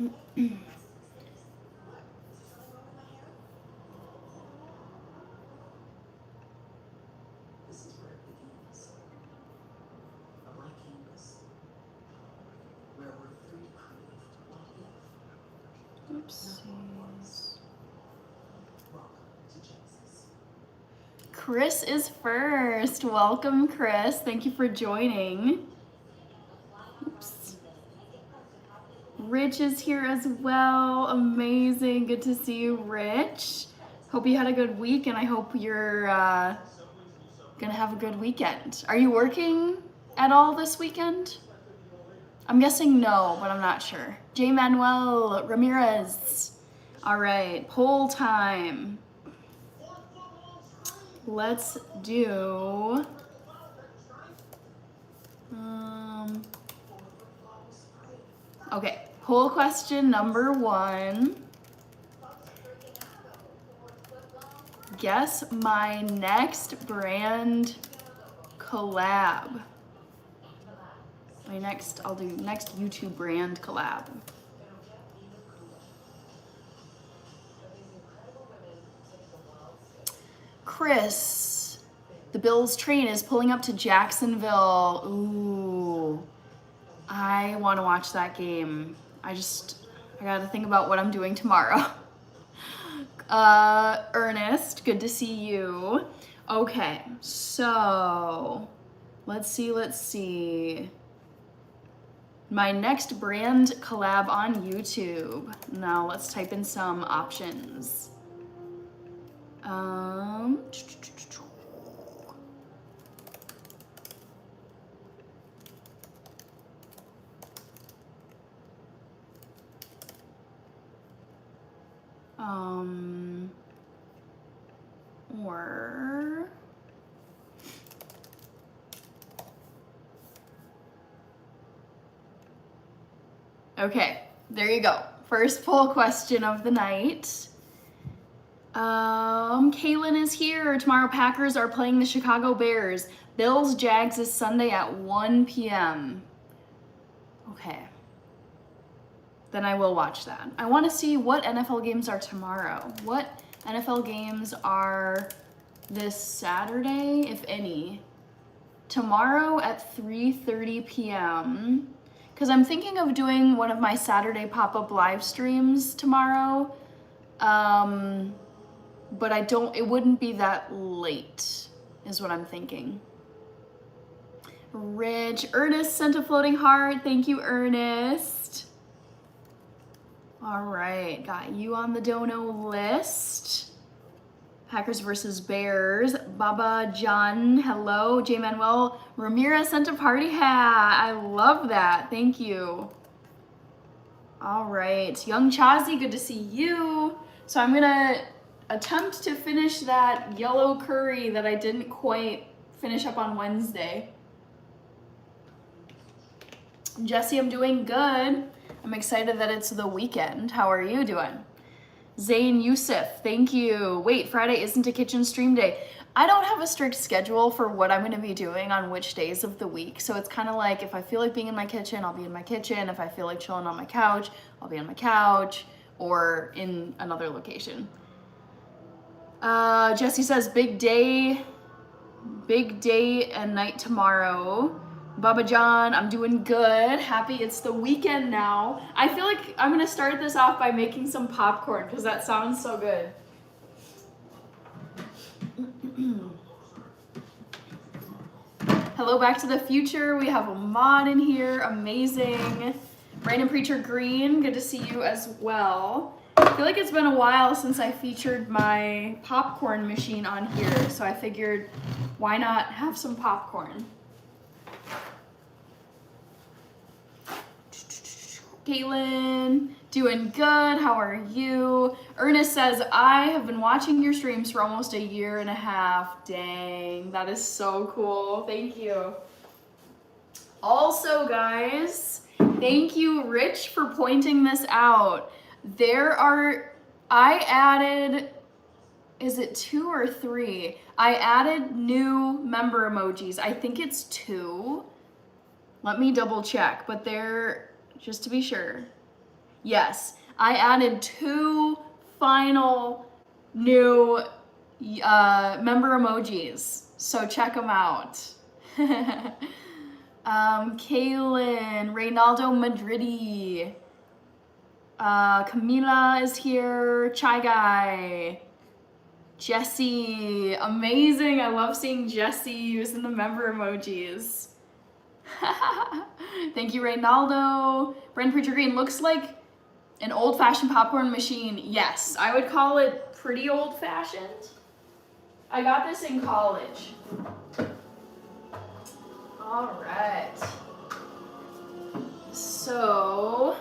Oopsies. Chris is first. Welcome, Chris. Thank you for joining. Oops. Rich is here as well. Amazing. Good to see you, Rich. Hope you had a good week, and I hope you're gonna have a good weekend. Are you working at all this weekend? I'm guessing no, but I'm not sure. J. Manuel Ramirez. All right, poll time. Let's do okay, poll question number 1. Guess my next brand collab. I'll do next YouTube brand collab. Chris, the Bills train is pulling up to Jacksonville. Ooh, I want to watch that game. I gotta think about what I'm doing tomorrow. Ernest, good to see you. Okay, so let's see. My next brand collab on YouTube. Now let's type in some options. Or okay, there you go. First poll question of the night. Kaylin is here. Tomorrow Packers are playing the Chicago Bears. Bills Jags is Sunday at 1 p.m. Okay. Then I will watch that. I want to see what NFL games are tomorrow. What NFL games are this Saturday, if any? Tomorrow at 3:30 p.m. Because I'm thinking of doing one of my Saturday pop-up live streams tomorrow. But it wouldn't be that late, is what I'm thinking. Rich, Ernest sent a floating heart. Thank you, Ernest. All right, got you on the dono list. Packers versus Bears. Baba John, hello. J. Manuel Ramirez sent a party hat. I love that. Thank you. All right, Young Chazi, good to see you. So I'm gonna attempt to finish that yellow curry that I didn't quite finish up on Wednesday. Jesse, I'm doing good. I'm excited that it's the weekend. How are you doing? Zayn Yusuf, thank you. Wait, Friday isn't a kitchen stream day. I don't have a strict schedule for what I'm gonna be doing on which days of the week. So it's kind of like if I feel like being in my kitchen, I'll be in my kitchen. If I feel like chilling on my couch, I'll be on my couch or in another location. Jesse says big day and night tomorrow. Baba John, I'm doing good. Happy it's the weekend now. I feel like I'm gonna start this off by making some popcorn because that sounds so good. Hello, Back to the Future. We have a mod in here. Amazing. Brandon Preacher Green, good to see you as well. I feel like it's been a while since I featured my popcorn machine on here, so I figured why not have some popcorn. Caitlin, doing good. How are you? Ernest says, I have been watching your streams for almost a year and a half. Dang, that is so cool. Thank you. Also, guys, thank you, Rich, for pointing this out. I added, is it 2 or 3? I added new member emojis. I think it's 2. Let me double check, but they're, just to be sure. Yes, I added 2 final new member emojis, so check them out. Kaylin, Reynaldo Madridi, Camila is here, Chai Guy, Jesse, amazing. I love seeing Jesse using the member emojis. Thank you, Reynaldo. Brand Preacher Green looks like an old-fashioned popcorn machine. Yes, I would call it pretty old-fashioned. I got this in college. All right. So,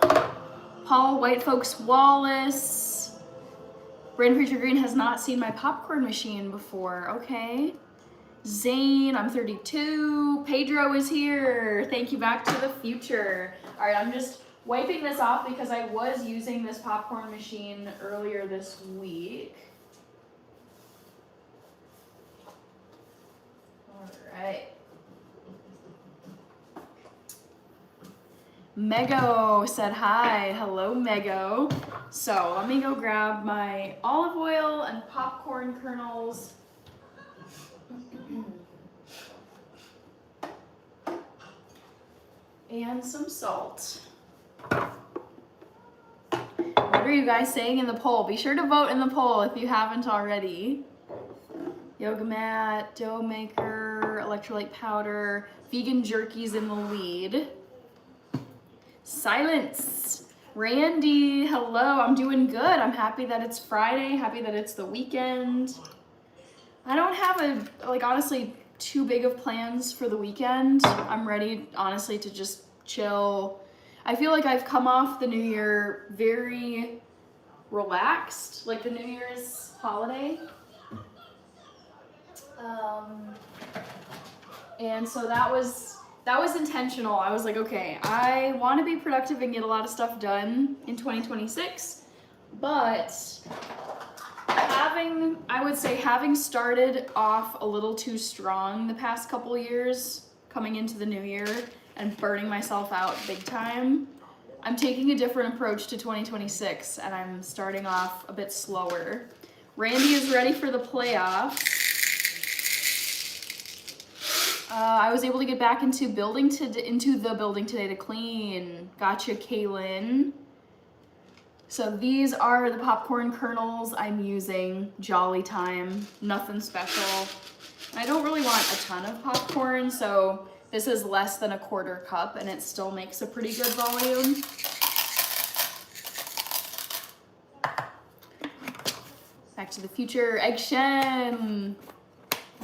Paul White Folks Wallace. Brand Preacher Green has not seen my popcorn machine before. Okay. Zane, I'm 32. Pedro is here. Thank you, Back to the Future. All right, I'm just wiping this off because I was using this popcorn machine earlier this week. All right. Mego said hi. Hello, Mego. So let me go grab my olive oil and popcorn kernels. And some salt. What are you guys saying in the poll? Be sure to vote in the poll if you haven't already. Yoga mat, dough maker, electrolyte powder, vegan jerky's in the lead. Silence. Randy, hello, I'm doing good. I'm happy that it's Friday, happy that it's the weekend. I don't have honestly, too big of plans for the weekend. I'm ready, honestly, to just chill. I feel like I've come off the New Year very relaxed, like the New Year's holiday. And so that was intentional. I was like, okay, I want to be productive and get a lot of stuff done in 2026, but having started off a little too strong the past couple years coming into the new year and burning myself out big time, I'm taking a different approach to 2026 and I'm starting off a bit slower. Randy is ready for the playoffs. I was able to get back into the building today to clean. Gotcha, Kaylin. So these are the popcorn kernels I'm using. Jolly time, nothing special. I don't really want a ton of popcorn, so this is less than a 1/4 cup and it still makes a pretty good volume. Back to the Future, Egg Shen.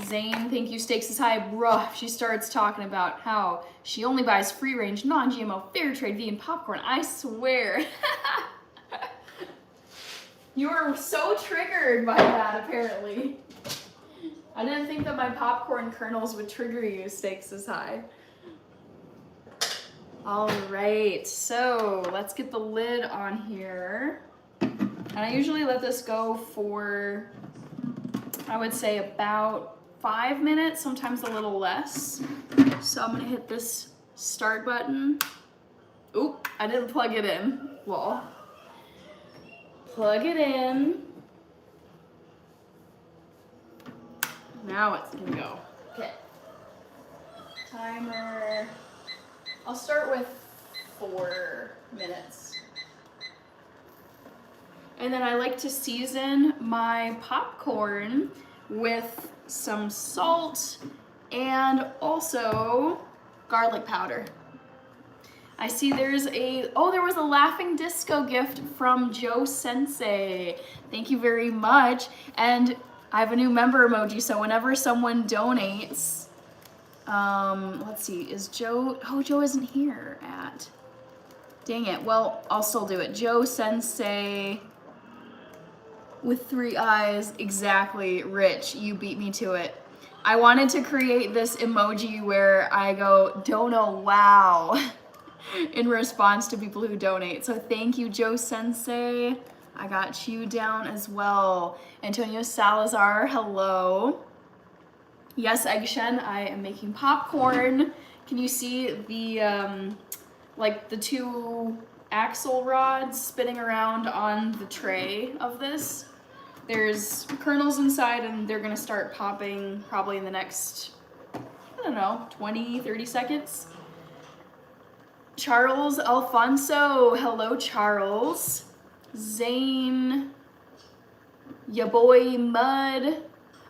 Zane, thank you. Stakes is high. Bruh, she starts talking about how she only buys free-range, non-GMO, fair trade, vegan popcorn. I swear. You were so triggered by that, apparently. I didn't think that my popcorn kernels would trigger you, Stakes is high. All right, so let's get the lid on here. And I usually let this go for, I would say, about 5 minutes, sometimes a little less. So I'm gonna hit this start button. Oop, I didn't plug it in. Well, plug it in. Now it's gonna go. Okay. Timer. I'll start with 4 minutes. And then I like to season my popcorn with some salt and also garlic powder. I see there was a Laughing Disco gift from Joe Sensei. Thank you very much. And I have a new member emoji, so whenever someone donates, let's see, is Joe, Joe isn't here at, dang it, well, I'll still do it. Joe Sensei with 3 eyes, exactly, Rich, you beat me to it. I wanted to create this emoji where I go, dono, wow, in response to people who donate. So thank you, Joe Sensei. I got you down as well. Antonio Salazar, hello. Yes, Egg Shen, I am making popcorn. Can you see the, like the 2 axle rods spinning around on the tray of this. There's kernels inside and they're gonna start popping probably in the next, I don't know, 20, 30 seconds. Charles Alfonso, hello Charles. Zane, ya boy Mud.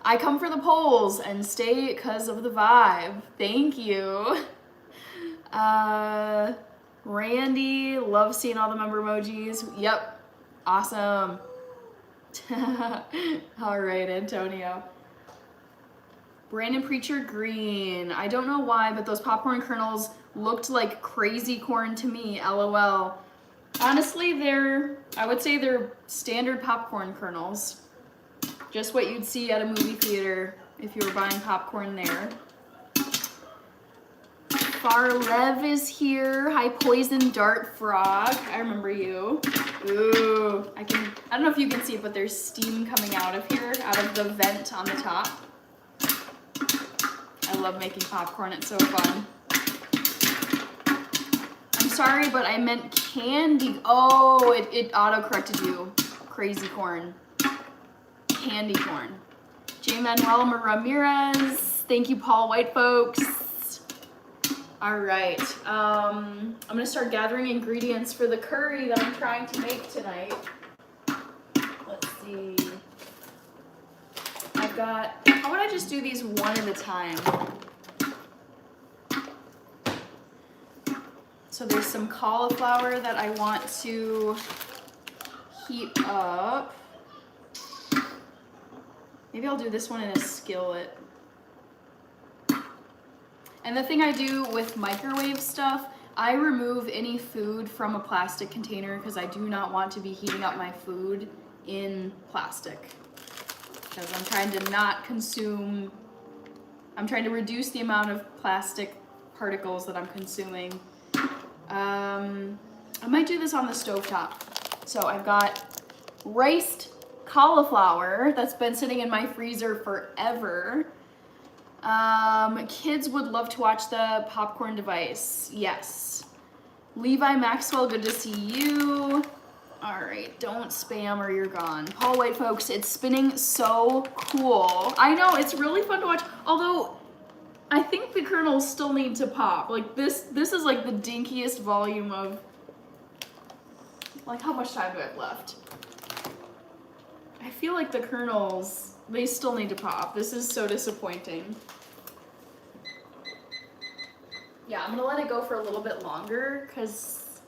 I come for the polls and stay because of the vibe. Thank you. Randy, love seeing all the member emojis. Yep, awesome. All right, Antonio. Brandon Preacher Green. I don't know why, but those popcorn kernels looked like crazy corn to me, LOL. Honestly, I would say they're standard popcorn kernels. Just what you'd see at a movie theater if you were buying popcorn there. Farlev is here. Hi, Poison Dart Frog. I remember you. Ooh, I don't know if you can see it, but there's steam coming out of here, out of the vent on the top. I love making popcorn, it's so fun. I'm sorry, but I meant candy. Oh, it auto-corrected you. Crazy corn. Candy corn. J. Manuel Ramirez. Thank you, Paul White folks. All right, I'm gonna start gathering ingredients for the curry that I'm trying to make tonight. Let's see. I've got, how would I just do these one at a time? So there's some cauliflower that I want to heat up. Maybe I'll do this one in a skillet. And the thing I do with microwave stuff, I remove any food from a plastic container because I do not want to be heating up my food in plastic. Because I'm trying to not consume, I'm trying to reduce the amount of plastic particles that I'm consuming. I might do this on the stovetop. So I've got riced cauliflower that's been sitting in my freezer forever. Kids would love to watch the popcorn device. Yes. Levi Maxwell, good to see you. All right, don't spam or you're gone. Paul White folks, it's spinning so cool. I know, it's really fun to watch. Although, I think the kernels still need to pop. Like this is like the dinkiest volume of, like how much time do I have left? I feel like the kernels, they still need to pop. This is so disappointing. Yeah, I'm gonna let it go for a little bit longer because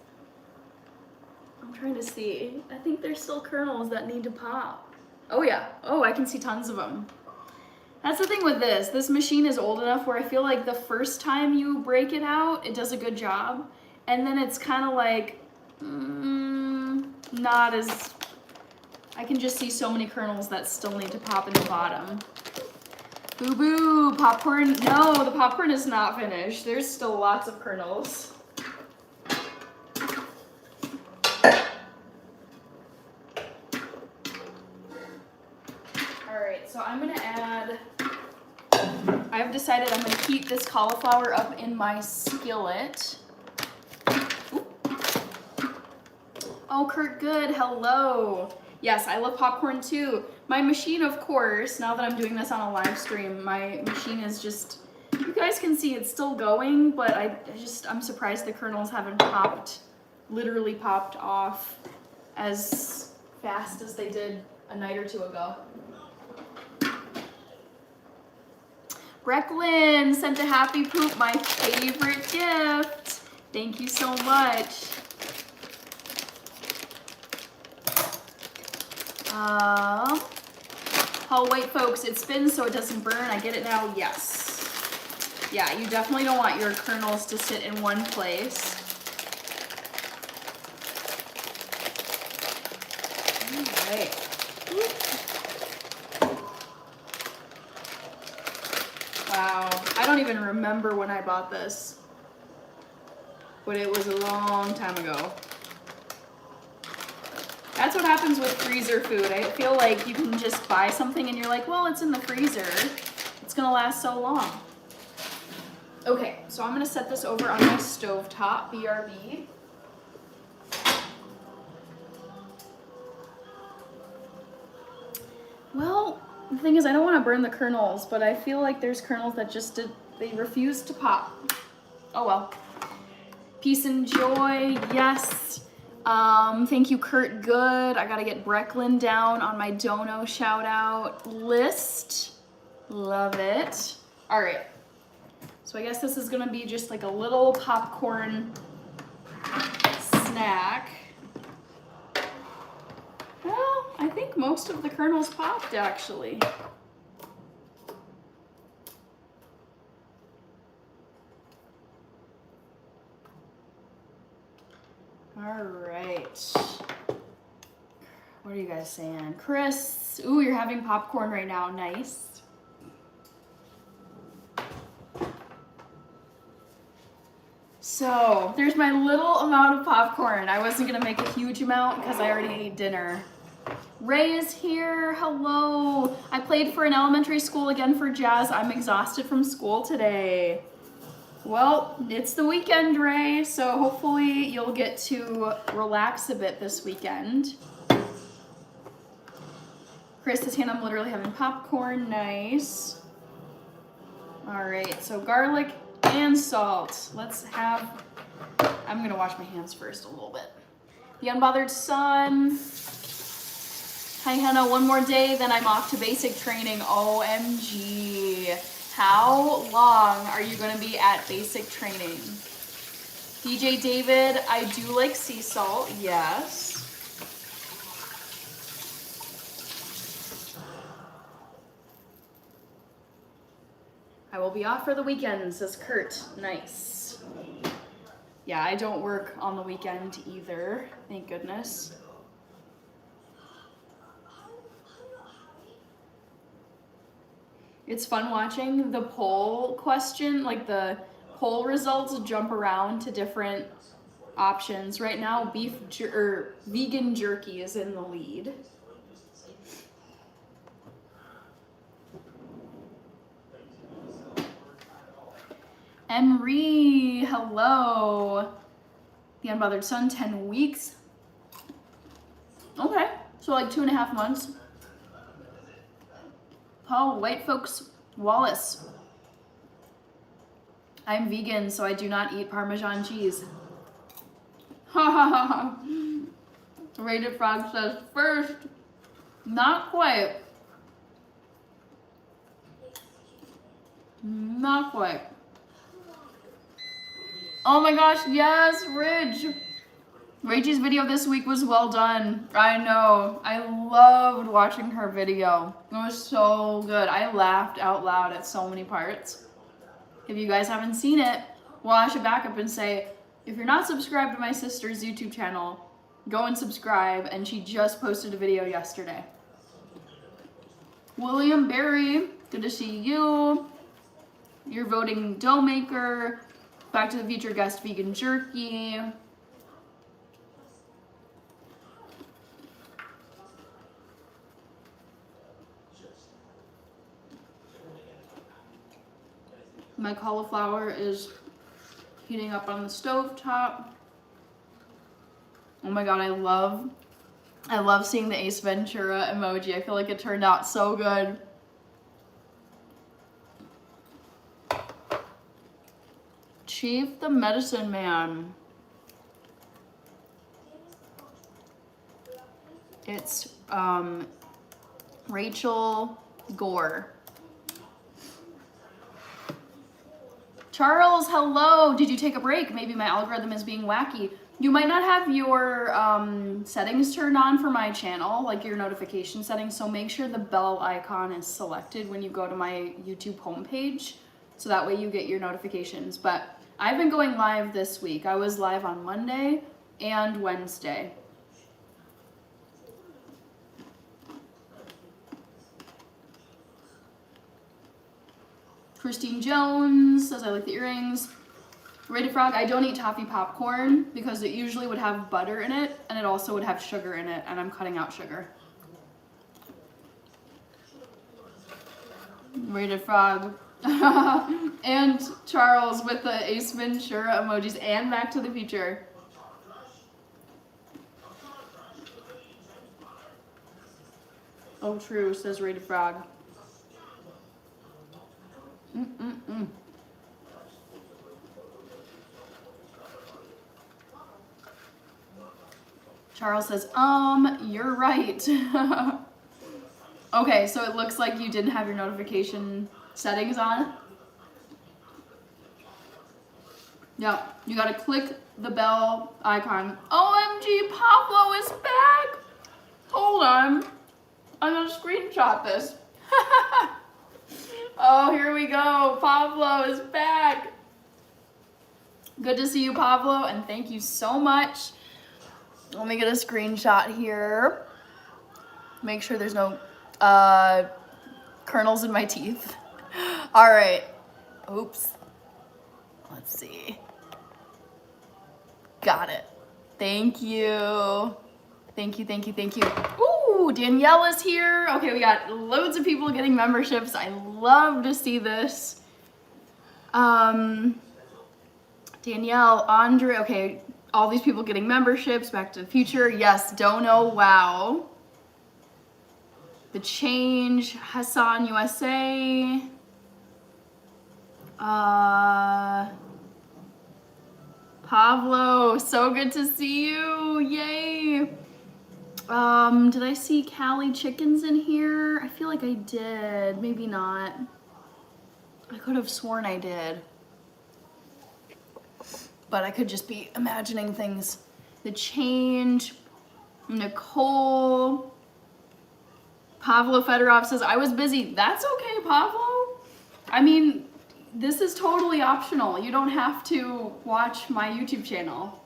I'm trying to see. I think there's still kernels that need to pop. Oh yeah, oh, I can see tons of them. That's the thing with this. This machine is old enough where I feel like the first time you break it out, it does a good job. And then it's kind of like, not as, I can just see so many kernels that still need to pop in the bottom. Boo boo, popcorn. No, the popcorn is not finished. There's still lots of kernels. All right, so I'm gonna add, I've decided I'm gonna heat this cauliflower up in my skillet. Ooh. Oh, Kurt Good, hello. Yes, I love popcorn too. My machine, of course, now that I'm doing this on a live stream, my machine is just, you guys can see it's still going, but I'm surprised the kernels haven't popped, literally popped off as fast as they did a night or two ago. Brecklin sent a happy poop, my favorite gift. Thank you so much. Paul White folks, it spins so it doesn't burn. I get it now. Yes. Yeah, you definitely don't want your kernels to sit in one place. All right. Wow. I don't even remember when I bought this, but it was a long time ago. That's what happens with freezer food. I feel like you can just buy something and you're like, well, it's in the freezer. It's gonna last so long. Okay, so I'm gonna set this over on my stovetop, BRB. The thing is, I don't want to burn the kernels, but I feel like there's kernels that just they refuse to pop. Oh well. Peace and joy, yes. Thank you, Kurt Good. I gotta get Brecklin down on my dono shout out list. Love it. All right. So I guess this is gonna be just like a little popcorn snack. Well, I think most of the kernels popped actually. All right. What are you guys saying? Chris, ooh, you're having popcorn right now. Nice. So there's my little amount of popcorn. I wasn't gonna make a huge amount because I already ate dinner. Ray is here, hello. I played for an elementary school again for jazz. I'm exhausted from school today. Well, it's the weekend, Ray, so hopefully you'll get to relax a bit this weekend. Chris is saying I'm literally having popcorn, nice. All right, so garlic and salt. Let's have, I'm gonna wash my hands first a little bit. The Unbothered Sun. Hi, Hannah, one more day, then I'm off to basic training, OMG. How long are you gonna be at basic training? DJ David, I do like sea salt, yes. I will be off for the weekend, says Kurt, nice. Yeah, I don't work on the weekend either, thank goodness. It's fun watching the poll question, like the poll results jump around to different options. Right now, vegan jerky is in the lead. Emery, hello. The Unbothered Sun, 10 weeks. Okay, so like 2.5 months. Paul White Folks Wallace. I'm vegan, so I do not eat Parmesan cheese. Ha ha ha ha. Rated Frog says, first, not quite. Not quite. Oh my gosh, yes, Ridge. Rachel's video this week was well done. I know. I loved watching her video. It was so good. I laughed out loud at so many parts. If you guys haven't seen it, well, I should back up and say, if you're not subscribed to my sister's YouTube channel, go and subscribe, and she just posted a video yesterday. William Berry, good to see you. You're voting Dough Maker. Back to the Future guest vegan jerky. My cauliflower is heating up on the stove top. Oh my god, I love seeing the Ace Ventura emoji. I feel like it turned out so good. Chief the Medicine Man. It's Rachel Gore. Charles, hello. Did you take a break? Maybe my algorithm is being wacky. You might not have your settings turned on for my channel, like your notification settings, so make sure the bell icon is selected when you go to my YouTube homepage, so that way you get your notifications. But I've been going live this week. I was live on Monday and Wednesday. Christine Jones says, I like the earrings. Rated Frog, I don't eat toffee popcorn because it usually would have butter in it, and it also would have sugar in it, and I'm cutting out sugar. Rated Frog. And Charles with the Ace Ventura emojis and Back to the Future. Oh, true, says Rated Frog. Charles says, you're right. Okay, so it looks like you didn't have your notification settings on. Yep, you gotta click the bell icon. OMG, Pablo is back! Hold on, I'm gonna screenshot this. Oh, here we go, Pablo is back. Good to see you, Pablo, and thank you so much. Let me get a screenshot here. Make sure there's no kernels in my teeth. All right, oops. Let's see. Got it. Thank you. Thank you, thank you, thank you. Ooh, Danielle is here. Okay, we got loads of people getting memberships. I love to see this. Danielle, Andre, okay, all these people getting memberships, Back to the Future. Yes, Dono, wow. The Change, Hassan USA. Pablo, so good to see you, yay. Did I see Cali Chickens in here? I feel like I did, maybe not. I could have sworn I did. But I could just be imagining things. The Change, Nicole. Pavlo Fedorov says, I was busy. That's okay, Pavlo. I mean, this is totally optional. You don't have to watch my YouTube channel.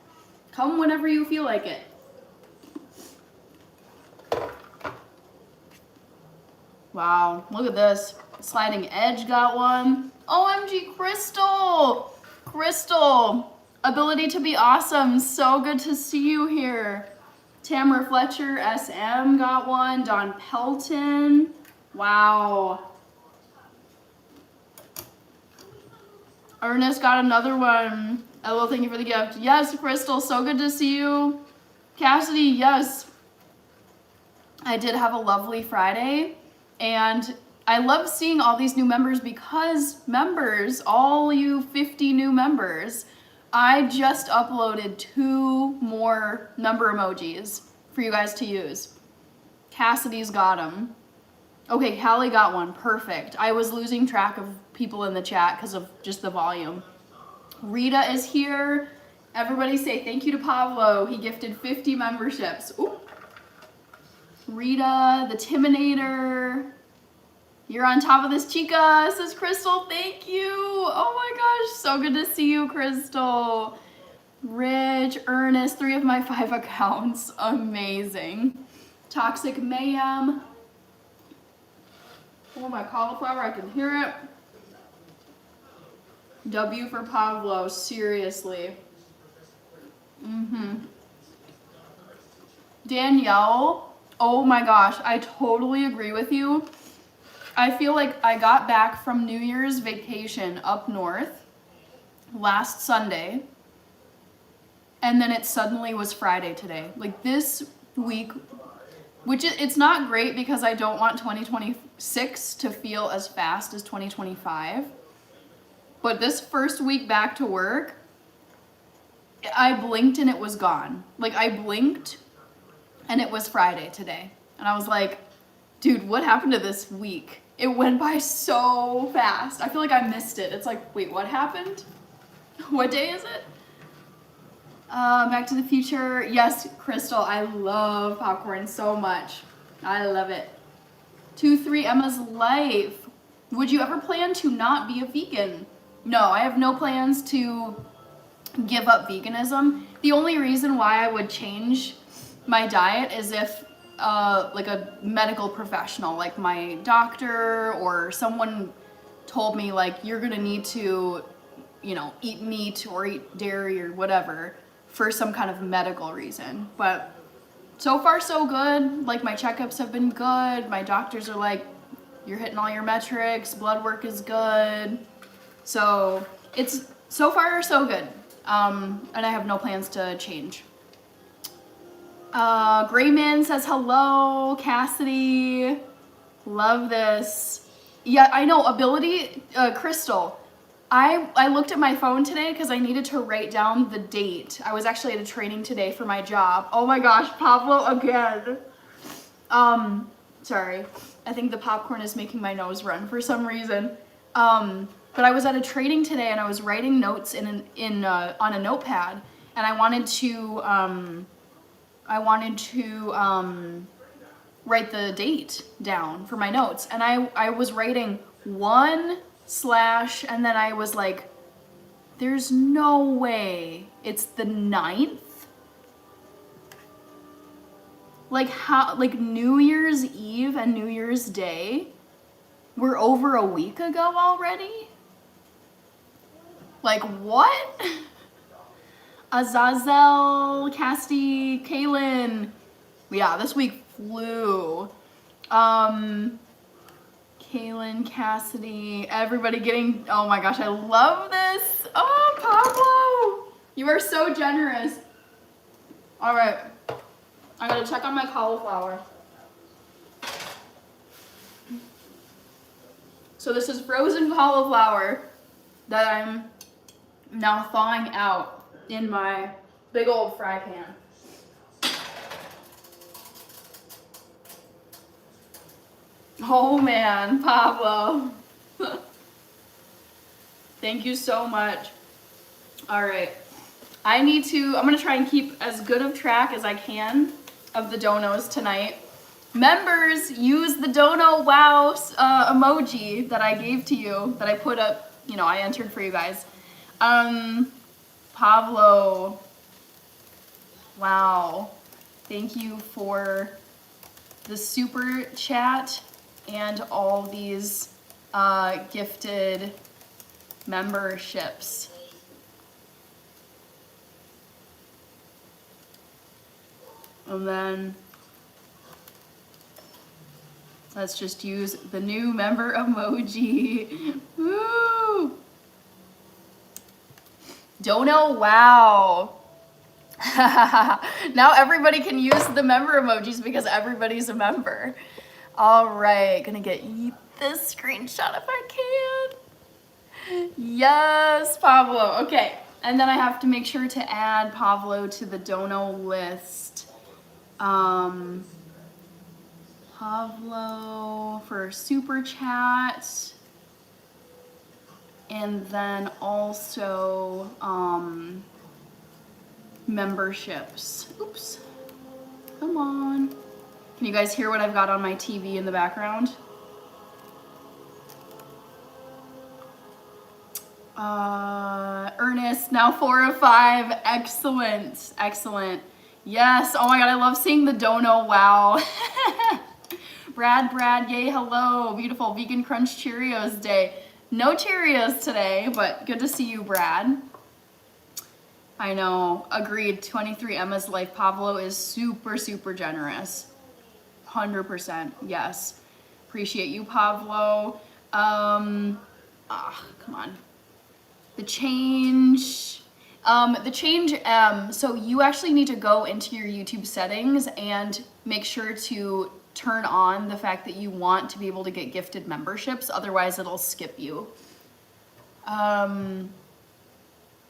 Come whenever you feel like it. Wow, look at this. Sliding Edge got one. OMG, Crystal. Crystal, ability to be awesome. So good to see you here. Tamara Fletcher, SM got one. Don Pelton. Wow. Ernest got another one. LOL, thank you for the gift. Yes, Crystal, so good to see you. Cassidy, yes. I did have a lovely Friday. And I love seeing all these new members because members, all you 50 new members, I just uploaded 2 more number emojis for you guys to use. Cassidy's got them. Okay, Callie got one, perfect. I was losing track of people in the chat because of just the volume. Rita is here. Everybody say thank you to Pablo. He gifted 50 memberships. Ooh. Rita, the Timinator. You're on top of this, chica, says Crystal. Thank you. Oh my gosh, so good to see you, Crystal. Rich, Ernest, 3 of my 5 accounts. Amazing. Toxic Mayhem. Oh, my cauliflower, I can hear it. W for Pablo, seriously. Danielle, oh my gosh, I totally agree with you. I feel like I got back from New Year's vacation up north last Sunday, and then it suddenly was Friday today. Like this week, which it's not great because I don't want 2026 to feel as fast as 2025. But this first week back to work, I blinked and it was gone. Like I blinked and it was Friday today. And I was like, dude, what happened to this week? It went by so fast. I feel like I missed it. It's like, wait, what happened? What day is it? Back to the Future. Yes, Crystal, I love popcorn so much. I love it. 2-3 Emma's Life. Would you ever plan to not be a vegan? No, I have no plans to give up veganism. The only reason why I would change my diet is if like a medical professional, like my doctor or someone told me like, you're gonna need to, you know, eat meat or eat dairy or whatever for some kind of medical reason. But so far so good. Like my checkups have been good. My doctors are like, you're hitting all your metrics, blood work is good. So it's so far so good. And I have no plans to change. Grayman says hello, Cassidy. Love this. Yeah, I know, ability, Crystal. I looked at my phone today because I needed to write down the date. I was actually at a training today for my job. Oh my gosh, Pablo again. Sorry. I think the popcorn is making my nose run for some reason. But I was at a training today and I was writing notes on a notepad, and I wanted to write the date down for my notes, and I was writing 1/ and then I was like, there's no way it's the 9th. Like how, like New Year's Eve and New Year's Day were over a week ago already? Like what? Azazel, Cassidy, Kaylin. Yeah, this week flew. Kaylin, Cassidy, everybody getting, oh my gosh, I love this. Oh, Pablo, you are so generous. All right, I gotta check on my cauliflower. So this is frozen cauliflower that I'm now thawing out in my big old fry pan. Oh man, Pablo. Thank you so much. All right. I'm gonna try and keep as good of track as I can of the donos tonight. Members, use the dono wow emoji that I gave to you, that I put up, I entered for you guys. Pablo, wow. Thank you for the super chat and all these gifted memberships. And then let's just use the new member emoji. Woo! Dono wow. Now everybody can use the member emojis because everybody's a member. All right, gonna get this screenshot if I can. Yes, Pablo. Okay, and then I have to make sure to add Pablo to the dono list. Pablo for super chat, and then also memberships. Oops, come on. Can you guys hear what I've got on my TV in the background? Ernest, now 4 of 5. Excellent, excellent. Yes, oh my God, I love seeing the dono wow. Brad, yay, hello. Beautiful vegan crunch Cheerios day. No Cheerios today, but good to see you, Brad. I know, agreed. 23 Emma's life. Pablo is super, super generous. 100%, yes. Appreciate you, Pablo. Come on. The change, so you actually need to go into your YouTube settings and make sure to turn on the fact that you want to be able to get gifted memberships, otherwise it'll skip you.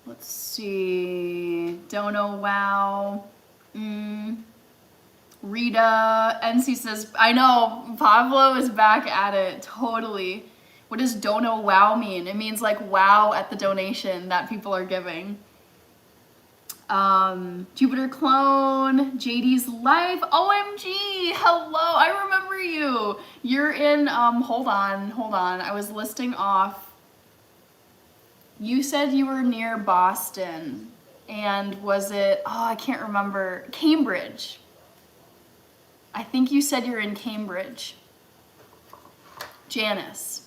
Let's see, Dono wow. Rita, NC says, I know, Pablo is back at it, totally. What does Dono wow mean? It means like wow at the donation that people are giving. Jupiter Clone, JD's Life, OMG, hello, I remember you. You're in, hold on, I was listing off. You said you were near Boston, and was it, I can't remember, Cambridge. I think you said you're in Cambridge. Janice.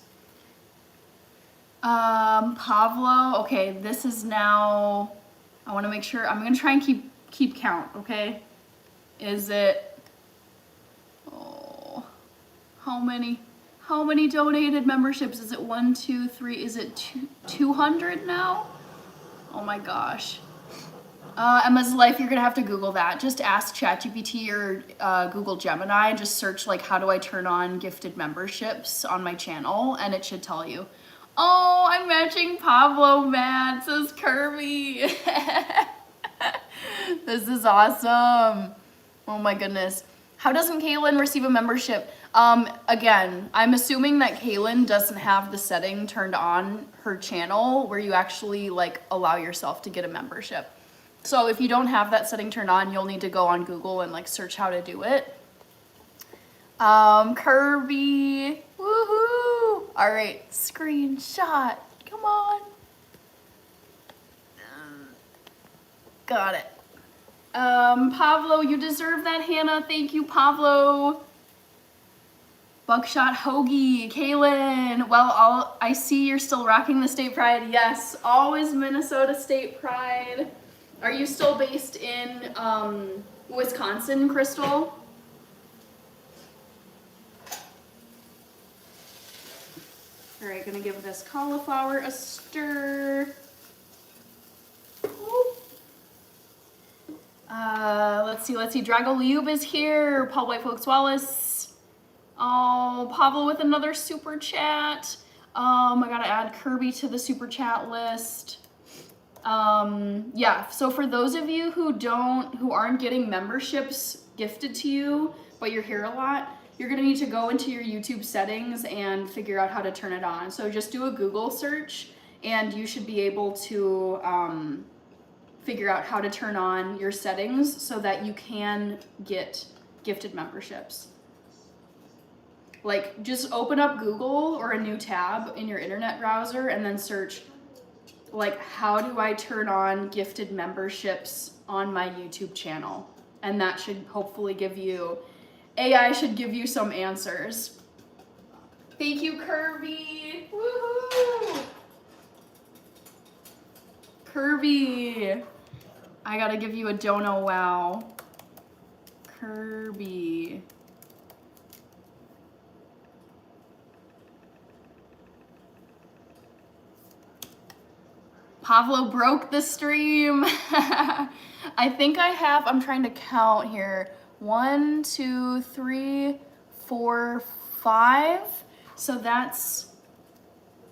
Pablo, okay, this is now, I want to make sure, I'm going to try and keep count, okay? Is it, how many donated memberships? Is it 1, 2, 3, is it 200 now? Oh my gosh. Emma's Life, you're gonna have to Google that. Just ask ChatGPT or Google Gemini, just search like, how do I turn on gifted memberships on my channel, and it should tell you. Oh, I'm matching Pablo, Matt, says Kirby. This is awesome. Oh my goodness. How doesn't Kaylin receive a membership? Again, I'm assuming that Kaylin doesn't have the setting turned on her channel where you actually like allow yourself to get a membership. So if you don't have that setting turned on, you'll need to go on Google and like search how to do it. Kirby, woohoo! All right, screenshot, come on. Got it. Pablo, you deserve that, Hannah. Thank you, Pablo. Buckshot Hoagie, Kaylin. Well, I see you're still rocking the state pride. Yes, always Minnesota state pride. Are you still based in Wisconsin, Crystal? All right, gonna give this cauliflower a stir. Let's see. Drago Liub is here. Paul White Folks Wallace. Oh, Pablo with another super chat. I gotta add Kirby to the super chat list. Yeah, so for those of you who aren't getting memberships gifted to you, but you're here a lot, you're gonna need to go into your YouTube settings and figure out how to turn it on. So just do a Google search and you should be able to figure out how to turn on your settings so that you can get gifted memberships. Like just open up Google or a new tab in your internet browser and then search like, how do I turn on gifted memberships on my YouTube channel? And that should hopefully give you, AI should give you some answers. Thank you, Kirby. Woohoo! Kirby. I gotta give you a dono wow. Kirby. Pablo broke the stream. I think I have, I'm trying to count here. 1, 2, 3, 4, 5. So that's,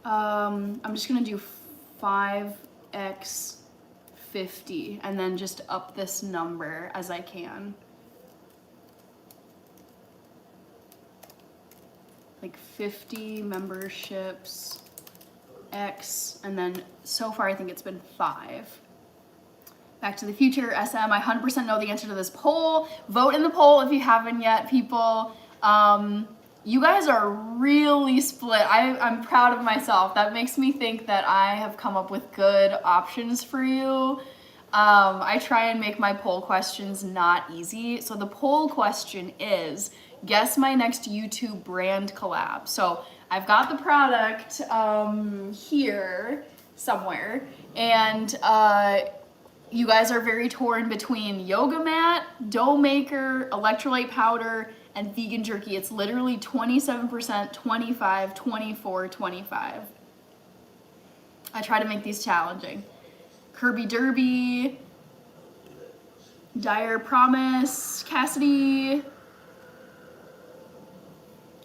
I'm just gonna do 5x 50 and then just up this number as I can. Like 50 memberships. X, and then so far I think it's been 5. Back to the Future, SM, I 100% know the answer to this poll. Vote in the poll if you haven't yet, people. You guys are really split. I'm proud of myself. That makes me think that I have come up with good options for you. I try and make my poll questions not easy. So the poll question is, guess my next YouTube brand collab. So I've got the product here somewhere, and you guys are very torn between yoga mat, dough maker, electrolyte powder, and vegan jerky. It's literally 27%, 25, 24, 25. I try to make these challenging. Kirby Derby, Dire Promise, Cassidy.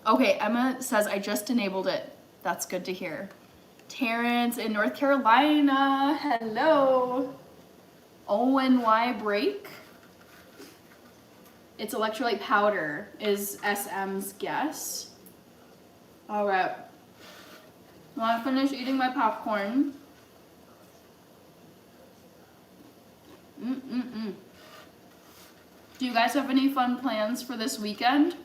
Okay, Emma says, I just enabled it. That's good to hear. Terrence in North Carolina, hello. ONY break. It's electrolyte powder is SM's guess. All right. Well, I finished eating my popcorn. Do you guys have any fun plans for this weekend?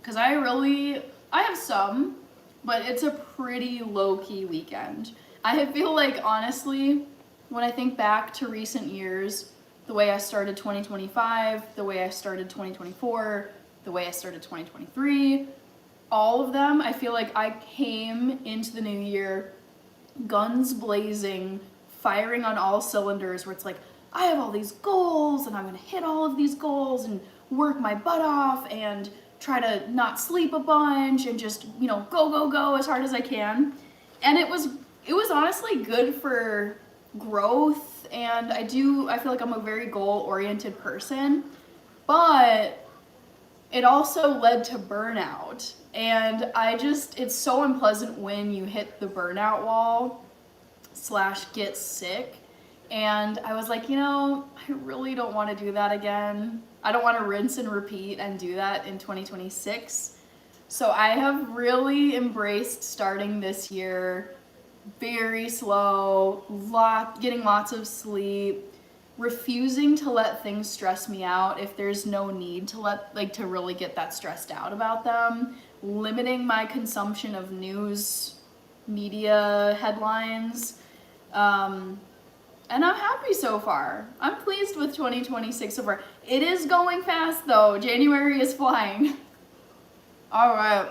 Because I have some, but it's a pretty low-key weekend. I feel like, honestly, when I think back to recent years, the way I started 2025, the way I started 2024, the way I started 2023, all of them, I feel like I came into the new year guns blazing, firing on all cylinders, where it's like, I have all these goals, and I'm gonna hit all of these goals, and work my butt off, and try to not sleep a bunch and just, you know, go as hard as I can. And it was honestly good for growth, and I feel like I'm a very goal-oriented person, but it also led to burnout. And it's so unpleasant when you hit the burnout wall / get sick. And I was like, I really don't want to do that again. I don't want to rinse and repeat and do that in 2026. So I have really embraced starting this year very slow, getting lots of sleep, refusing to let things stress me out if there's no need to really get that stressed out about them, limiting my consumption of news media headlines. And I'm happy so far. I'm pleased with 2026 so far. It is going fast though. January is flying. All right.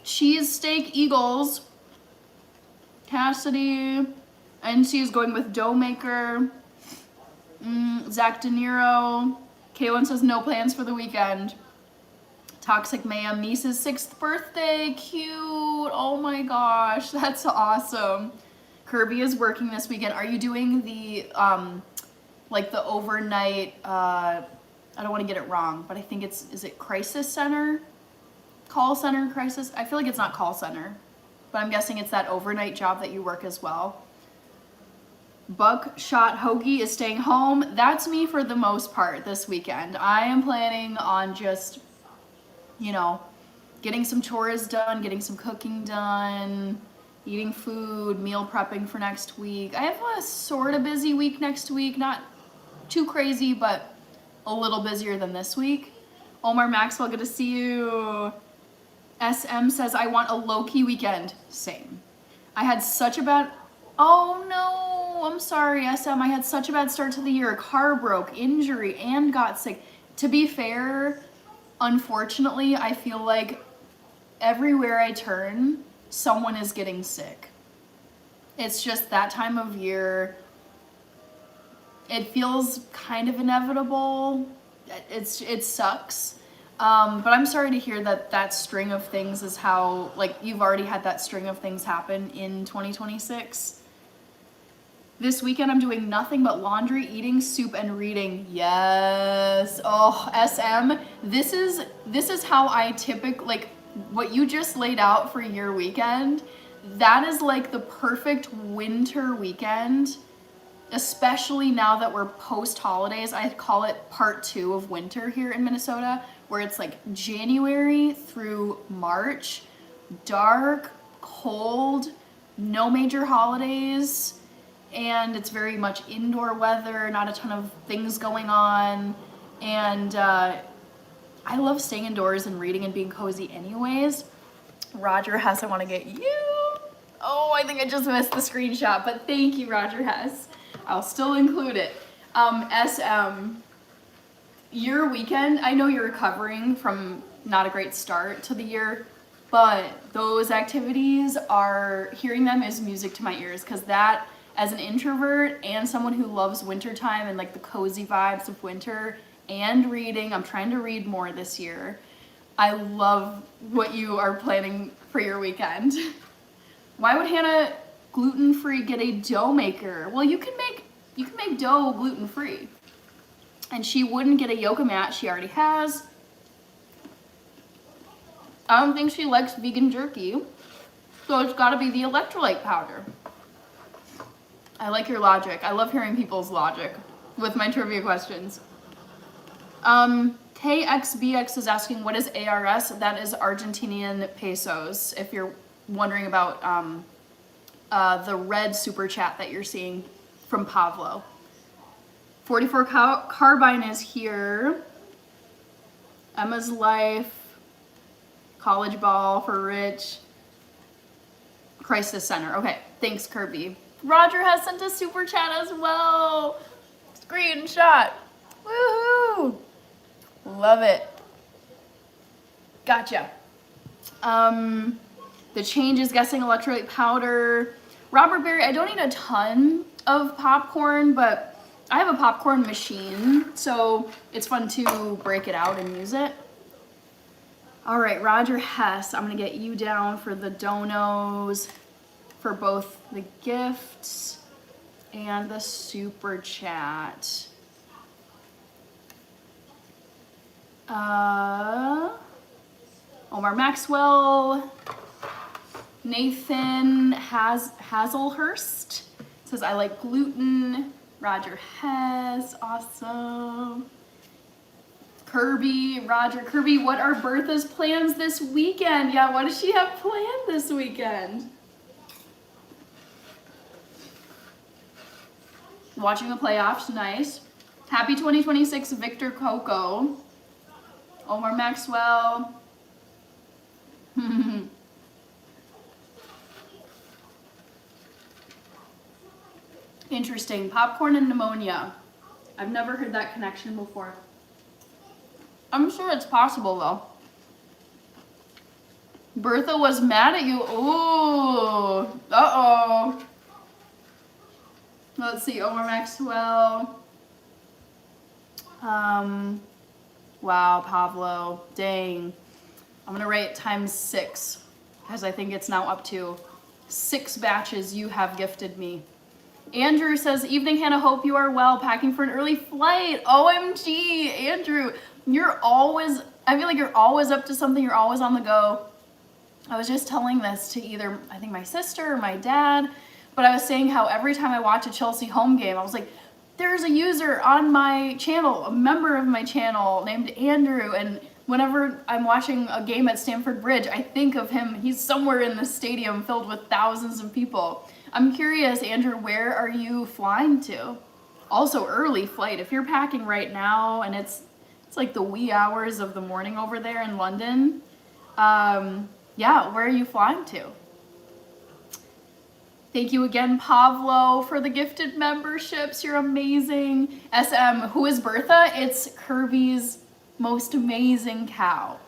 Cheesesteak Eagles. Cassidy. NC is going with dough maker. Zach De Niro. Kaylin says no plans for the weekend. Toxic Mayhem. Niece's 6th birthday. Cute. Oh my gosh. That's awesome. Kirby is working this weekend. Are you doing the the overnight, I don't want to get it wrong, but I think is it crisis center? Call center crisis? I feel like it's not call center, but I'm guessing it's that overnight job that you work as well. Buckshot Hoagie is staying home. That's me for the most part this weekend. I am planning on just, getting some chores done, getting some cooking done, eating food, meal prepping for next week. I have a sort of busy week next week, not too crazy, but a little busier than this week. Omar Maxwell, good to see you. SM says, I want a low-key weekend. Same. I had such a bad, oh no, I'm sorry, SM. I had such a bad start to the year. Car broke, injury, and got sick. To be fair, unfortunately, I feel like everywhere I turn, someone is getting sick. It's just that time of year. It feels kind of inevitable. It sucks. But I'm sorry to hear that string of things is how, you've already had that string of things happen in 2026. This weekend I'm doing nothing but laundry, eating, soup, and reading. Yes. Oh, SM. This is how I typically, what you just laid out for your weekend, that is the perfect winter weekend, especially now that we're post-holidays. I call it part 2 of winter here in Minnesota, where it's January through March, dark, cold, no major holidays, and it's very much indoor weather, not a ton of things going on, and I love staying indoors and reading and being cozy anyways. Roger Hess, I want to get you. Oh, I think I just missed the screenshot, but thank you, Roger Hess. I'll still include it. SM, your weekend, I know you're recovering from not a great start to the year, but those activities hearing them is music to my ears, because that, as an introvert and someone who loves wintertime and the cozy vibes of winter, and reading. I'm trying to read more this year. I love what you are planning for your weekend. Why would Hannah gluten-free get a dough maker? Well, you can make dough gluten-free. And she wouldn't get a yoga mat. She already has. I don't think she likes vegan jerky. So it's got to be the electrolyte powder. I like your logic. I love hearing people's logic with my trivia questions. KXBX is asking, what is ARS? That is Argentinian pesos, if you're wondering about the red super chat that you're seeing from Pavlo. 44 Carbine is here. Emma's Life. College Ball for Rich. Crisis Center. Okay, thanks, Kirby. Roger has sent a super chat as well. Screenshot. Woohoo! Love it. Gotcha. The change is guessing electrolyte powder. Robert Berry, I don't eat a ton of popcorn, but I have a popcorn machine, so it's fun to break it out and use it. All right, Roger Hess, I'm gonna get you down for the donos for both the gifts and the super chat. Omar Maxwell. Nathan Hazelhurst says, I like gluten. Roger Hess, awesome. Roger Kirby, what are Bertha's plans this weekend? Yeah, what does she have planned this weekend? Watching the playoffs, nice. Happy 2026, Victor Coco. Omar Maxwell. Interesting. Popcorn and pneumonia. I've never heard that connection before. I'm sure it's possible though. Bertha was mad at you. Ooh. Uh-oh. Let's see. Omar Maxwell. Wow, Pablo. Dang. I'm gonna rate times 6 because I think it's now up to 6 batches you have gifted me. Andrew says, evening, Hannah, hope you are well, packing for an early flight. OMG, Andrew, I feel like you're always up to something, you're always on the go. I was just telling this to either, I think my sister or my dad, but I was saying how every time I watch a Chelsea home game, I was like, there's a user on my channel, a member of my channel named Andrew, and whenever I'm watching a game at Stamford Bridge, I think of him. He's somewhere in the stadium filled with thousands of people. I'm curious, Andrew, where are you flying to? Also, early flight. If you're packing right now and it's like the wee hours of the morning over there in London, yeah, where are you flying to? Thank you again, Pablo, for the gifted memberships. You're amazing. SM, who is Bertha? It's Kirby's most amazing cow.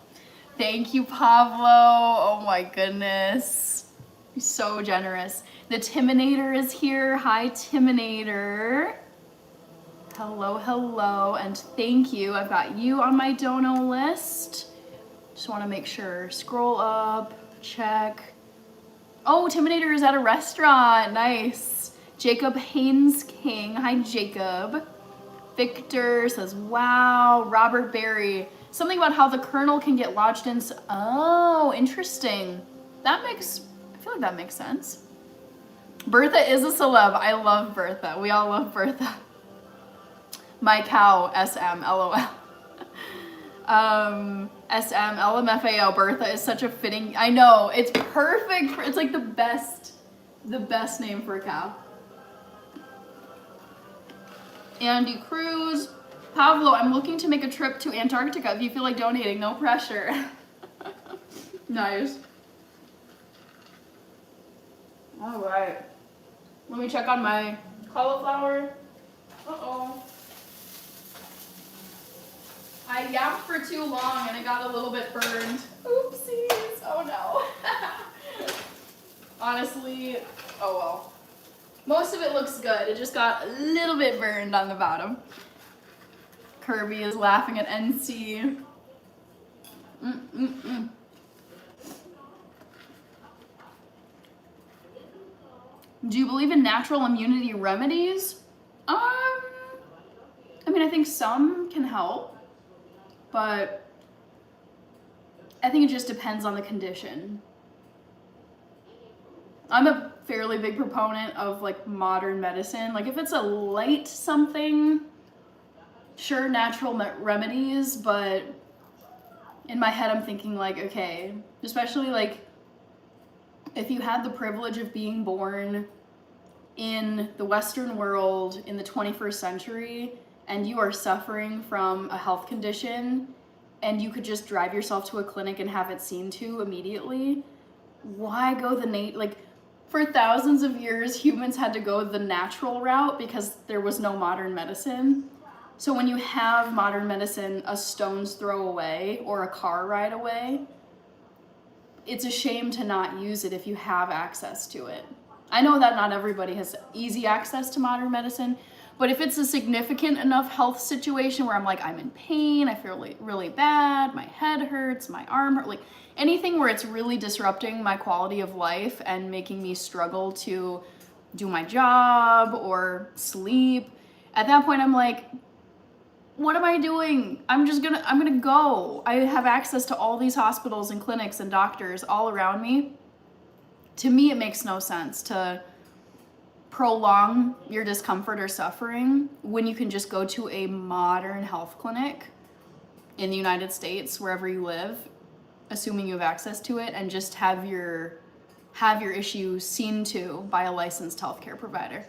Thank you, Pablo. Oh my goodness. You're so generous. The Timinator is here. Hi, Timinator. Hello, hello, and thank you. I've got you on my dono list. Just want to make sure. Scroll up, check. Oh, Timinator is at a restaurant. Nice. Jacob Haynes King. Hi, Jacob. Victor says, wow. Robert Berry. Something about how the kernel can get lodged in. Oh, interesting. I feel like that makes sense. Bertha is a celeb. I love Bertha. We all love Bertha. My cow, SM, LOL. SM, LMFAO, Bertha is such a fitting, I know, it's perfect, it's like the best name for a cow. Andy Cruz, Pablo, I'm looking to make a trip to Antarctica. If you feel like donating, no pressure. Nice. All right. Let me check on my cauliflower. Uh-oh. I yapped for too long and it got a little bit burned. Oopsies. Oh no. Honestly, oh well. Most of it looks good. It just got a little bit burned on the bottom. Kirby is laughing at NC. Do you believe in natural immunity remedies? I mean, I think some can help. But I think it just depends on the condition. I'm a fairly big proponent of like modern medicine. Like if it's a light something, sure, natural remedies, but in my head I'm thinking like, okay, especially like if you had the privilege of being born in the Western world in the 21st century, and you are suffering from a health condition and you could just drive yourself to a clinic and have it seen to immediately, why go like for thousands of years humans had to go the natural route because there was no modern medicine. So when you have modern medicine a stone's throw away or a car ride away, it's a shame to not use it if you have access to it. I know that not everybody has easy access to modern medicine, but if it's a significant enough health situation where I'm like, I'm in pain, I feel really bad, my head hurts, my arm hurts, like anything where it's really disrupting my quality of life and making me struggle to do my job or sleep, at that point I'm like, what am I doing? I'm gonna go. I have access to all these hospitals and clinics and doctors all around me. To me, it makes no sense to prolong your discomfort or suffering when you can just go to a modern health clinic in the United States, wherever you live, assuming you have access to it, and just have your issue seen to by a licensed healthcare provider.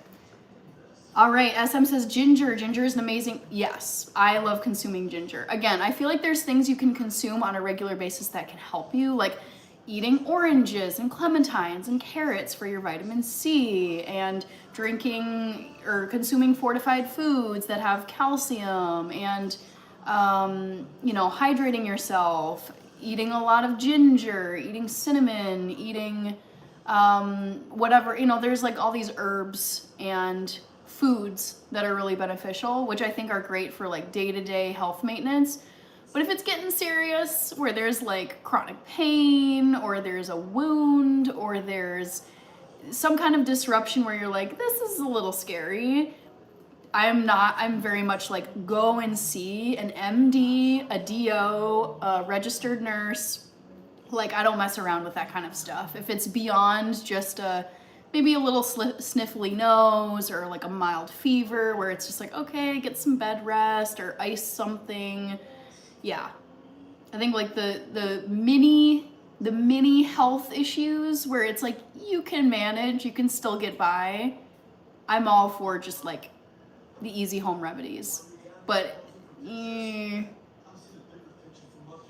All right, SM says ginger. Ginger is an amazing, yes, I love consuming ginger. Again, I feel like there's things you can consume on a regular basis that can help you, like eating oranges and clementines and carrots for your vitamin C, and drinking or consuming fortified foods that have calcium, and hydrating yourself, eating a lot of ginger, eating cinnamon, eating whatever, there's like all these herbs and foods that are really beneficial, which I think are great for like day-to-day health maintenance. But if it's getting serious, where there's like chronic pain, or there's a wound, or there's some kind of disruption where you're like, this is a little scary, I'm very much like, go and see an MD, a DO, a registered nurse. Like, I don't mess around with that kind of stuff. If it's beyond just maybe a little sniffly nose, or like a mild fever where it's just like, okay, get some bed rest or ice something. Yeah. I think like the mini health issues where it's like, you can manage, you can still get by. I'm all for just like the easy home remedies, but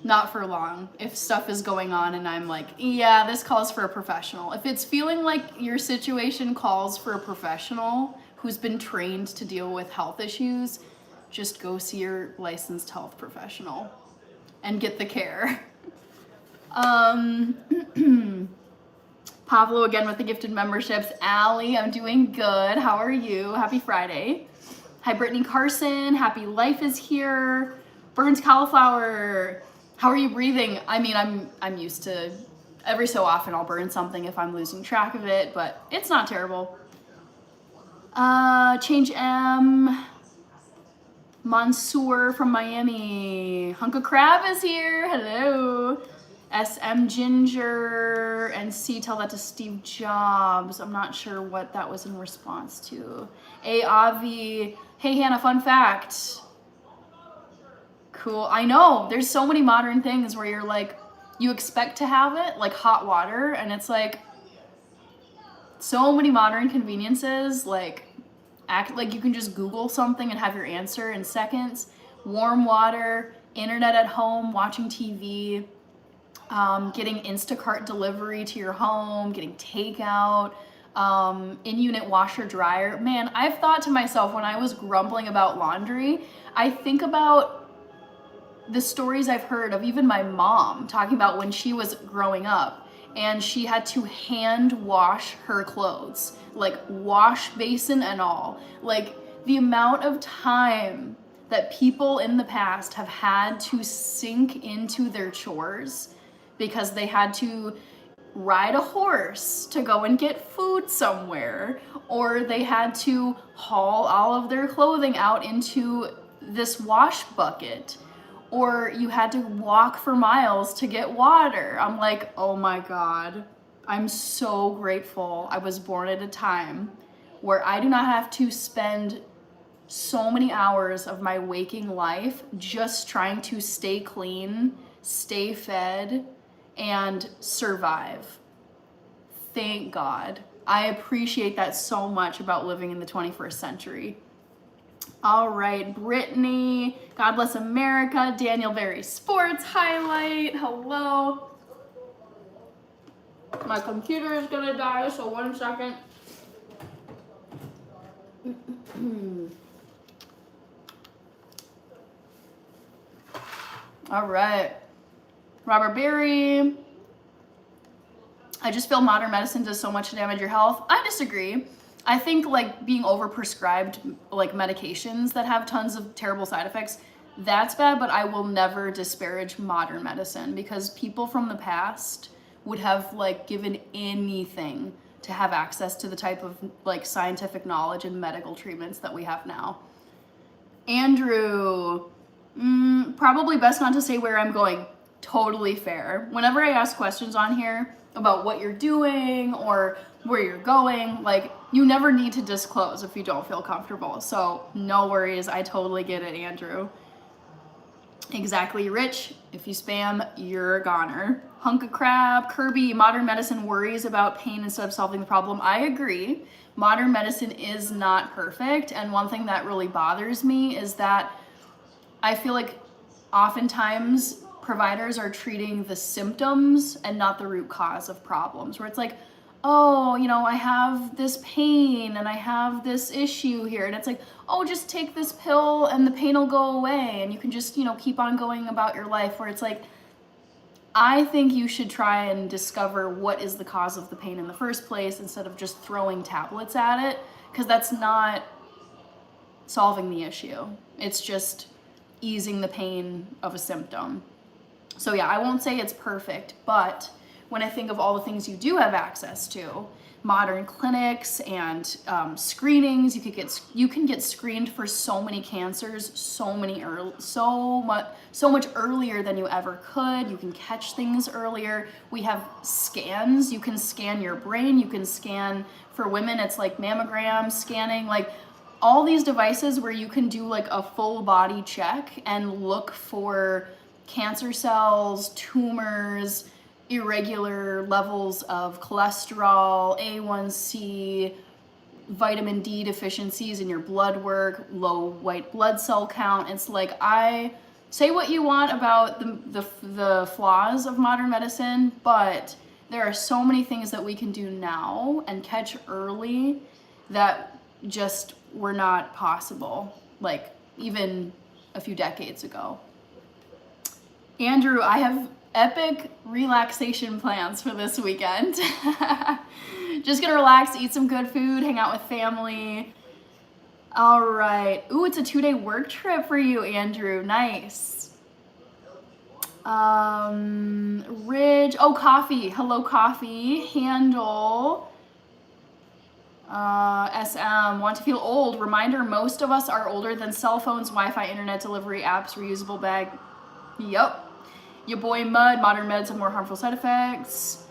not for long. If stuff is going on and I'm like, yeah, this calls for a professional. If it's feeling like your situation calls for a professional who's been trained to deal with health issues, just go see your licensed health professional and get the care. Pablo again with the gifted memberships. Allie, I'm doing good. How are you? Happy Friday. Hi, Brittany Carson. Happy Life is here. Burns Cauliflower. How are you breathing? I mean, I'm used to, every so often I'll burn something if I'm losing track of it, but it's not terrible. Change M. Mansoor from Miami. Hunk of Crab is here. Hello. SM Ginger and C, tell that to Steve Jobs. I'm not sure what that was in response to. A Avi. Hey Hannah, fun fact. Cool. I know there's so many modern things where you're like, you expect to have it, like hot water, and it's like so many modern conveniences, like act like you can just Google something and have your answer in seconds. Warm water, internet at home, watching TV, getting Instacart delivery to your home, getting takeout, in-unit washer dryer. Man, I've thought to myself when I was grumbling about laundry, I think about the stories I've heard of even my mom talking about when she was growing up and she had to hand wash her clothes, like wash basin and all. Like the amount of time that people in the past have had to sink into their chores because they had to ride a horse to go and get food somewhere, or they had to haul all of their clothing out into this wash bucket, or you had to walk for miles to get water. I'm like, oh my God, I'm so grateful I was born at a time where I do not have to spend so many hours of my waking life just trying to stay clean, stay fed, and survive. Thank God. I appreciate that so much about living in the 21st century. All right, Brittany, God bless America. Daniel Berry Sports highlight. Hello. My computer is gonna die, so 1 second. All right. Robert Berry. I just feel modern medicine does so much to damage your health. I disagree. I think like being overprescribed like medications that have tons of terrible side effects, that's bad, but I will never disparage modern medicine because people from the past would have like given anything to have access to the type of like scientific knowledge and medical treatments that we have now. Andrew, probably best not to say where I'm going. Totally fair. Whenever I ask questions on here about what you're doing or where you're going, like, you never need to disclose if you don't feel comfortable. So no worries. I totally get it, Andrew. Exactly, Rich. If you spam, you're a goner. Hunk of crab. Kirby, modern medicine worries about pain instead of solving the problem. I agree. Modern medicine is not perfect. And one thing that really bothers me is that I feel like oftentimes providers are treating the symptoms and not the root cause of problems, where it's like, oh, you know, I have this pain and I have this issue here. And it's like, oh, just take this pill and the pain will go away and you can just, you know, keep on going about your life. Where it's like, I think you should try and discover what is the cause of the pain in the first place instead of just throwing tablets at it, because that's not solving the issue. It's just easing the pain of a symptom. So yeah, I won't say it's perfect, but when I think of all the things you do have access to, modern clinics and screenings, you can get screened for so many cancers, so much earlier than you ever could. You can catch things earlier. We have scans. You can scan your brain. You can scan, for women, it's like mammogram scanning, like all these devices where you can do like a full body check and look for cancer cells, tumors, irregular levels of cholesterol, A1C, vitamin D deficiencies in your blood work, low white blood cell count. It's like, I say what you want about the flaws of modern medicine, but there are so many things that we can do now and catch early that just were not possible, like even a few decades ago. Andrew, I have epic relaxation plans for this weekend. Just gonna relax, eat some good food, hang out with family. All right. Ooh, it's a 2-day work trip for you, Andrew. Nice. Ridge. Oh, coffee. Hello, coffee. Handle. SM. Want to feel old. Reminder, most of us are older than cell phones, Wi-Fi, internet delivery, apps, reusable bag. Yup. Your boy Mud, modern meds have more harmful side effects.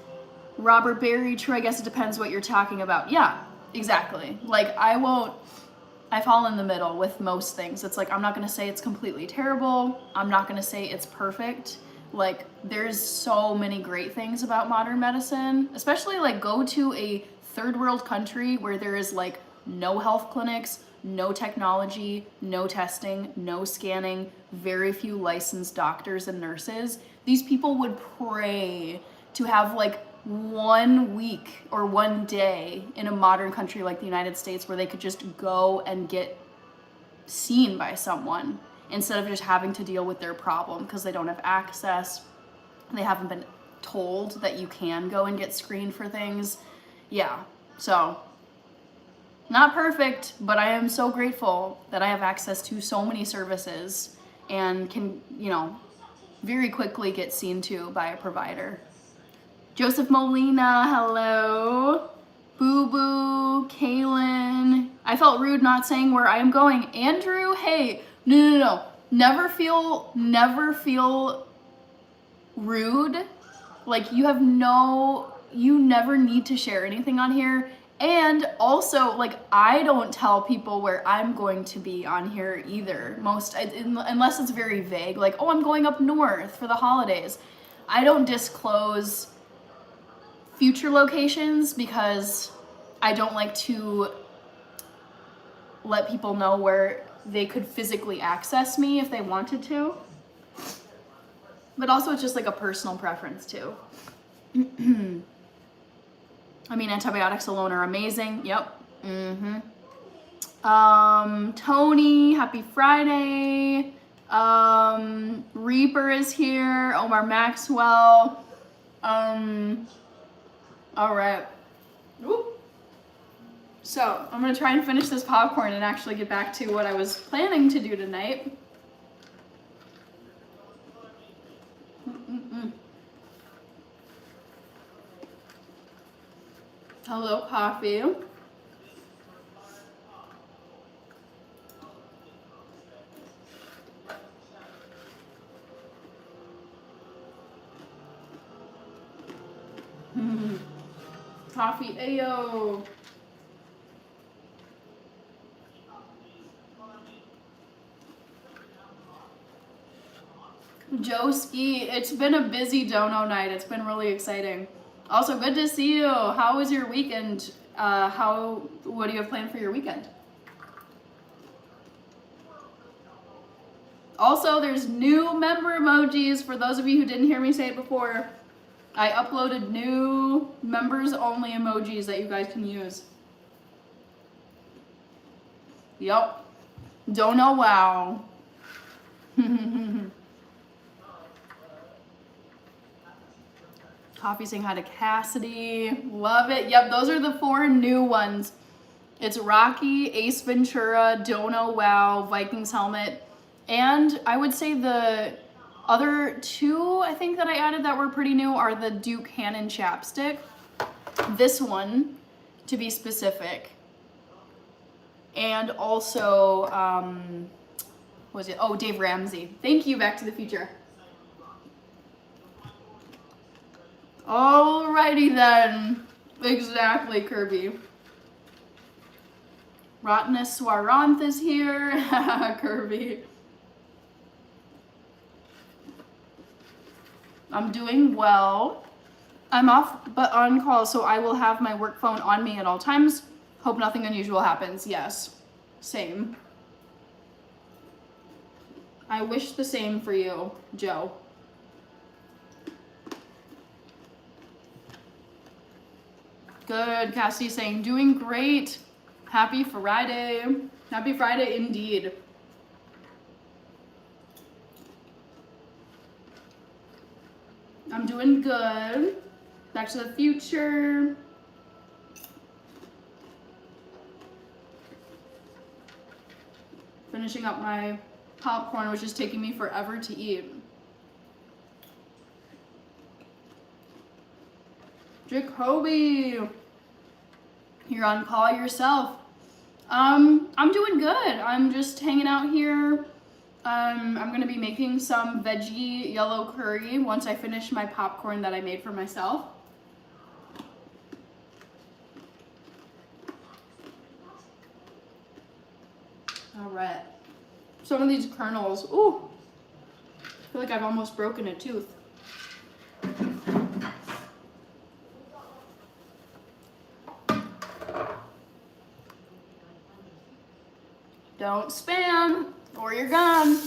Robert Berry, true, I guess it depends what you're talking about. Yeah, exactly. Like, I fall in the middle with most things. It's like, I'm not gonna say it's completely terrible. I'm not gonna say it's perfect. Like, there's so many great things about modern medicine, especially like go to a third world country where there is like no health clinics, no technology, no testing, no scanning, very few licensed doctors and nurses. These people would pray to have like 1 week or 1 day in a modern country like the United States where they could just go and get seen by someone instead of just having to deal with their problem because they don't have access. They haven't been told that you can go and get screened for things. Yeah, so not perfect, but I am so grateful that I have access to so many services and can, you know, very quickly get seen to by a provider. Joseph Molina, hello. Boo Boo, Kaylin. I felt rude not saying where I am going. Andrew, hey, no. Never feel rude. Like, you never need to share anything on here. And also, like, I don't tell people where I'm going to be on here either. Unless it's very vague, like, oh, I'm going up north for the holidays. I don't disclose future locations because I don't like to let people know where they could physically access me if they wanted to. But also, it's just like a personal preference too. I mean, antibiotics alone are amazing. Yep. Tony, happy Friday. Reaper is here. Omar Maxwell. All right. Whoop. So I'm gonna try and finish this popcorn and actually get back to what I was planning to do tonight. Hello, coffee. Coffee Ayo. Joe Ski, it's been a busy dono night. It's been really exciting. Also, good to see you. How was your weekend? What do you have planned for your weekend? Also, there's new member emojis. For those of you who didn't hear me say it before, I uploaded new members only emojis that you guys can use. Yep. Dono wow. Coffee saying hi to Cassidy. Love it. Yep, those are the 4 new ones. It's Rocky, Ace Ventura, Dono Wow, Vikings Helmet, and I would say the other 2 I think that I added that were pretty new are the Duke Hannon Chapstick. This one, to be specific. And also, what was it? Oh, Dave Ramsey. Thank you, Back to the Future. Alrighty then. Exactly, Kirby. Rotnus Swaranth is here. Kirby. I'm doing well. I'm off but on call, so I will have my work phone on me at all times. Hope nothing unusual happens. Yes. Same. I wish the same for you, Joe. Good. Cassie saying, doing great. Happy Friday. Happy Friday indeed. I'm doing good. Back to the Future. Finishing up my popcorn, which is taking me forever to eat. Jacoby, you're on call yourself. I'm doing good. I'm just hanging out here. I'm gonna be making some veggie yellow curry once I finish my popcorn that I made for myself. All right. Some of these kernels, ooh, I feel like I've almost broken a tooth. Don't spam or you're gone.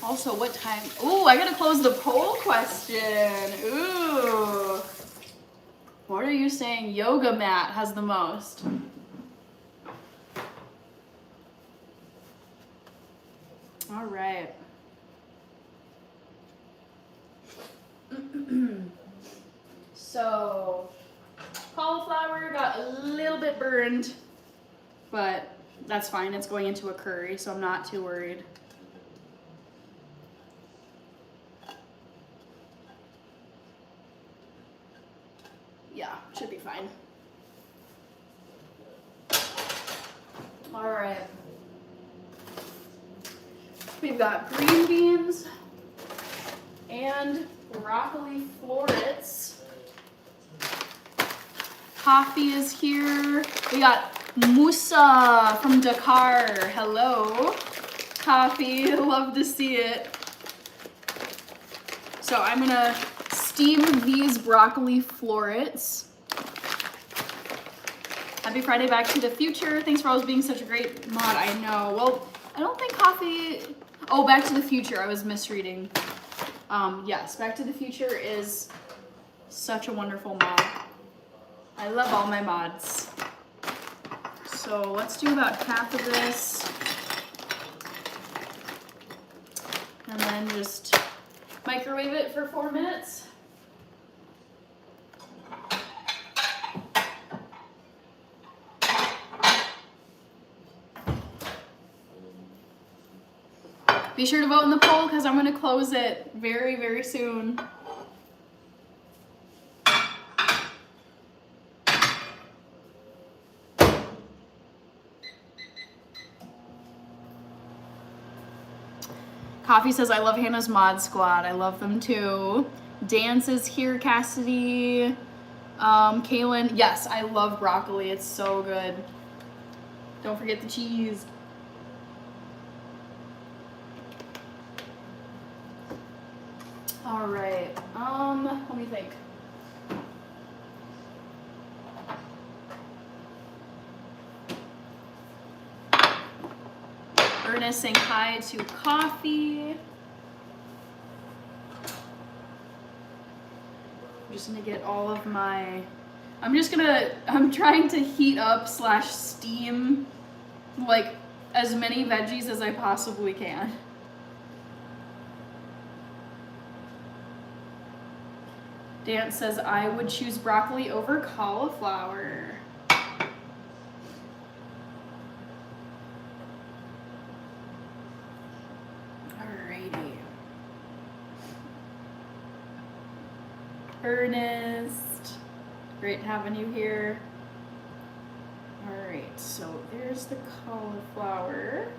Also, what time? Ooh, I gotta close the poll question. Ooh. What are you saying? Yoga mat has the most. All right. So, cauliflower got a little bit burned, but that's fine. It's going into a curry, so I'm not too worried. Yeah, should be fine. All right. We've got green beans and broccoli florets. Coffee is here. We got Musa from Dakar. Hello. Coffee, love to see it. So I'm gonna steam these broccoli florets. Happy Friday, Back to the Future. Thanks for always being such a great mod. I know. Well, I don't think coffee... Oh, Back to the Future. I was misreading. Yes, Back to the Future is such a wonderful mod. I love all my mods. So let's do about half of this. And then just microwave it for 4 minutes. Be sure to vote in the poll because I'm going to close it very, very soon. Coffee says, I love Hannah's Mod Squad. I love them too. Dance is here, Cassidy. Kaylin, yes, I love broccoli. It's so good. Don't forget the cheese. All right, let me think. Ernest saying hi to Coffee. I'm just gonna get all of my, I'm trying to heat up / steam like as many veggies as I possibly can. Dance says, I would choose broccoli over cauliflower. Alrighty. Ernest, great having you here. Alright, so there's the cauliflower.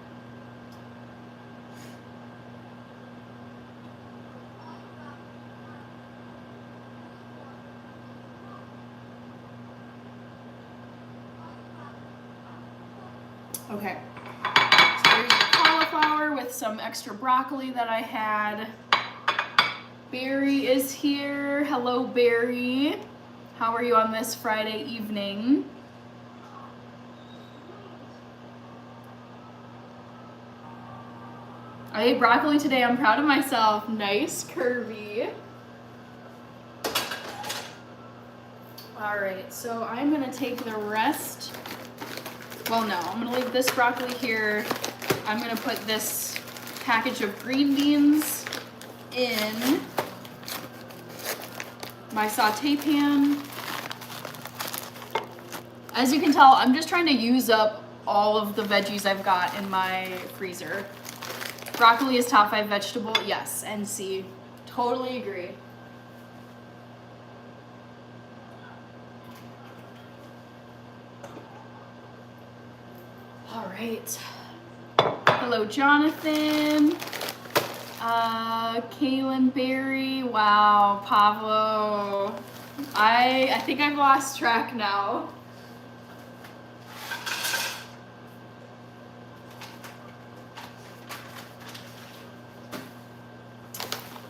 Okay, so there's the cauliflower with some extra broccoli that I had. Barry is here. Hello, Barry. How are you on this Friday evening? I ate broccoli today. I'm proud of myself. Nice, Kirby. All right, so I'm gonna take the rest. Well, no, I'm gonna leave this broccoli here. I'm gonna put this package of green beans in my saute pan. As you can tell, I'm just trying to use up all of the veggies I've got in my freezer. Broccoli is top 5 vegetable. Yes, NC. Totally agree. All right. Hello, Jonathan. Kaylin Berry. Wow, Pablo. I think I've lost track now.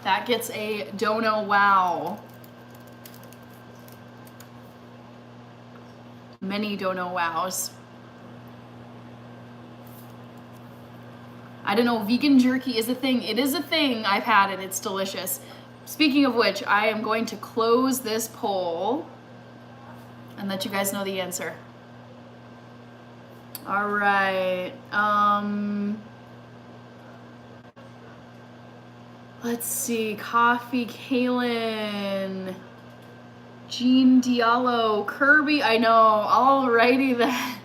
That gets a dono wow. Many dono wows. I don't know, vegan jerky is a thing. It is a thing. I've had it. It's delicious. Speaking of which, I am going to close this poll and let you guys know the answer. All right. Let's see. Coffee, Kaylin, Jean Diallo, Kirby. I know. Alrighty then.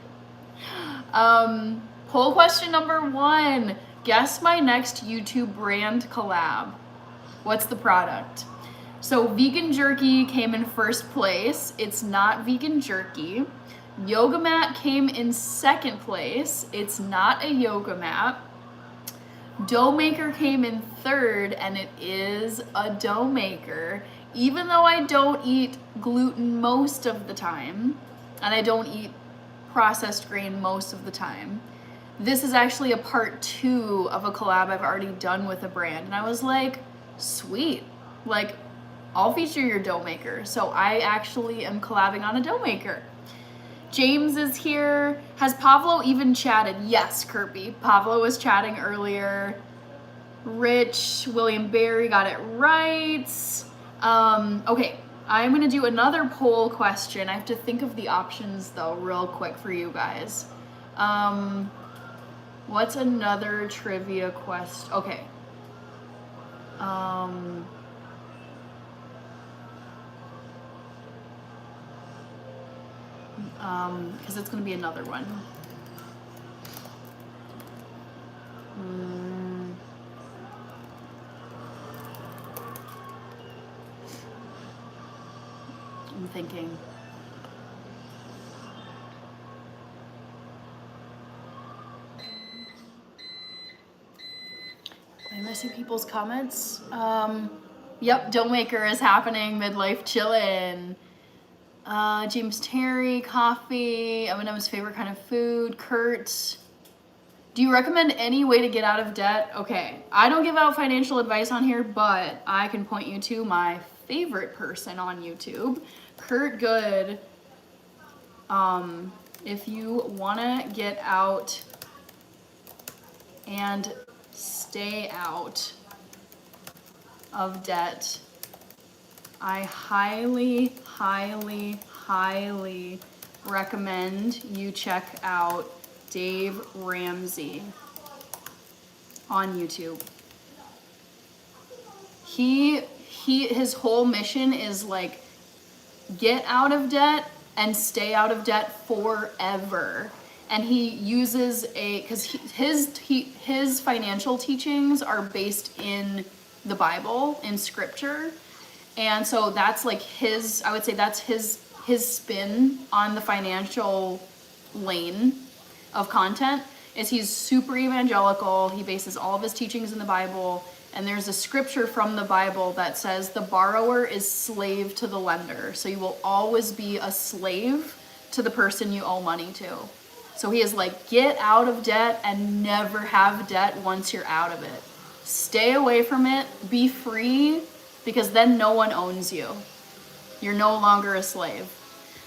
Poll question number 1. Guess my next YouTube brand collab. What's the product? So vegan jerky came in first place. It's not vegan jerky. Yoga mat came in second place. It's not a yoga mat. Dough maker came in third, and it is a dough maker. Even though I don't eat gluten most of the time, and I don't eat processed grain most of the time, this is actually a part 2 of a collab I've already done with a brand. And I was like, sweet, like I'll feature your dough maker. So I actually am collabing on a dough maker. James is here. Has Pablo even chatted? Yes, Kirby. Pablo was chatting earlier. Rich, William Barry got it right. Okay, I'm gonna do another poll question. I have to think of the options though real quick for you guys. What's another trivia question? Okay. Because it's gonna be another one. I'm thinking. Am I see people's comments. Yep, Doughmaker is happening, midlife chillin'. James Terry, coffee, M&M's favorite kind of food. Kurt, do you recommend any way to get out of debt? Okay, I don't give out financial advice on here, but I can point you to my favorite person on YouTube, Kurt Good. If you wanna get out and stay out of debt, I highly, highly, highly recommend you check out Dave Ramsey on YouTube. His whole mission is like, get out of debt and stay out of debt forever. And he uses because his financial teachings are based in the Bible, in scripture. And so that's like I would say that's his spin on the financial lane of content, is he's super evangelical. He bases all of his teachings in the Bible. And there's a scripture from the Bible that says the borrower is slave to the lender. So you will always be a slave to the person you owe money to. So he is like, get out of debt and never have debt once you're out of it. Stay away from it, be free, because then no one owns you. You're no longer a slave.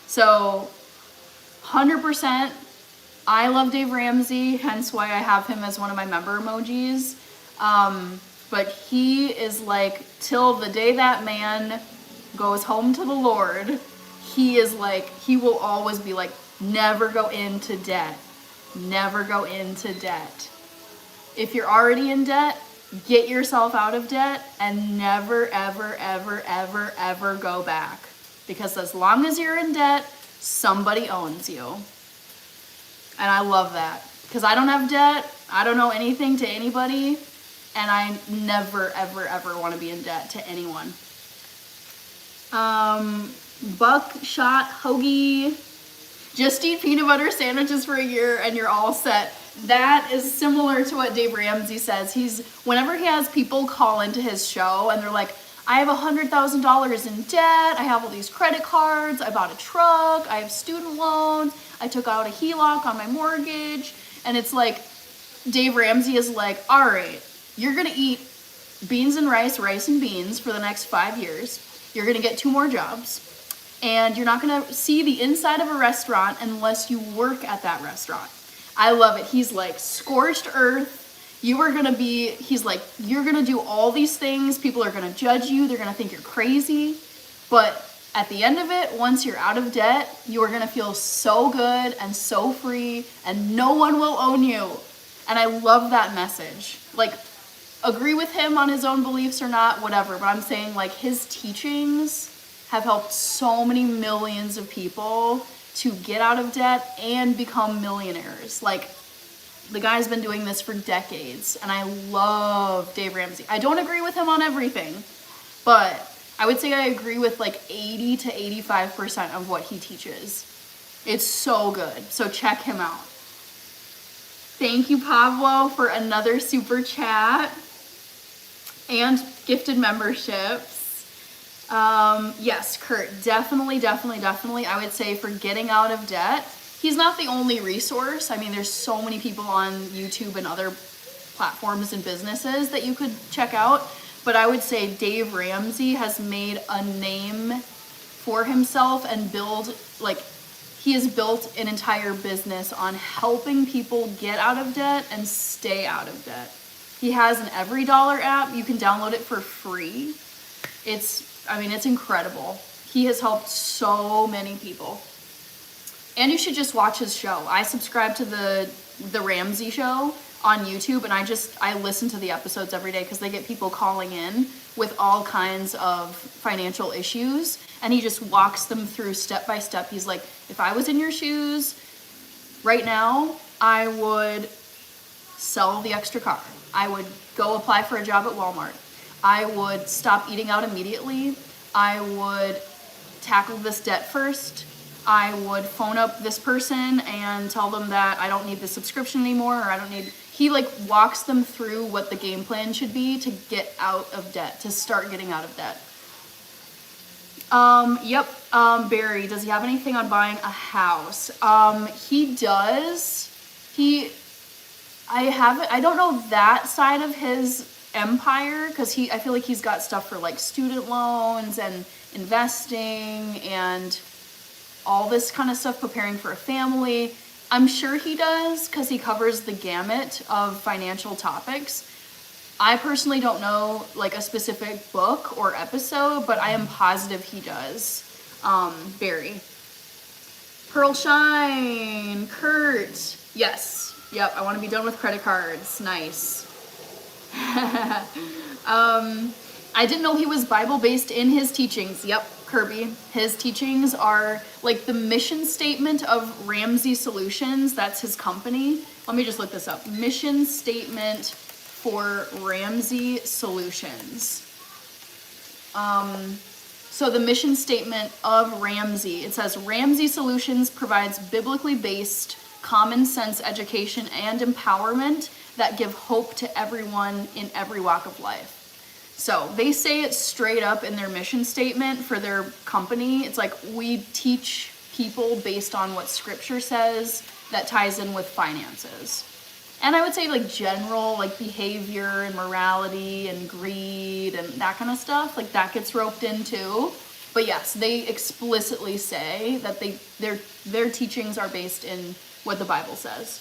So 100%, I love Dave Ramsey, hence why I have him as one of my member emojis. But he is like, till the day that man goes home to the Lord, he is like, he will always be like, never go into debt. Never go into debt. If you're already in debt, get yourself out of debt and never, ever, ever, ever, ever go back. Because as long as you're in debt, somebody owns you. And I love that. Because I don't have debt. I don't owe anything to anybody. And I never, ever, ever want to be in debt to anyone. Buckshot Hoagie. Just eat peanut butter sandwiches for a year and you're all set. That is similar to what Dave Ramsey says. Whenever he has people call into his show and they're like, I have $100,000 in debt, I have all these credit cards, I bought a truck, I have student loans, I took out a HELOC on my mortgage, and it's like, Dave Ramsey is like, all right, you're gonna eat beans and rice, rice and beans for the next 5 years, you're gonna get 2 more jobs, and you're not gonna see the inside of a restaurant unless you work at that restaurant. I love it. He's like, scorched earth. He's like, you're gonna do all these things. People are gonna judge you. They're gonna think you're crazy. But at the end of it, once you're out of debt, you are gonna feel so good and so free and no one will own you. And I love that message. Like, agree with him on his own beliefs or not, whatever. But I'm saying, like, his teachings have helped so many millions of people to get out of debt and become millionaires. Like, the guy's been doing this for decades, and I love Dave Ramsey. I don't agree with him on everything, but I would say I agree with like 80 to 85% of what he teaches. It's so good, so check him out. Thank you, Pablo, for another super chat and gifted memberships. Yes, Kurt, definitely, I would say for getting out of debt, he's not the only resource. I mean, there's so many people on YouTube and other platforms and businesses that you could check out. But I would say Dave Ramsey has made a name for himself and he has built an entire business on helping people get out of debt and stay out of debt. He has an Every Dollar app. You can download it for free. It's incredible. He has helped so many people. And you should just watch his show. I subscribe to the Ramsey Show on YouTube, and I listen to the episodes every day because they get people calling in with all kinds of financial issues, and he just walks them through step by step. He's like, if I was in your shoes right now, I would sell the extra car. I would go apply for a job at Walmart. I would stop eating out immediately. I would tackle this debt first. I would phone up this person and tell them that I don't need the subscription anymore, or I don't need, he like walks them through what the game plan should be to get out of debt, to start getting out of debt. Yep. Barry, does he have anything on buying a house? He does. I don't know that side of his empire, because I feel like he's got stuff for like student loans and investing and all this kind of stuff, preparing for a family. I'm sure he does, because he covers the gamut of financial topics. I personally don't know like a specific book or episode, but I am positive he does. Barry. Pearl Shine, Kurt. Yes. Yep, I want to be done with credit cards. Nice. I didn't know he was Bible-based in his teachings. Yep, Kirby. His teachings are like the mission statement of Ramsey Solutions. That's his company. Let me just look this up. Mission statement for Ramsey Solutions. So the mission statement of Ramsey, it says Ramsey Solutions provides biblically based common sense education and empowerment that give hope to everyone in every walk of life. So they say it straight up in their mission statement for their company. It's like, we teach people based on what scripture says that ties in with finances. And I would say like general like behavior and morality and greed and that kind of stuff, like that gets roped in too. But yes, they explicitly say that their teachings are based in what the Bible says.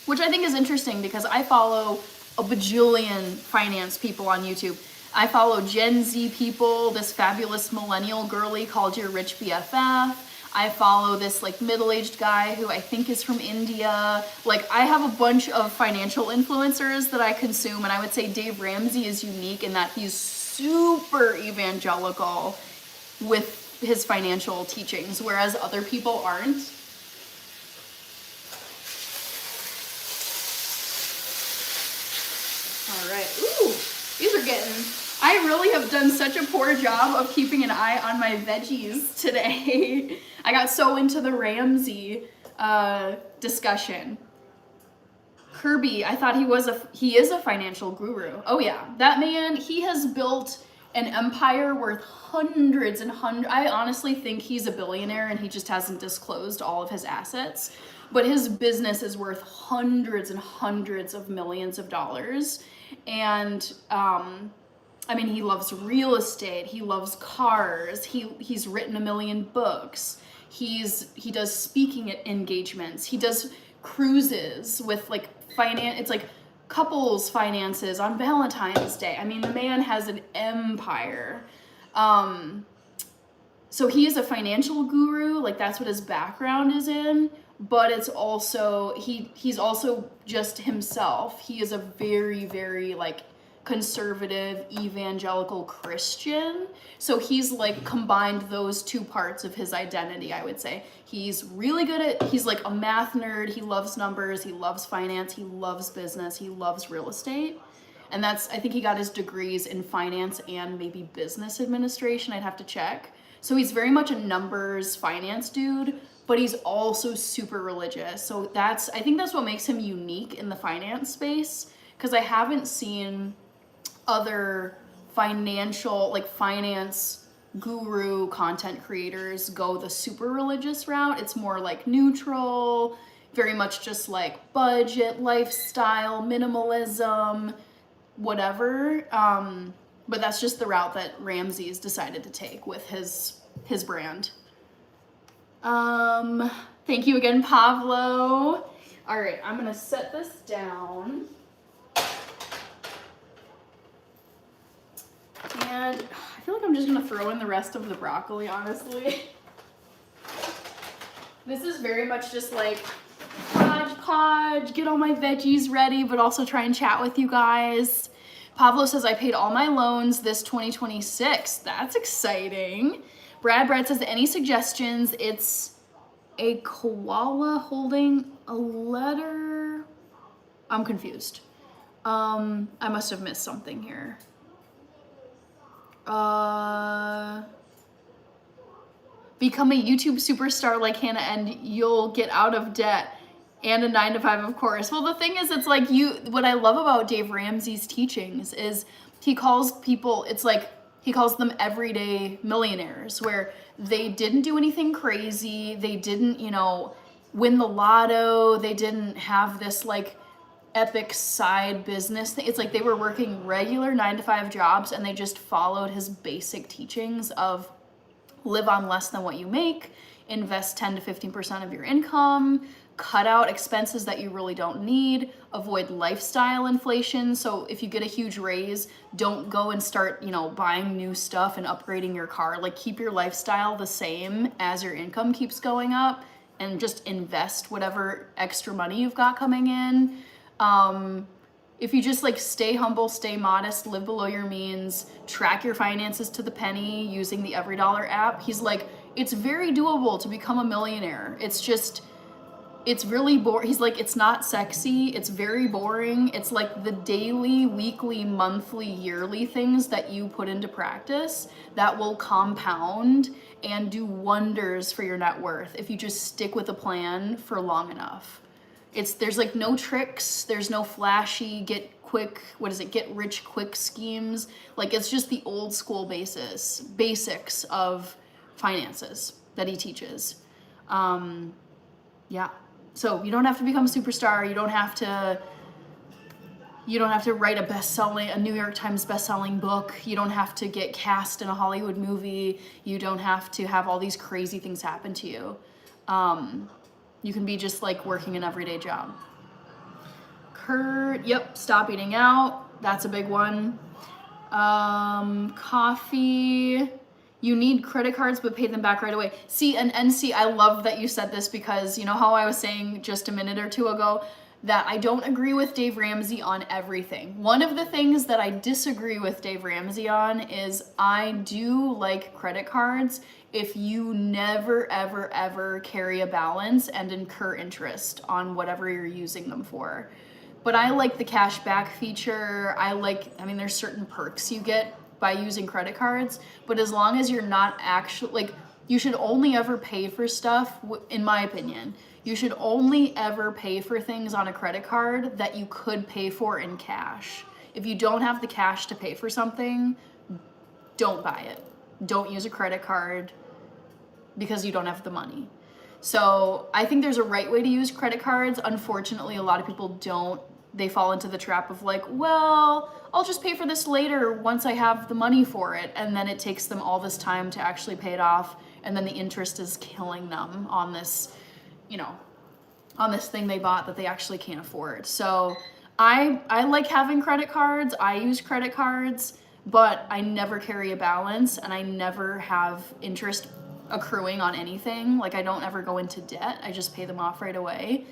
Which I think is interesting, because I follow a bajillion finance people on YouTube. I follow Gen Z people, this fabulous millennial girly called Your Rich BFF. I follow this like middle-aged guy who I think is from India. Like, I have a bunch of financial influencers that I consume, and I would say Dave Ramsey is unique in that he's super evangelical with his financial teachings, whereas other people aren't. All right. Ooh, these are getting... I really have done such a poor job of keeping an eye on my veggies today. I got so into the Ramsey discussion. Kirby, I thought he is a financial guru. Oh yeah, that man, he has built an empire worth hundreds and hundreds. I honestly think he's a billionaire and he just hasn't disclosed all of his assets. But his business is worth hundreds and hundreds of millions of dollars. And I mean, he loves real estate. He loves cars. He's written a million books. He does speaking engagements. He does cruises with like finance. It's like couples finances on Valentine's Day. I mean, the man has an empire. So he is a financial guru. Like, that's what his background is in. But it's also, he's also just himself. He is a very, very like conservative evangelical Christian. So he's like combined those two parts of his identity, I would say. He's really good he's like a math nerd. He loves numbers. He loves finance. He loves business. He loves real estate. And I think he got his degrees in finance and maybe business administration. I'd have to check. So he's very much a numbers finance dude, but he's also super religious. So I think that's what makes him unique in the finance space, because I haven't seen other finance guru content creators go the super religious route. It's more like neutral, very much just like budget, lifestyle, minimalism, whatever. But that's just the route that Ramsey's decided to take with his brand. Thank you again, Pablo. All right, I'm gonna set this down. And I feel like I'm just gonna throw in the rest of the broccoli, honestly. This is very much just like hodgepodge, get all my veggies ready, but also try and chat with you guys. Pablo says, I paid all my loans this 2026. That's exciting. Brad says, any suggestions? It's a koala holding a letter. I'm confused. I must have missed something here. Become a YouTube superstar like Hannah and you'll get out of debt. And a 9 to 5, of course. Well, the thing is, it's like what I love about Dave Ramsey's teachings is he calls people, it's like, he calls them everyday millionaires, where they didn't do anything crazy. They didn't, win the lotto. They didn't have this like epic side business thing. It's like they were working regular 9 to 5 jobs, and they just followed his basic teachings of live on less than what you make, invest 10 to 15% of your income, cut out expenses that you really don't need, avoid lifestyle inflation. So if you get a huge raise, don't go and start, buying new stuff and upgrading your car. Like, keep your lifestyle the same as your income keeps going up, and just invest whatever extra money you've got coming in. If you just like stay humble, stay modest, live below your means, track your finances to the penny using the Every Dollar app, he's like, it's very doable to become a millionaire. It's just, it's really boring. He's like, it's not sexy. It's very boring. It's like the daily, weekly, monthly, yearly things that you put into practice that will compound and do wonders for your net worth if you just stick with a plan for long enough. There's like no tricks. There's no flashy get rich quick schemes. Like, it's just the old school basics of finances that he teaches. Yeah. So you don't have to become a superstar. You don't have to write a New York Times best-selling book. You don't have to get cast in a Hollywood movie. You don't have to have all these crazy things happen to you. You can be just like working an everyday job. Kurt, yep, stop eating out. That's a big one. Coffee. You need credit cards, but pay them back right away. See, and NC, I love that you said this, because you know how I was saying just a minute or two ago that I don't agree with Dave Ramsey on everything. One of the things that I disagree with Dave Ramsey on is I do like credit cards if you never, ever, ever carry a balance and incur interest on whatever you're using them for. But I like the cash back feature. There's certain perks you get by using credit cards, but as long as you're not actually, you should only ever pay for stuff, in my opinion, you should only ever pay for things on a credit card that you could pay for in cash. If you don't have the cash to pay for something, don't buy it. Don't use a credit card because you don't have the money. So I think there's a right way to use credit cards. Unfortunately, a lot of people don't. They fall into the trap of like, well, I'll just pay for this later once I have the money for it. And then it takes them all this time to actually pay it off. And then the interest is killing them on this, on this thing they bought that they actually can't afford. So I like having credit cards. I use credit cards, but I never carry a balance, and I never have interest accruing on anything. Like, I don't ever go into debt. I just pay them off right away.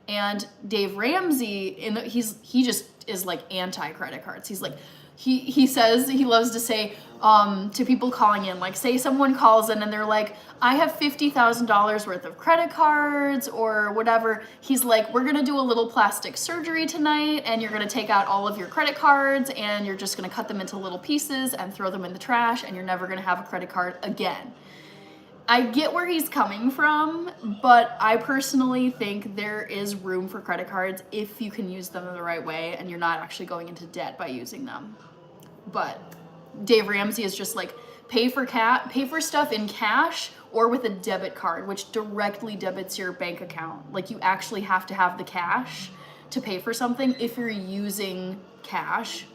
And Dave Ramsey, he just is like anti-credit cards. He's like, he says, he loves to say to people calling in, like, say someone calls in and they're like, I have $50,000 worth of credit cards or whatever. He's like, we're gonna do a little plastic surgery tonight, and you're gonna take out all of your credit cards, and you're just gonna cut them into little pieces and throw them in the trash, and you're never gonna have a credit card again. I get where he's coming from, but I personally think there is room for credit cards if you can use them in the right way and you're not actually going into debt by using them. But Dave Ramsey is just like, pay for stuff in cash or with a debit card, which directly debits your bank account. Like, you actually have to have the cash to pay for something if you're using cash,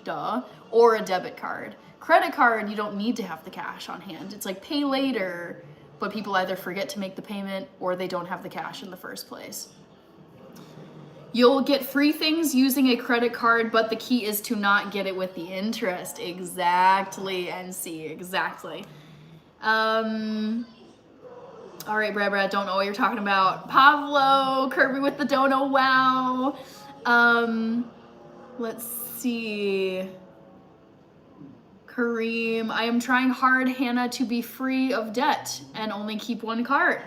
or a debit card. Credit card, you don't need to have the cash on hand. It's like pay later, but people either forget to make the payment or they don't have the cash in the first place. You'll get free things using a credit card, but the key is to not get it with the interest. Exactly, NC, exactly. All right, Brad, don't know what you're talking about. Pablo, Kirby with the dono, wow. Let's see. Kareem, I am trying hard, Hannah, to be free of debt and only keep one card.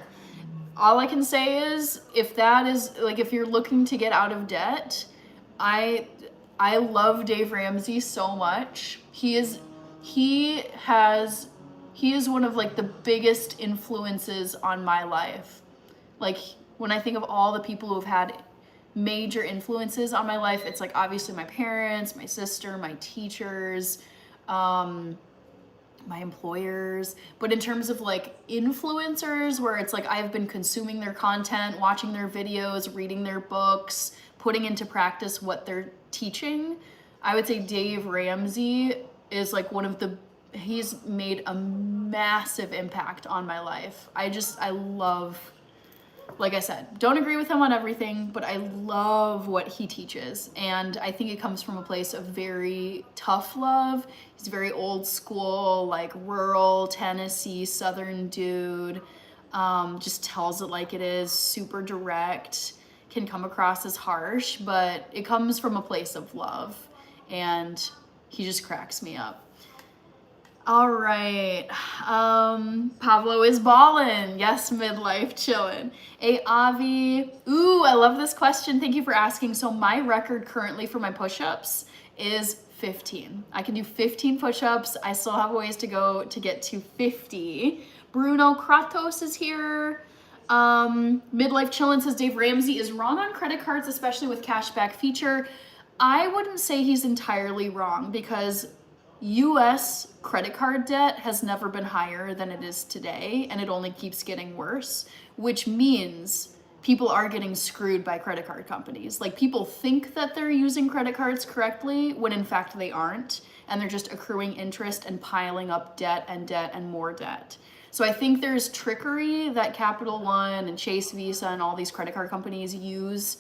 All I can say is, if you're looking to get out of debt, I love Dave Ramsey so much. He is one of like the biggest influences on my life. Like, when I think of all the people who've had major influences on my life, it's like obviously my parents, my sister, my teachers, my employers. But in terms of like influencers, where it's like I've been consuming their content, watching their videos, reading their books, putting into practice what they're teaching, I would say Dave Ramsey is like he's made a massive impact on my life. I love, like I said, don't agree with him on everything, but I love what he teaches. And I think it comes from a place of very tough love. He's very old school, like rural Tennessee, Southern dude. Just tells it like it is, super direct, can come across as harsh, but it comes from a place of love. And he just cracks me up. All right, Pablo is ballin'. Yes, midlife chillin'. Hey, Avi. Ooh, I love this question. Thank you for asking. So my record currently for my push-ups is 15. I can do 15 push-ups. I still have a ways to go to get to 50. Bruno Kratos is here. Midlife chillin' says Dave Ramsey is wrong on credit cards, especially with cashback feature. I wouldn't say he's entirely wrong, because US credit card debt has never been higher than it is today, and it only keeps getting worse, which means people are getting screwed by credit card companies. Like, people think that they're using credit cards correctly when in fact they aren't, and they're just accruing interest and piling up debt and more debt. So I think there's trickery that Capital One and Chase Visa and all these credit card companies use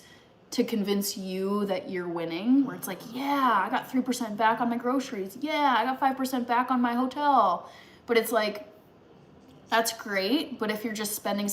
to convince you that you're winning, where it's like, yeah, I got 3% back on my groceries. Yeah, I got 5% back on my hotel. But it's like, that's great, but if you're just spending,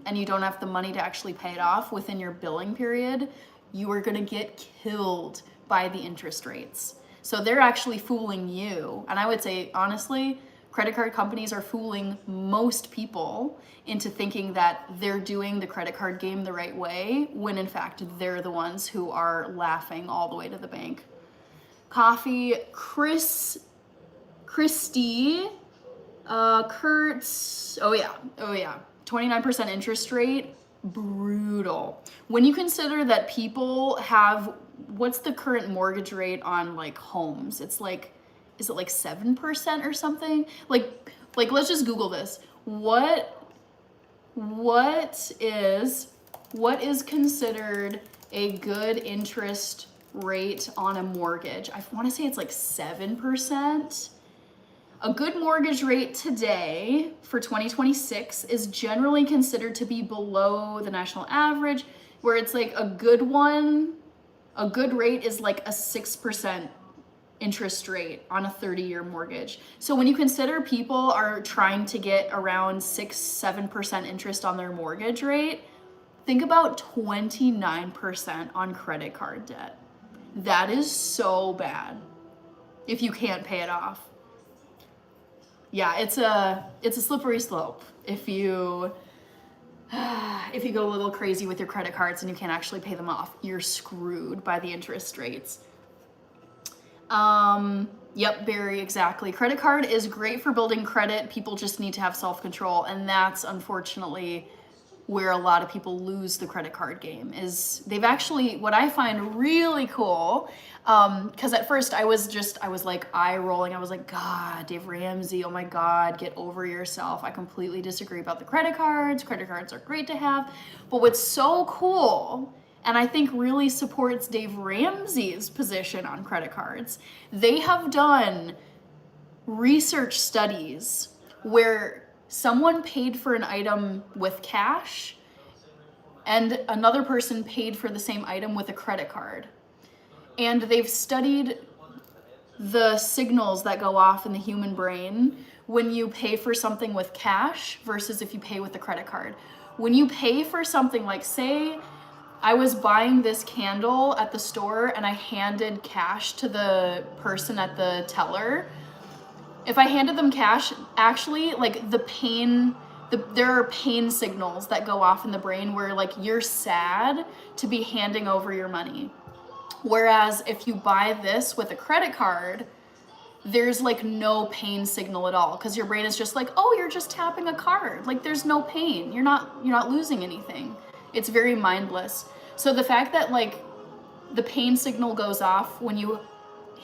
and you don't have the money to actually pay it off within your billing period, you are gonna get killed by the interest rates. So they're actually fooling you. And I would say, honestly, credit card companies are fooling most people into thinking that they're doing the credit card game the right way, when in fact they're the ones who are laughing all the way to the bank. Coffee, Christy, Kurtz, oh yeah, 29% interest rate, brutal. When you consider that people have, what's the current mortgage rate on like homes? It's like, is it like 7% or something? Like let's just Google this. What is considered a good interest rate on a mortgage? I want to say it's like 7%. A good mortgage rate today for 2026 is generally considered to be below the national average, where it's like a good rate is like a 6% interest rate on a 30-year mortgage. So when you consider people are trying to get around 6-7% interest on their mortgage rate, think about 29% on credit card debt. That is so bad if you can't pay it off. Yeah, it's a slippery slope if you go a little crazy with your credit cards and you can't actually pay them off. You're screwed by the interest rates. Yep, Barry, exactly. Credit card is great for building credit. People just need to have self-control. And that's unfortunately where a lot of people lose the credit card game. Is they've actually, what I find really cool, because at first I was like eye rolling. I was like, God, Dave Ramsey, oh my God, get over yourself. I completely disagree about the credit cards. Credit cards are great to have. But what's so cool, and I think really supports Dave Ramsey's position on credit cards, they have done research studies where someone paid for an item with cash and another person paid for the same item with a credit card. And they've studied the signals that go off in the human brain when you pay for something with cash versus if you pay with a credit card. When you pay for something, like say I was buying this candle at the store and I handed cash to the person at the teller, if I handed them cash, actually, like there are pain signals that go off in the brain where like you're sad to be handing over your money. Whereas if you buy this with a credit card, there's like no pain signal at all, because your brain is just like, oh, you're just tapping a card. Like there's no pain. You're not losing anything. It's very mindless. So the fact that like the pain signal goes off when you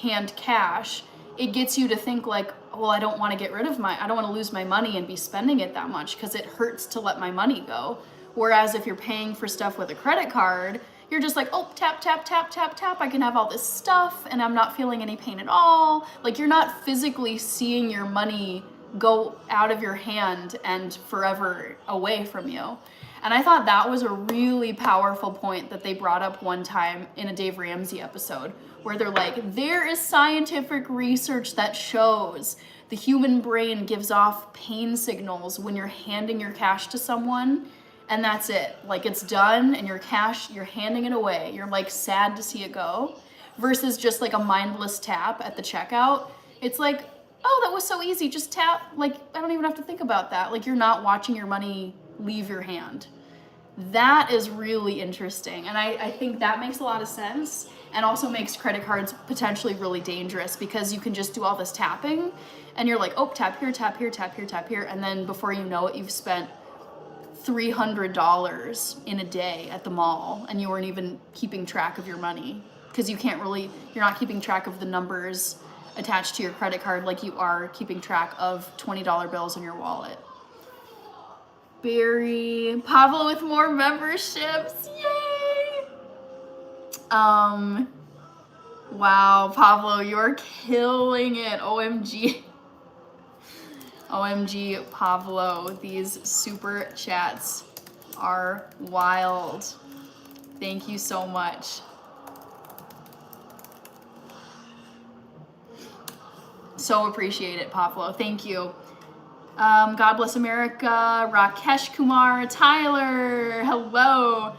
hand cash, it gets you to think like, well, I don't want to get rid of I don't want to lose my money and be spending it that much because it hurts to let my money go. Whereas if you're paying for stuff with a credit card, you're just like, oh, tap, tap, tap, tap, tap. I can have all this stuff and I'm not feeling any pain at all. Like you're not physically seeing your money go out of your hand and forever away from you. And I thought that was a really powerful point that they brought up one time in a Dave Ramsey episode, where they're like, there is scientific research that shows the human brain gives off pain signals when you're handing your cash to someone, and that's it. Like it's done and your cash, you're handing it away. You're like sad to see it go, versus just like a mindless tap at the checkout. It's like, oh, that was so easy, just tap. Like I don't even have to think about that. Like you're not watching your money leave your hand. That is really interesting. And I think that makes a lot of sense, and also makes credit cards potentially really dangerous because you can just do all this tapping and you're like, oh, tap here, tap here, tap here, tap here. And then before you know it, you've spent $300 in a day at the mall and you weren't even keeping track of your money because you're not keeping track of the numbers attached to your credit card like you are keeping track of $20 bills in your wallet. Barry, Pablo with more memberships, yay! Wow, Pablo, you're killing it, OMG. OMG, Pablo, these super chats are wild. Thank you so much. So appreciate it, Pablo, thank you. God bless America, Rakesh Kumar, Tyler, hello.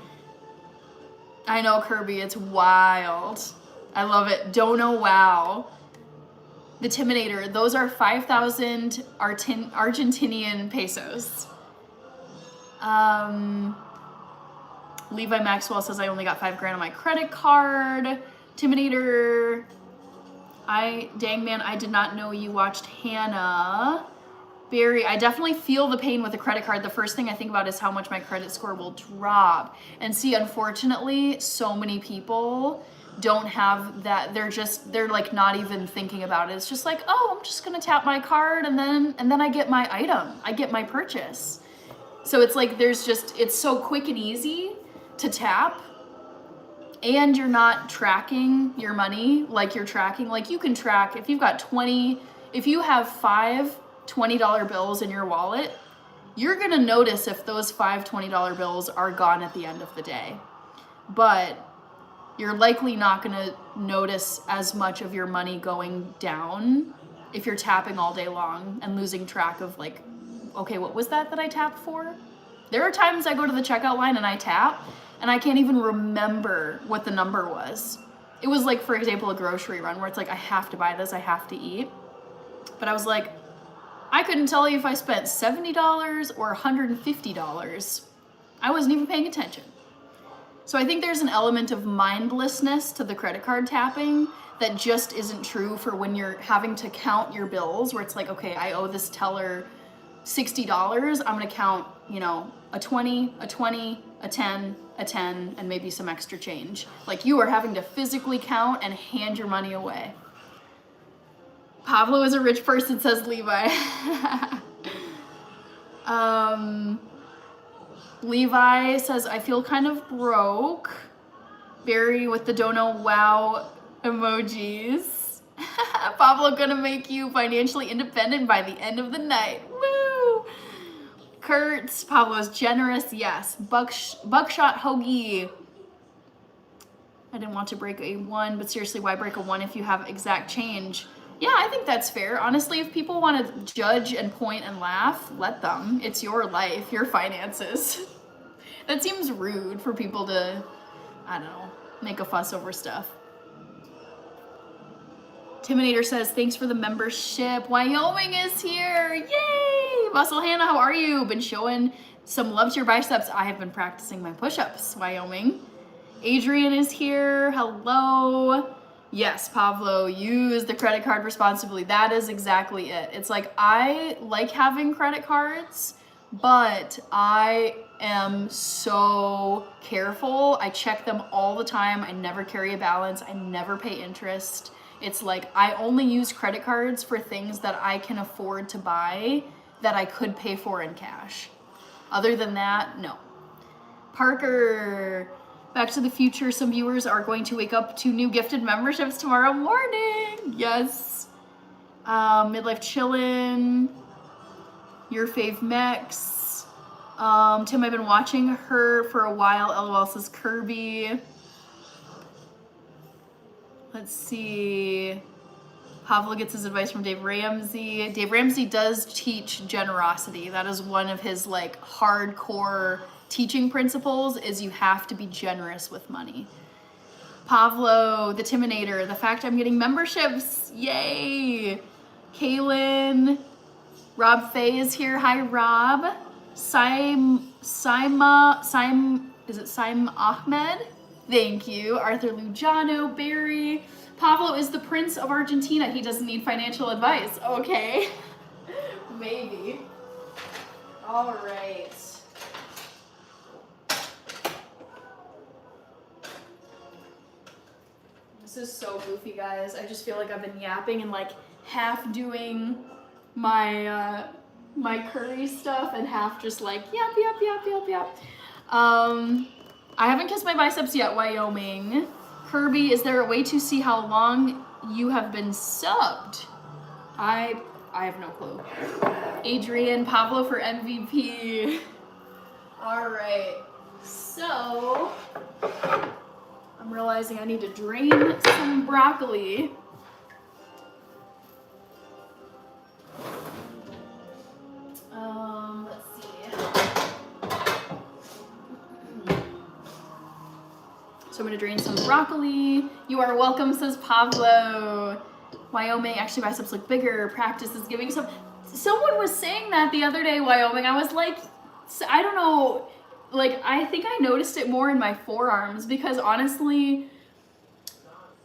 I know, Kirby, it's wild. I love it. Dono, wow. The Timinator, those are 5,000 Argentinian pesos. Levi Maxwell says I only got $5,000 on my credit card. Timinator, dang man, I did not know you watched Hannah. Barry, I definitely feel the pain with a credit card. The first thing I think about is how much my credit score will drop. And see, unfortunately, so many people don't have that. They're like not even thinking about it. It's just like, oh, I'm just gonna tap my card and then I get my item. I get my purchase. So it's like it's so quick and easy to tap, and you're not tracking your money like you're tracking. Like you can track if you've got if you have 5 $20 bills in your wallet, you're gonna notice if those 5 $20 bills are gone at the end of the day. But you're likely not gonna notice as much of your money going down if you're tapping all day long and losing track of like, okay, what was that I tapped for? There are times I go to the checkout line and I tap and I can't even remember what the number was. It was like, for example, a grocery run where it's like, I have to buy this, I have to eat. But I was like, I couldn't tell you if I spent $70 or $150. I wasn't even paying attention. So I think there's an element of mindlessness to the credit card tapping that just isn't true for when you're having to count your bills, where it's like, okay, I owe this teller $60. I'm gonna count, a 20, a 20, a 10, a 10, and maybe some extra change. Like you are having to physically count and hand your money away. Pablo is a rich person, says Levi. Levi says, I feel kind of broke. Barry with the dono wow emojis. Pablo gonna make you financially independent by the end of the night. Woo! Kurt, Pablo's generous, yes. Buckshot hoagie. I didn't want to break a 1, but seriously, why break a 1 if you have exact change? Yeah, I think that's fair. Honestly, if people want to judge and point and laugh, let them. It's your life, your finances. That seems rude for people to, I don't know, make a fuss over stuff. Timinator says, thanks for the membership. Wyoming is here. Yay! Muscle Hannah, how are you? Been showing some love to your biceps. I have been practicing my push-ups, Wyoming. Adrian is here. Hello. Yes, Pablo, use the credit card responsibly. That is exactly it. It's like, I like having credit cards, but I am so careful. I check them all the time. I never carry a balance. I never pay interest. It's like I only use credit cards for things that I can afford to buy that I could pay for in cash. Other than that, no. Parker, Back to the Future, some viewers are going to wake up to new gifted memberships tomorrow morning. Yes. Midlife Chillin', Your Fave Mex. Tim, I've been watching her for a while. LOL says Kirby. Let's see. Pavlo gets his advice from Dave Ramsey. Dave Ramsey does teach generosity. That is one of his like hardcore teaching principles, is you have to be generous with money. Pavlo, the Timinator, the fact I'm getting memberships, yay! Kaylin, Rob Faye is here. Hi, Rob. Saim Ahmed? Thank you. Arthur Lujano, Barry. Pablo is the Prince of Argentina. He doesn't need financial advice. Okay. Maybe. All right. This is so goofy, guys. I just feel like I've been yapping and like half doing my my curry stuff and half just like yap. I haven't kissed my biceps yet, Wyoming. Kirby, is there a way to see how long you have been subbed? I have no clue. Adrian, Pablo for MVP. All right, so I'm realizing I need to drain some broccoli. Let's see. So I'm gonna drain some broccoli. You are welcome, says Pablo. Wyoming, actually biceps look bigger. Practice is giving some. Someone was saying that the other day, Wyoming. I was like, I don't know. Like, I think I noticed it more in my forearms because honestly,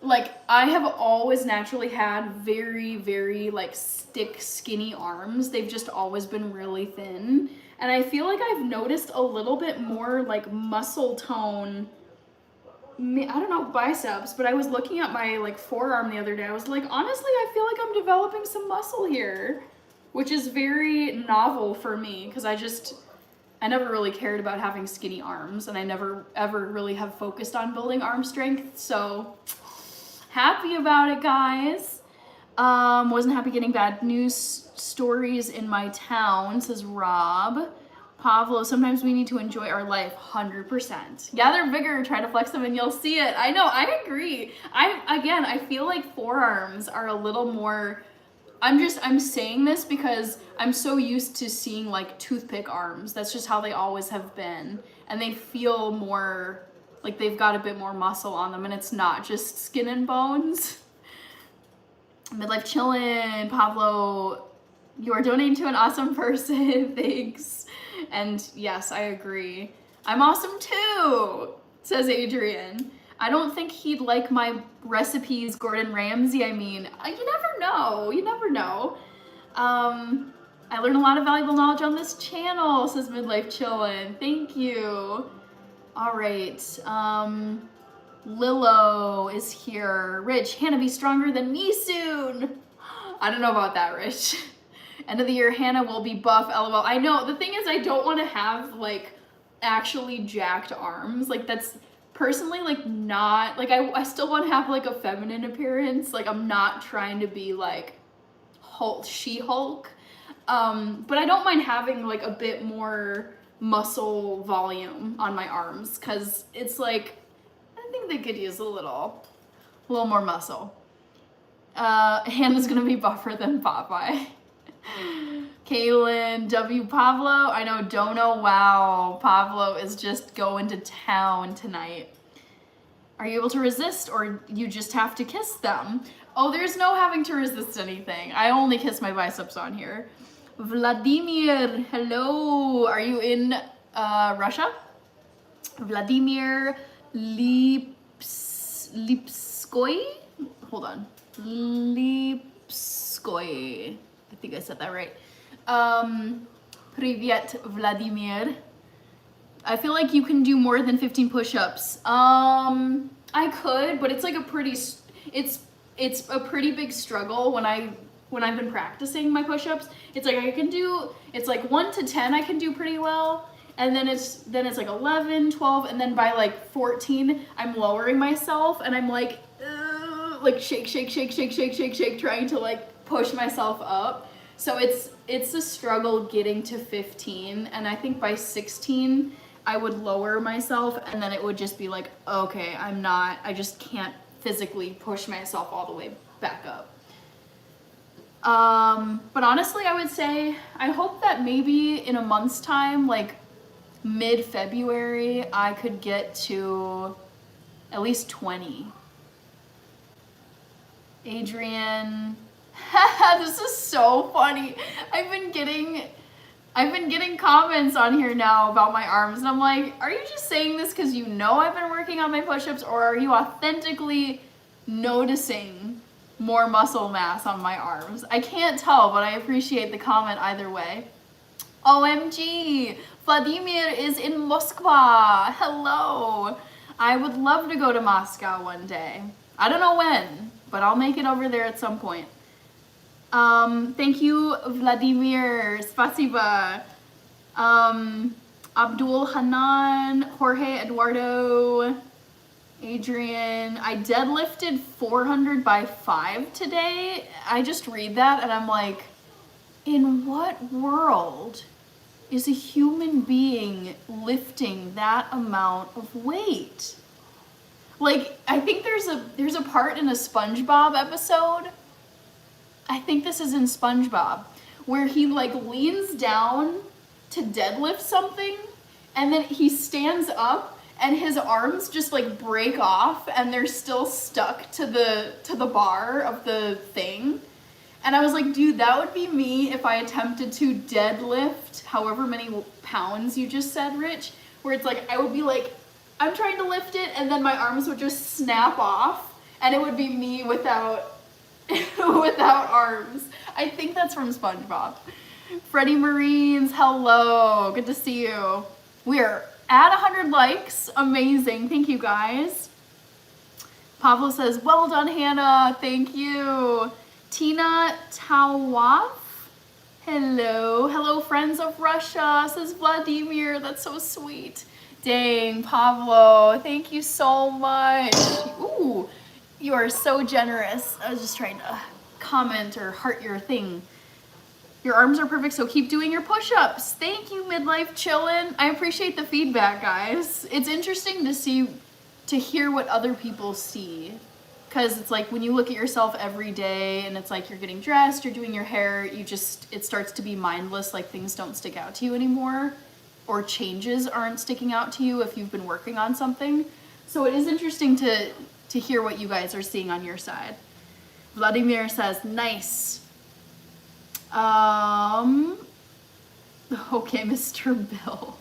like, I have always naturally had very, very, like, stick, skinny arms. They've just always been really thin. And I feel like I've noticed a little bit more, like, muscle tone. I don't know, biceps, but I was looking at my, like, forearm the other day. I was like, honestly, I feel like I'm developing some muscle here, which is very novel for me because I never really cared about having skinny arms, and I never ever really have focused on building arm strength, so happy about it, guys. Wasn't happy getting bad news stories in my town, says Rob. Pavlo, sometimes we need to enjoy our life, 100%. Gather vigor, try to flex them, and you'll see it. I know, I agree. I feel like forearms are a little more, I'm saying this because I'm so used to seeing like toothpick arms. That's just how they always have been. And they feel more, like they've got a bit more muscle on them, and it's not just skin and bones. Midlife Chillin', Pablo, you are donating to an awesome person, thanks. And yes, I agree. I'm awesome too, says Adrian. I don't think he'd like my recipes, Gordon Ramsay. I mean, you never know. You never know. I learned a lot of valuable knowledge on this channel, says Midlife Chillin'. Thank you. All right. Lilo is here. Rich, Hannah, be stronger than me soon. I don't know about that, Rich. End of the year, Hannah will be buff, LOL. I know. The thing is, I don't want to have, like, actually jacked arms. Like, that's personally, like, not, like, I still want to have, like, a feminine appearance. Like, I'm not trying to be, like, She-Hulk. But I don't mind having, like, a bit more muscle volume on my arms, because it's, like, I think they could use a little more muscle. Hannah's gonna be buffer than Popeye. Kaylin, W. Pablo, I know, Dono, wow, Pablo is just going to town tonight. Are you able to resist, or you just have to kiss them? Oh, there's no having to resist anything. I only kiss my biceps on here. Vladimir, hello, are you in Russia? Vladimir Lipskoy? Hold on. Lipskoy. I think I said that right. Привет, Vladimir. I feel like you can do more than 15 push-ups. I could, but it's like it's a pretty big struggle when I've been practicing my push-ups. It's like it's like 1 to 10 I can do pretty well, and then it's like 11, 12, and then by like 14 I'm lowering myself and I'm like shake, trying to like push myself up. So it's a struggle getting to 15, and I think by 16 I would lower myself, and then it would just be like, okay, I just can't physically push myself all the way back up. But honestly, I would say, I hope that maybe in a month's time, like mid-February, I could get to at least 20. Adrian, this is so funny. I've been getting comments on here now about my arms, and I'm like, are you just saying this because you know I've been working on my push-ups, or are you authentically noticing more muscle mass on my arms? I can't tell, but I appreciate the comment either way. OMG, Vladimir is in Moscow. Hello. I would love to go to Moscow one day. I don't know when, but I'll make it over there at some point. Thank you, Vladimir. Spasiba. Abdul Hanan, Jorge Eduardo, Adrian. I deadlifted 400 by 5 today. I just read that and I'm like, in what world is a human being lifting that amount of weight? Like, I think there's a part in a SpongeBob episode, I think this is in SpongeBob, where he like leans down to deadlift something, and then he stands up and his arms just like break off and they're still stuck to the bar of the thing. And I was like, dude, that would be me if I attempted to deadlift however many pounds you just said, Rich, where it's like, I would be like, I'm trying to lift it, and then my arms would just snap off, and it would be me without arms. I think that's from SpongeBob. Freddie Marines, hello, good to see you. We're at 100 likes, amazing, thank you guys. Pablo says, well done, Hannah, thank you. Tina Tawaf, hello, friends of Russia, says Vladimir, that's so sweet. Dang, Pablo, thank you so much. Ooh, you are so generous. I was just trying to comment or heart your thing. Your arms are perfect, so keep doing your push-ups. Thank you, Midlife Chillin'. I appreciate the feedback, guys. It's interesting to hear what other people see. Because it's like when you look at yourself every day and it's like you're getting dressed, you're doing your hair, it starts to be mindless, like things don't stick out to you anymore, or changes aren't sticking out to you if you've been working on something. So it is interesting to hear what you guys are seeing on your side. Vladimir says, nice. Okay, Mr. Bill.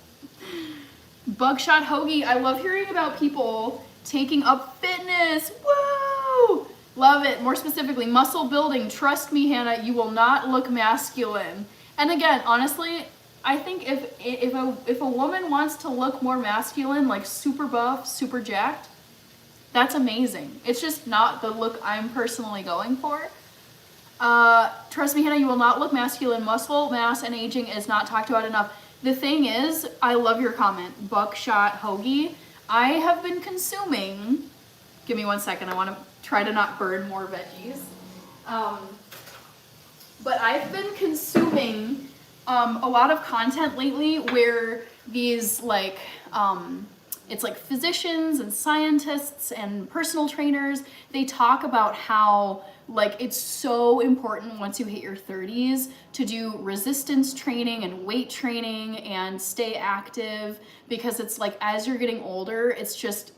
Bugshot Hoagie, I love hearing about people taking up fitness. Woo! Love it. More specifically, muscle building. Trust me, Hannah, you will not look masculine. And again, honestly, I think if a woman wants to look more masculine, like super buff, super jacked, that's amazing. It's just not the look I'm personally going for. Trust me, Hannah, you will not look masculine. Muscle mass and aging is not talked about enough. The thing is, I love your comment, Buckshot Hoagie. I have been consuming, give me 1 second, I want to try to not burn more veggies. But I've been consuming a lot of content lately where these like, it's like physicians and scientists and personal trainers, they talk about how like it's so important once you hit your 30s to do resistance training and weight training and stay active, because it's like as you're getting older, it's just,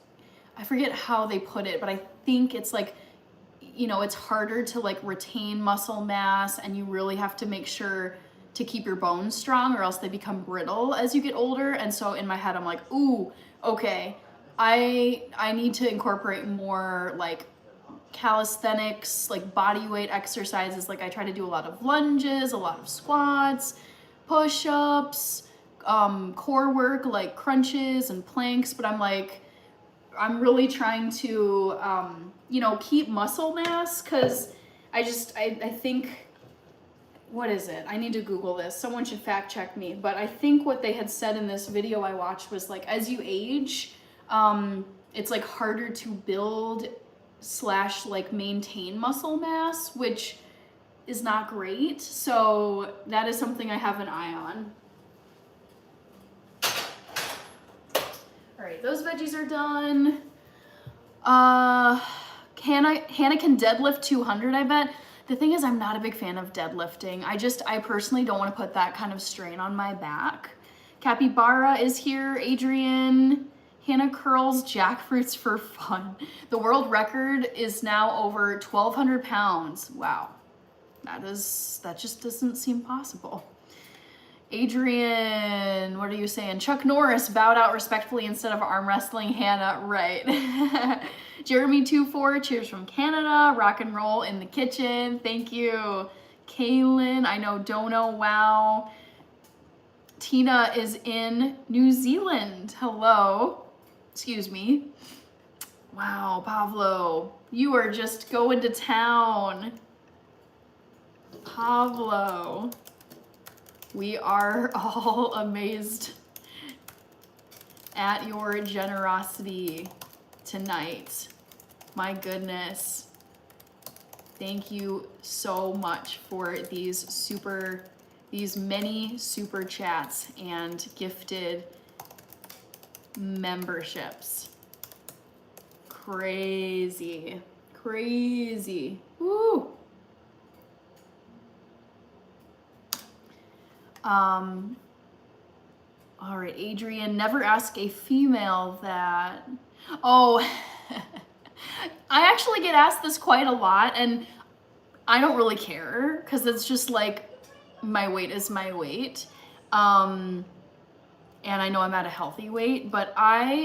I forget how they put it, but I think it's like, you know, it's harder to like retain muscle mass, and you really have to make sure to keep your bones strong or else they become brittle as you get older. And so in my head, I'm like, ooh, okay, I need to incorporate more like calisthenics, like body weight exercises. Like I try to do a lot of lunges, a lot of squats, push-ups, core work like crunches and planks, but I'm like, I'm really trying to, you know, keep muscle mass, because I think, what is it? I need to Google this. Someone should fact check me. But I think what they had said in this video I watched was like, as you age, it's like harder to build / like maintain muscle mass, which is not great. So that is something I have an eye on. All right, those veggies are done. Hannah can deadlift 200, I bet. The thing is, I'm not a big fan of deadlifting. I personally don't want to put that kind of strain on my back. Capybara is here, Adrian. Hannah curls jackfruits for fun. The world record is now over 1,200 pounds. Wow, that just doesn't seem possible. Adrian, what are you saying? Chuck Norris bowed out respectfully instead of arm wrestling Hannah. Right. Jeremy24, cheers from Canada. Rock and roll in the kitchen. Thank you. Kaylin, I know Dono, wow. Tina is in New Zealand. Hello. Excuse me. Wow, Pablo, you are just going to town. Pablo. We are all amazed at your generosity tonight. My goodness. Thank you so much for these many super chats and gifted memberships. Crazy, crazy. Woo! All right, Adrian, never ask a female that. Oh, I actually get asked this quite a lot, and I don't really care, because it's just like, my weight is my weight. And I know I'm at a healthy weight, but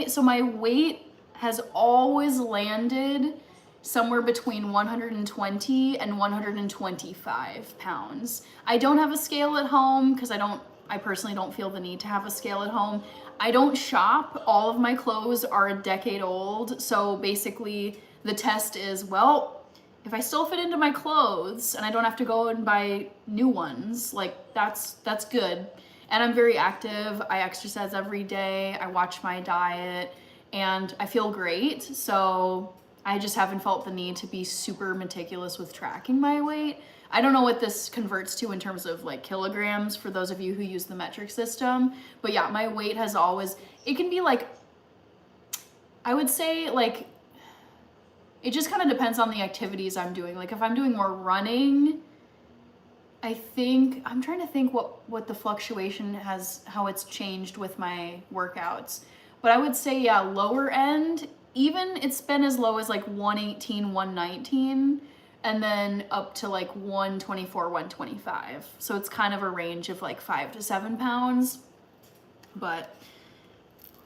so my weight has always landed somewhere between 120 and 125 pounds. I don't have a scale at home because I personally don't feel the need to have a scale at home. I don't shop. All of my clothes are a decade old. So basically the test is, well, if I still fit into my clothes and I don't have to go and buy new ones, like that's good. And I'm very active. I exercise every day. I watch my diet and I feel great. So I just haven't felt the need to be super meticulous with tracking my weight. I don't know what this converts to in terms of like kilograms for those of you who use the metric system. But yeah, my weight has always, it can be like, I would say like, it just kind of depends on the activities I'm doing. Like if I'm doing more running, I'm trying to think what the fluctuation how it's changed with my workouts. But I would say, yeah, lower end, even it's been as low as like 118, 119, and then up to like 124, 125. So it's kind of a range of like 5 to 7 pounds. But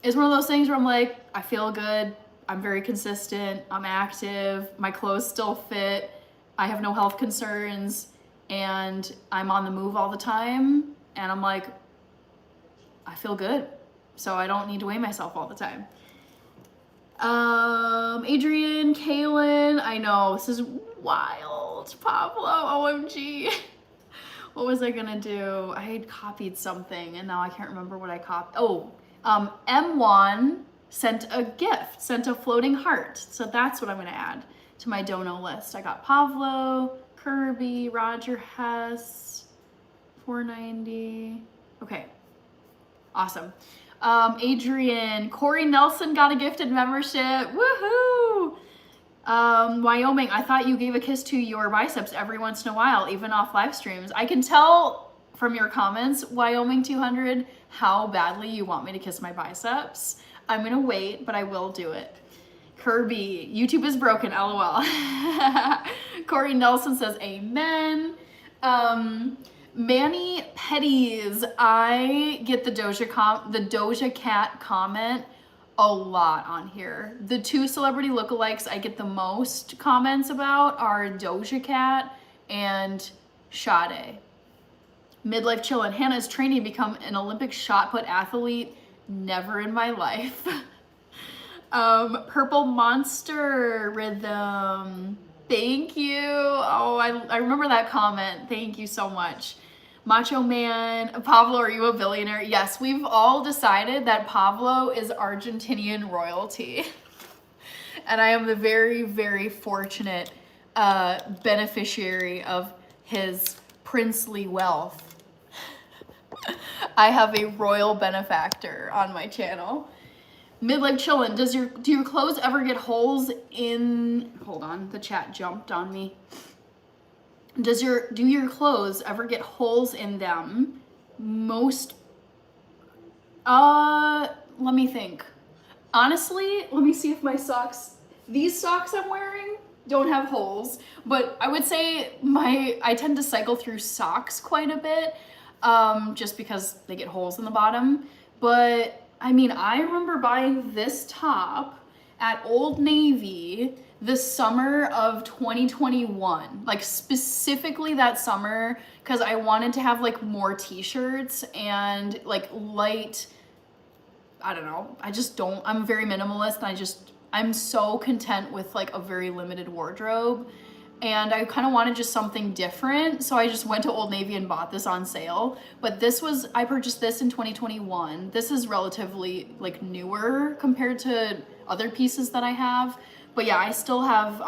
it's one of those things where I'm like, I feel good. I'm very consistent. I'm active. My clothes still fit. I have no health concerns. And I'm on the move all the time. And I'm like, I feel good. So I don't need to weigh myself all the time. Adrian, Kaylin, I know this is wild. Pablo, OMG. What was I gonna do? I had copied something and now I can't remember what I copied. Oh, M1 sent a gift, sent a floating heart. So that's what I'm gonna add to my dono list. I got Pablo, Kirby, Roger Hess, 490. Okay, awesome. Adrian, Corey Nelson got a gifted membership. Woohoo! Wyoming, I thought you gave a kiss to your biceps every once in a while, even off live streams. I can tell from your comments, Wyoming 200, how badly you want me to kiss my biceps. I'm gonna wait, but I will do it. Kirby, YouTube is broken, LOL. Corey Nelson says amen. Manny Petties, I get the Doja Cat comment a lot on here. The two celebrity lookalikes I get the most comments about are Doja Cat and Sade. Midlife chillin'. Hannah is training to become an Olympic shot put athlete. Never in my life. Purple Monster Rhythm. Thank you. Oh, I remember that comment. Thank you so much. Macho Man. Pablo, are you a billionaire? Yes, we've all decided that Pablo is Argentinian royalty. And I am the very, very fortunate beneficiary of his princely wealth. I have a royal benefactor on my channel. Midlife chillin'. Do your clothes ever get holes in? Hold on, the chat jumped on me. Do your clothes ever get holes in them? Let me think. Honestly, let me see if my socks, these socks I'm wearing don't have holes, but I would say I tend to cycle through socks quite a bit, just because they get holes in the bottom. But I mean, I remember buying this top at Old Navy the summer of 2021, like specifically that summer, because I wanted to have like more t-shirts and like light, I don't know, I'm very minimalist, and I'm so content with like a very limited wardrobe. And I kind of wanted just something different. So I just went to Old Navy and bought this on sale. But I purchased this in 2021. This is relatively like newer compared to other pieces that I have. But yeah, I still have,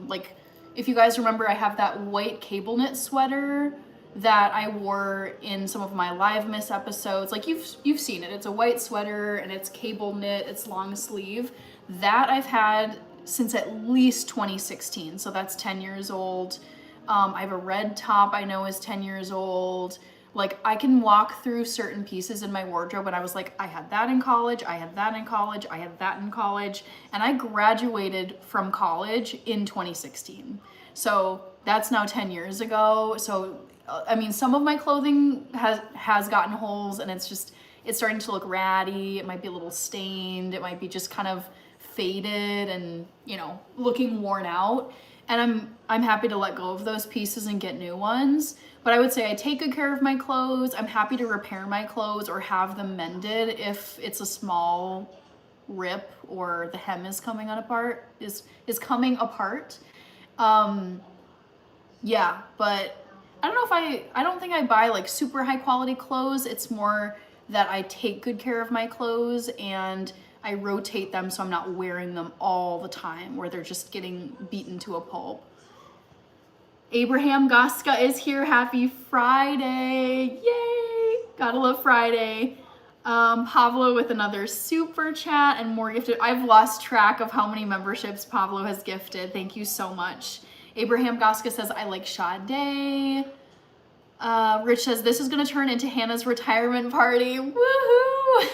like, if you guys remember, I have that white cable knit sweater that I wore in some of my Live Miss episodes. Like you've seen it. It's a white sweater and it's cable knit, it's long sleeve. That I've had since at least 2016, so that's 10 years old. I have a red top I know is 10 years old. Like I can walk through certain pieces in my wardrobe and I was like, I had that in college, I had that in college, I had that in college, and I graduated from college in 2016. So that's now 10 years ago. So I mean, some of my clothing has gotten holes and it's starting to look ratty. It might be a little stained. It might be just kind of faded and, you know, looking worn out. And I'm happy to let go of those pieces and get new ones. But I would say I take good care of my clothes. I'm happy to repair my clothes or have them mended if it's a small rip or the hem is coming apart. Yeah, but I don't know if I don't think I buy like super high quality clothes. It's more that I take good care of my clothes and I rotate them so I'm not wearing them all the time where they're just getting beaten to a pulp. Abraham Goska is here. Happy Friday. Yay. Gotta love Friday. Pablo with another super chat and more gifted. I've lost track of how many memberships Pablo has gifted. Thank you so much. Abraham Goska says, I like Sade. Rich says, this is gonna turn into Hannah's retirement party. Woohoo!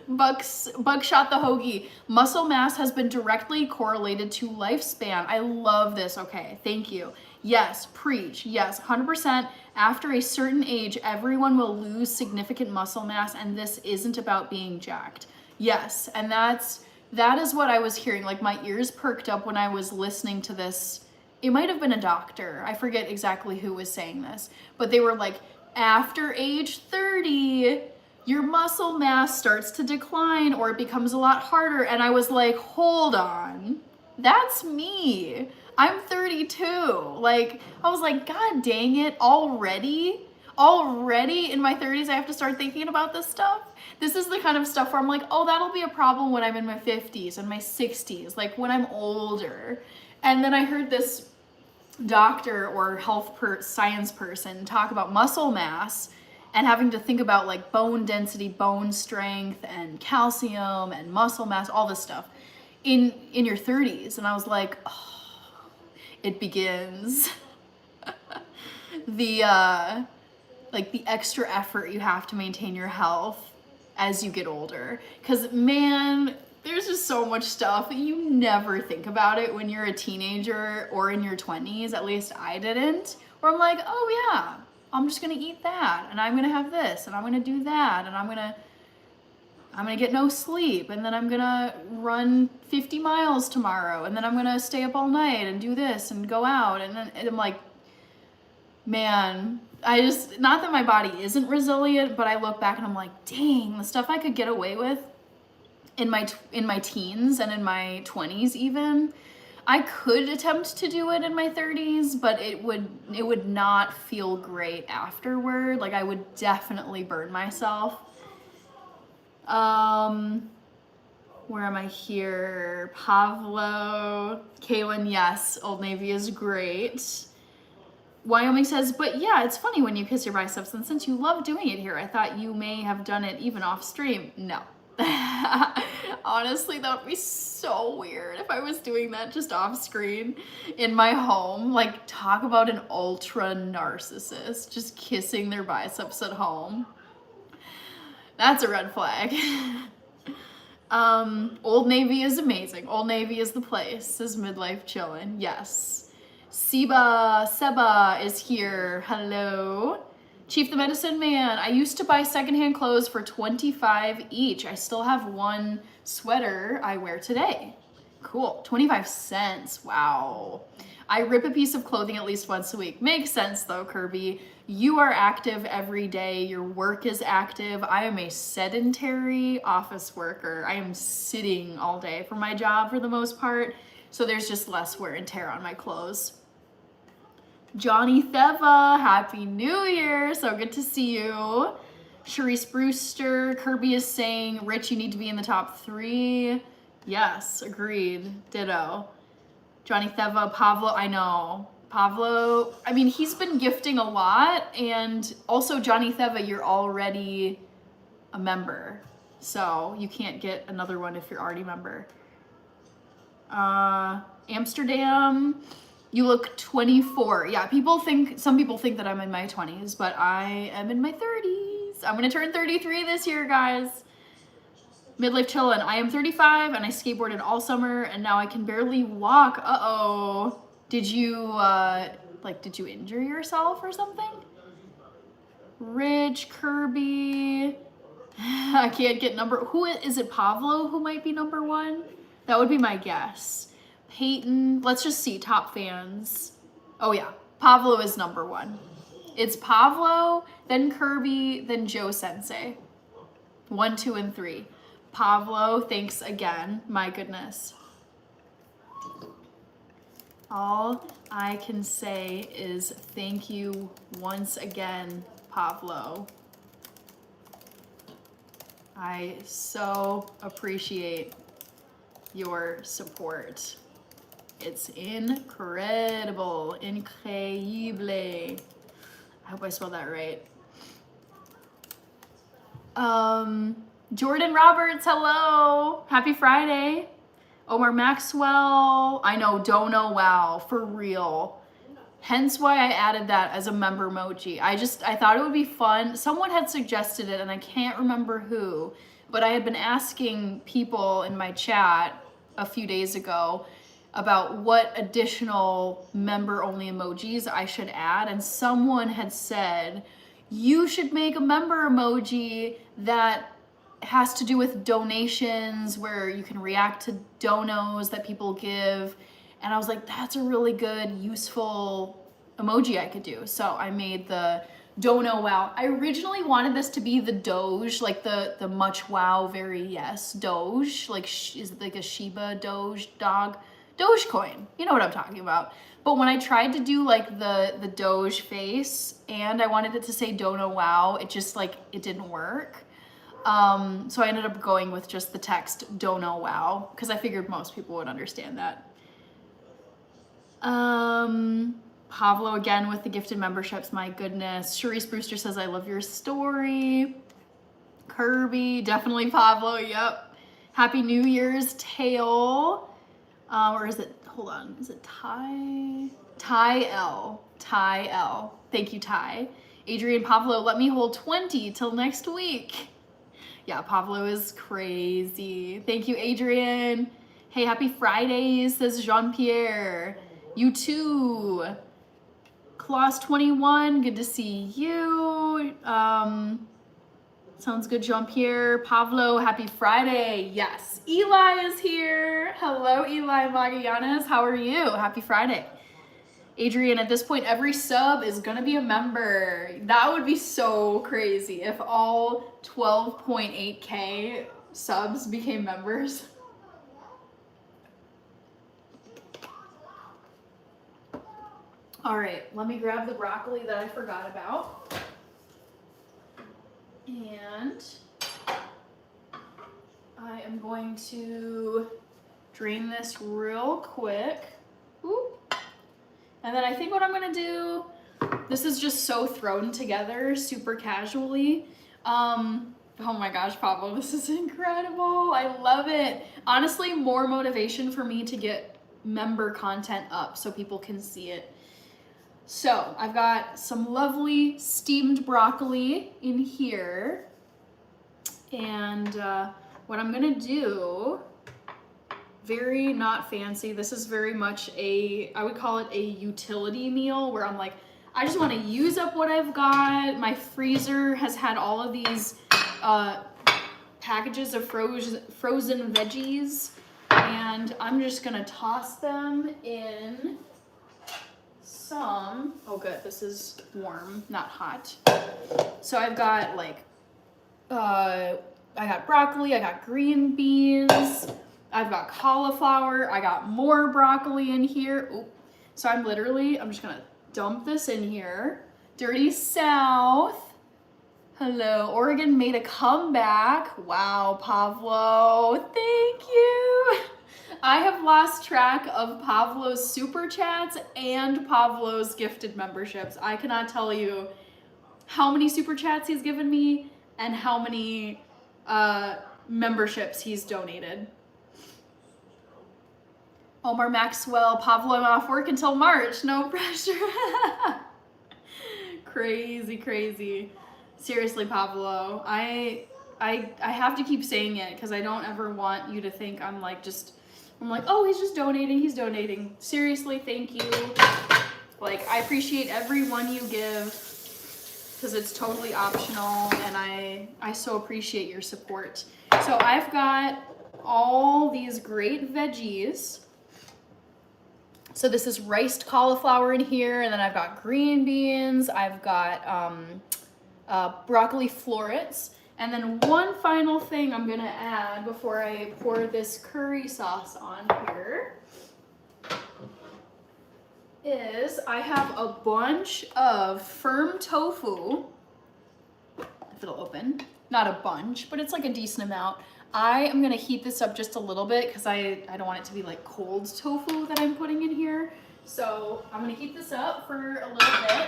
Buckshot the Hoagie. Muscle mass has been directly correlated to lifespan. I love this. Okay, thank you. Yes, preach. Yes, 100%. After a certain age, everyone will lose significant muscle mass, and this isn't about being jacked. Yes, and that is what I was hearing. Like my ears perked up when I was listening to this. It might have been a doctor. I forget exactly who was saying this, but they were like, after age 30, your muscle mass starts to decline or it becomes a lot harder. And I was like, hold on, that's me. I'm 32. Like, I was like, God dang it, already in my 30s, I have to start thinking about this stuff. This is the kind of stuff where I'm like, oh, that'll be a problem when I'm in my 50s and my 60s, like when I'm older. And then I heard this doctor or science person talk about muscle mass and having to think about like bone density, bone strength, and calcium and muscle mass, all this stuff in your 30s. And I was like, oh, it begins. The extra effort you have to maintain your health as you get older. Because man, there's just so much stuff that you never think about it when you're a teenager or in your 20s. At least I didn't. Where I'm like, oh yeah, I'm just gonna eat that, and I'm gonna have this, and I'm gonna do that, and I'm gonna get no sleep, and then I'm gonna run 50 miles tomorrow, and then I'm gonna stay up all night and do this and go out, and I'm like, man, not that my body isn't resilient, but I look back and I'm like, dang, the stuff I could get away with in my teens and in my 20s even, I could attempt to do it in my 30s, but it would not feel great afterward. Like I would definitely burn myself. Where am I here? Pavlo, Kaylin, yes, Old Navy is great. Wyoming says, but yeah, it's funny when you kiss your biceps, and since you love doing it here, I thought you may have done it even off stream. No. Honestly, that would be so weird if I was doing that just off screen in my home. Like, talk about an ultra narcissist just kissing their biceps at home. That's a red flag. Old Navy is amazing. Old Navy is the place, says Midlife Chillin'. Yes. Seba is here. Hello. Chief the Medicine Man. I used to buy secondhand clothes for $25 each. I still have one sweater I wear today. Cool. 25 cents. Wow. I rip a piece of clothing at least once a week. Makes sense though, Kirby. You are active every day. Your work is active. I am a sedentary office worker. I am sitting all day for my job for the most part. So there's just less wear and tear on my clothes. Johnny Theva, Happy New Year. So good to see you. Sharice Brewster, Kirby is saying, Rich, you need to be in the top 3. Yes, agreed. Ditto. Johnny Theva, Pavlo, I know. Pavlo, I mean, he's been gifting a lot. And also, Johnny Theva, you're already a member. So you can't get another one if you're already a member. Amsterdam, you look 24. Yeah, some people think that I'm in my 20s, but I am in my 30s. I'm gonna turn 33 this year, guys. Midlife Chillin', I am 35 and I skateboarded all summer and now I can barely walk. Uh-oh. Did you injure yourself or something? Rich, Kirby. I can't get who is it, Pavlo who might be number 1? That would be my guess. Peyton, let's just see, top fans. Oh yeah, Pavlo is number 1. It's Pavlo, then Kirby, then Joe Sensei. 1, 2, and 3. Pavlo, thanks again. My goodness. All I can say is thank you once again, Pavlo. I so appreciate your support. It's incredible. Increíble. I hope I spelled that right. Jordan Roberts, hello. Happy Friday. Omar Maxwell. I know, don't know, wow, for real. Hence why I added that as a member emoji. I thought it would be fun. Someone had suggested it and I can't remember who, but I had been asking people in my chat a few days ago about what additional member-only emojis I should add, and someone had said, you should make a member emoji that has to do with donations, where you can react to donos that people give. And I was like, that's a really good, useful emoji I could do. So I made the Dono Wow. I originally wanted this to be the Doge, like the much wow, very yes, Doge, like is it like a Shiba Doge dog? Dogecoin, you know what I'm talking about. But when I tried to do like the Doge face and I wanted it to say Dono Wow, it just like, it didn't work. So I ended up going with just the text Dono Wow, because I figured most people would understand that. Pavlo again with the gifted memberships, my goodness. Sharice Brewster says, I love your story. Kirby, definitely Pavlo, yep. Happy New Year's, Tail. Or is it, hold on, is it Ty? Ty L. Ty L. Thank you, Ty. Adrian Pavlo, let me hold 20 till next week. Yeah, Pavlo is crazy. Thank you, Adrian. Hey, happy Fridays, says Jean-Pierre. You too. Claus 21, good to see you. Sounds good, Jean-Pierre. Pavlo, happy Friday. Yes. Eli is here. Hello, Eli Magallanes. How are you? Happy Friday. Adrian, at this point, every sub is gonna be a member. That would be so crazy if all 12.8K subs became members. All right, let me grab the broccoli that I forgot about. And I am going to drain this real quick. Oop. And then I think what I'm gonna do, this is just so thrown together super casually. Oh my gosh, Pablo, this is incredible. I love it. Honestly, more motivation for me to get member content up so people can see it. So I've got some lovely steamed broccoli in here. And what I'm gonna do, very not fancy, this is very much I would call it a utility meal where I'm like, I just wanna use up what I've got. My freezer has had all of these packages of frozen veggies, and I'm just gonna toss them in some, oh good, this is warm, not hot. So I've got like, I got broccoli, I got green beans, I've got cauliflower, I got more broccoli in here. Ooh. So I'm just gonna dump this in here. Dirty South. Hello, Oregon made a comeback. Wow, Pavlo, thank you. I have lost track of Pavlo's super chats and Pavlo's gifted memberships. I cannot tell you how many super chats he's given me and how many memberships he's donated. Omar Maxwell, Pablo, I'm off work until March, no pressure. Crazy, crazy. Seriously, Pablo, I have to keep saying it because I don't ever want you to think I'm like, oh, he's just donating, he's donating. Seriously, thank you. Like, I appreciate every one you give because it's totally optional, and I so appreciate your support. So I've got all these great veggies. So this is riced cauliflower in here, and then I've got green beans, I've got broccoli florets, and then one final thing I'm gonna add before I pour this curry sauce on here is I have a bunch of firm tofu, if it'll open, not a bunch, but it's like a decent amount. I am gonna heat this up just a little bit because I don't want it to be like cold tofu that I'm putting in here. So I'm gonna heat this up for a little bit.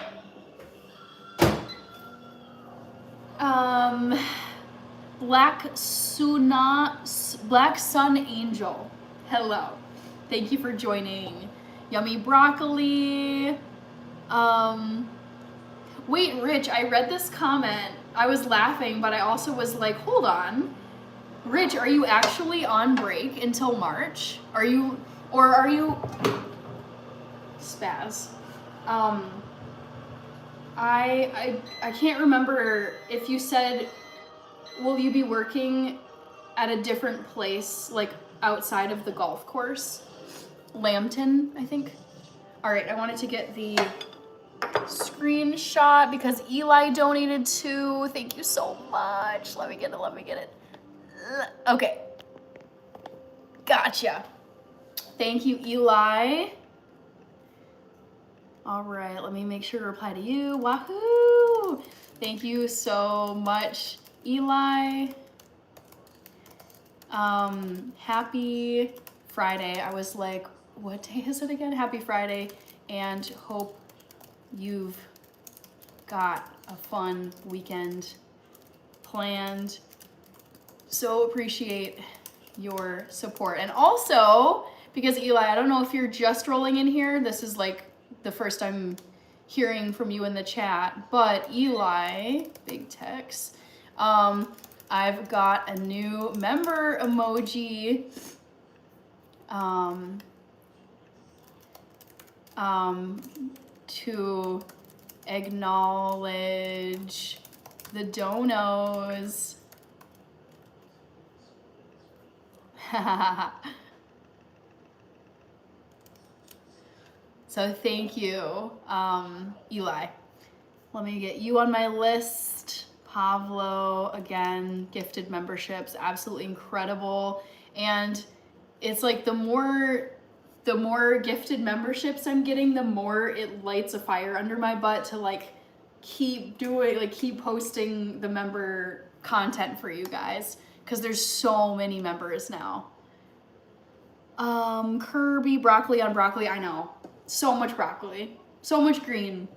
Black Sun Angel, hello. Thank you for joining. Yummy broccoli. Wait, Rich, I read this comment. I was laughing, but I also was like, hold on. Rich, are you actually on break until March? Are you spaz? I can't remember if you said, will you be working at a different place, like outside of the golf course? Lambton, I think. All right, I wanted to get the screenshot because Eli donated too. Thank you so much. Let me get it. Okay. Gotcha. Thank you, Eli. All right, let me make sure to reply to you. Wahoo! Thank you so much, Eli. Happy Friday. I was like, what day is it again? Happy Friday, and hope you've got a fun weekend planned. So appreciate your support. And also, because Eli, I don't know if you're just rolling in here, this is like the first I'm hearing from you in the chat, but Eli, big text, I've got a new member emoji to acknowledge the donos. So thank you, Eli. Let me get you on my list. Pablo, again, gifted memberships, absolutely incredible. And it's like the more gifted memberships I'm getting, the more it lights a fire under my butt to like keep posting the member content for you guys, because there's so many members now. Kirby, broccoli on broccoli, I know. So much broccoli, so much green.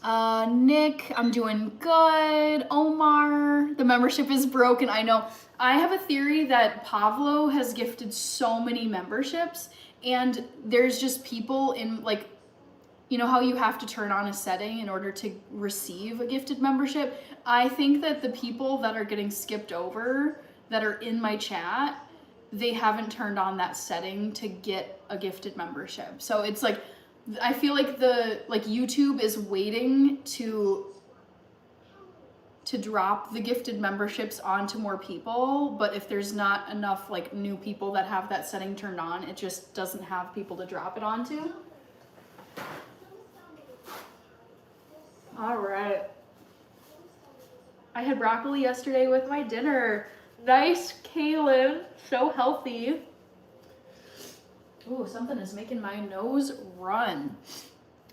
Nick, I'm doing good. Omar, the membership is broken. I know. I have a theory that Pablo has gifted so many memberships, and there's just people in, like, you know how you have to turn on a setting in order to receive a gifted membership? I think that the people that are getting skipped over, that are in my chat, they haven't turned on that setting to get a gifted membership. So it's like, I feel like YouTube is waiting to drop the gifted memberships onto more people, but if there's not enough like new people that have that setting turned on, it just doesn't have people to drop it onto. All right. I had broccoli yesterday with my dinner. Nice, Kaylin. So healthy. Ooh, something is making my nose run.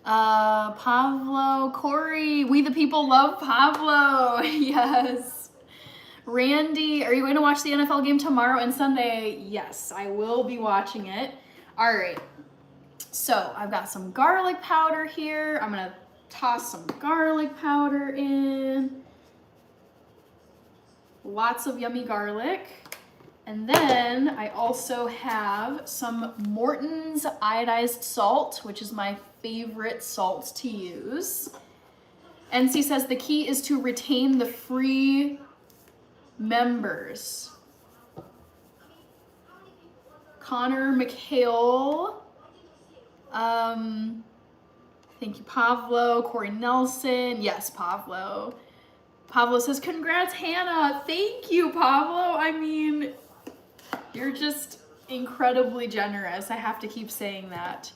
Pablo, Corey, we the people love Pablo. Yes. Randy, are you going to watch the NFL game tomorrow and Sunday? Yes, I will be watching it. All right. So I've got some garlic powder here. I'm going to toss some garlic powder in. Lots of yummy garlic. And then I also have some Morton's iodized salt, which is my favorite salt to use. NC says the key is to retain the free members. Connor McHale. Thank you, Pablo. Corey Nelson. Yes, Pablo. Pablo says, congrats, Hannah. Thank you, Pablo. I mean, you're just incredibly generous. I have to keep saying that.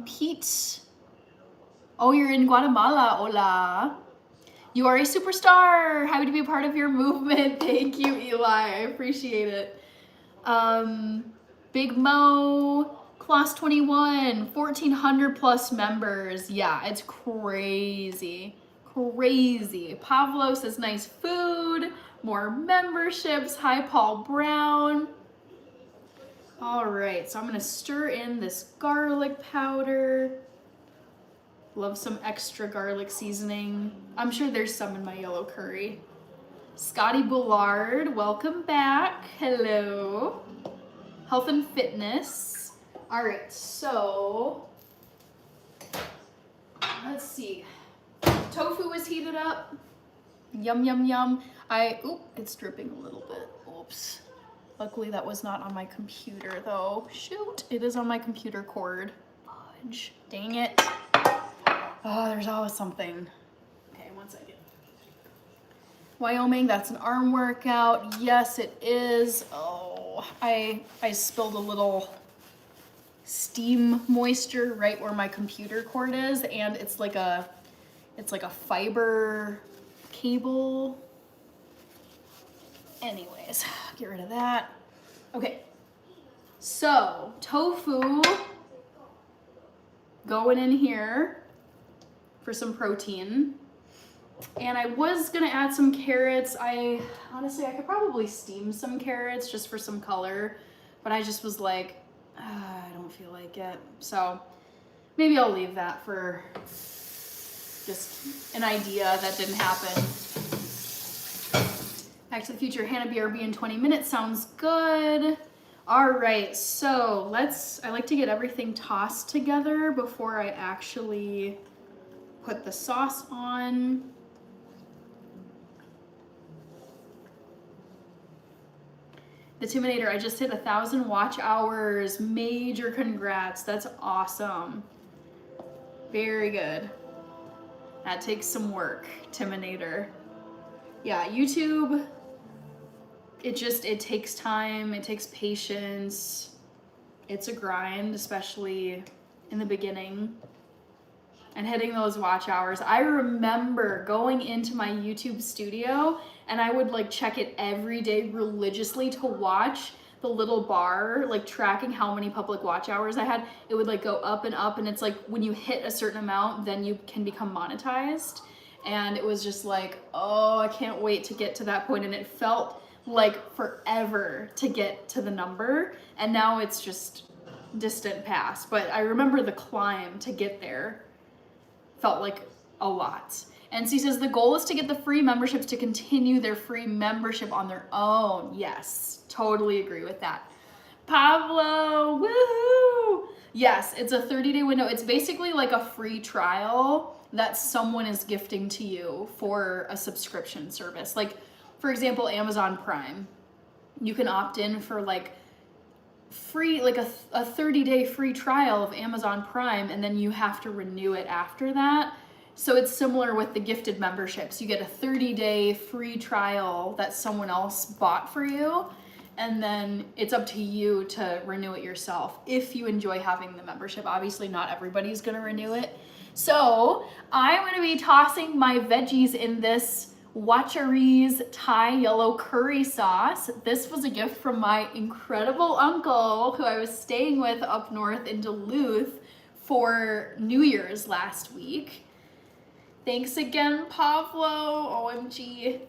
Pete. Oh, you're in Guatemala. Hola. You are a superstar. Happy to be a part of your movement. Thank you, Eli. I appreciate it. Big Mo. Class 21. 1,400 plus members. Yeah, it's crazy. Crazy. Pablo says nice food. More memberships. Hi, Paul Brown. All right, so I'm gonna stir in this garlic powder. Love some extra garlic seasoning. I'm sure there's some in my yellow curry. Scotty Bullard, welcome back. Hello. Health and fitness. All right, so let's see. Tofu is heated up. Yum, yum, yum. It's dripping a little bit. Oops. Luckily that was not on my computer though. Shoot, it is on my computer cord. Fudge. Dang it. Oh, there's always something. Okay, 1 second. Wyoming, that's an arm workout. Yes, it is. Oh, I spilled a little steam moisture right where my computer cord is, and it's like a fiber cable. Anyways, get rid of that. Okay, so tofu going in here for some protein. And I was gonna add some carrots. Honestly, I could probably steam some carrots just for some color, but I just was like, I don't feel like it. So maybe I'll leave that for just an idea that didn't happen. Back to the Future, Hannah BRB in 20 minutes, sounds good. All right, so I like to get everything tossed together before I actually put the sauce on. The Timinator, I just hit 1,000 watch hours. Major congrats, that's awesome. Very good. That takes some work, Timinator. Yeah, YouTube, it takes time, it takes patience. it's a grind, especially in the beginning and hitting those watch hours. I remember going into my YouTube studio and I would like check it every day religiously to watch the little bar, like tracking how many public watch hours I had. It would like go up and up, and it's like when you hit a certain amount, then you can become monetized. And it was just like, oh, I can't wait to get to that point. And it felt like forever to get to the number. And now it's just distant past. But I remember the climb to get there felt like a lot. And she says the goal is to get the free memberships to continue their free membership on their own. Yes, totally agree with that. Pablo, woohoo! Yes, it's a 30-day window. It's basically like a free trial that someone is gifting to you for a subscription service. Like, for example, Amazon Prime. You can opt in for like free, like a 30-day free trial of Amazon Prime, and then you have to renew it after that. So it's similar with the gifted memberships. You get a 30-day free trial that someone else bought for you, and then it's up to you to renew it yourself if you enjoy having the membership. Obviously, not everybody's gonna renew it. So I'm gonna be tossing my veggies in this Wacharee's Thai yellow curry sauce. This was a gift from my incredible uncle who I was staying with up north in Duluth for New Year's last week. Thanks again, Pablo, OMG.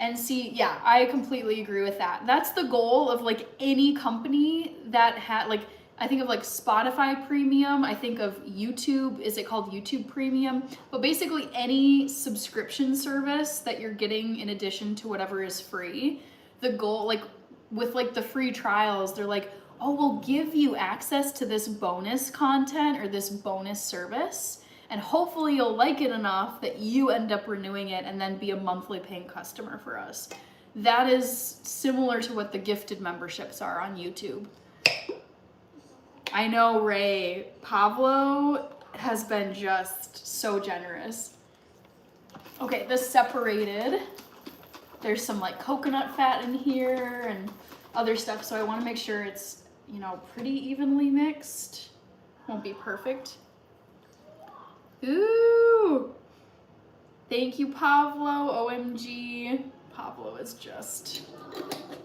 And see, yeah, I completely agree with that. That's the goal of like any company that had, like, I think of like Spotify Premium, I think of YouTube, is it called YouTube Premium? But basically any subscription service that you're getting in addition to whatever is free, the goal, like with like the free trials, they're like, oh, we'll give you access to this bonus content or this bonus service, and hopefully you'll like it enough that you end up renewing it and then be a monthly paying customer for us. That is similar to what the gifted memberships are on YouTube. I know, Ray. Pablo has been just so generous. Okay, this separated. There's some like coconut fat in here and other stuff, so I want to make sure it's, you know, pretty evenly mixed. Won't be perfect. Ooh! Thank you, Pablo. OMG. Pablo is just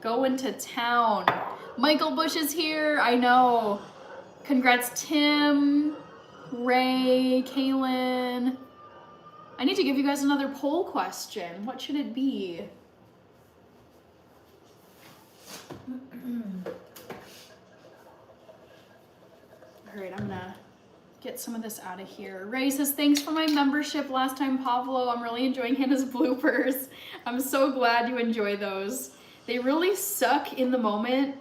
going to town. Michael Bush is here. I know. Congrats, Tim, Ray, Kaylin. I need to give you guys another poll question. What should it be? All right, I'm gonna get some of this out of here. Ray says, thanks for my membership last time, Pablo. I'm really enjoying Hannah's bloopers. I'm so glad you enjoy those. They really suck in the moment.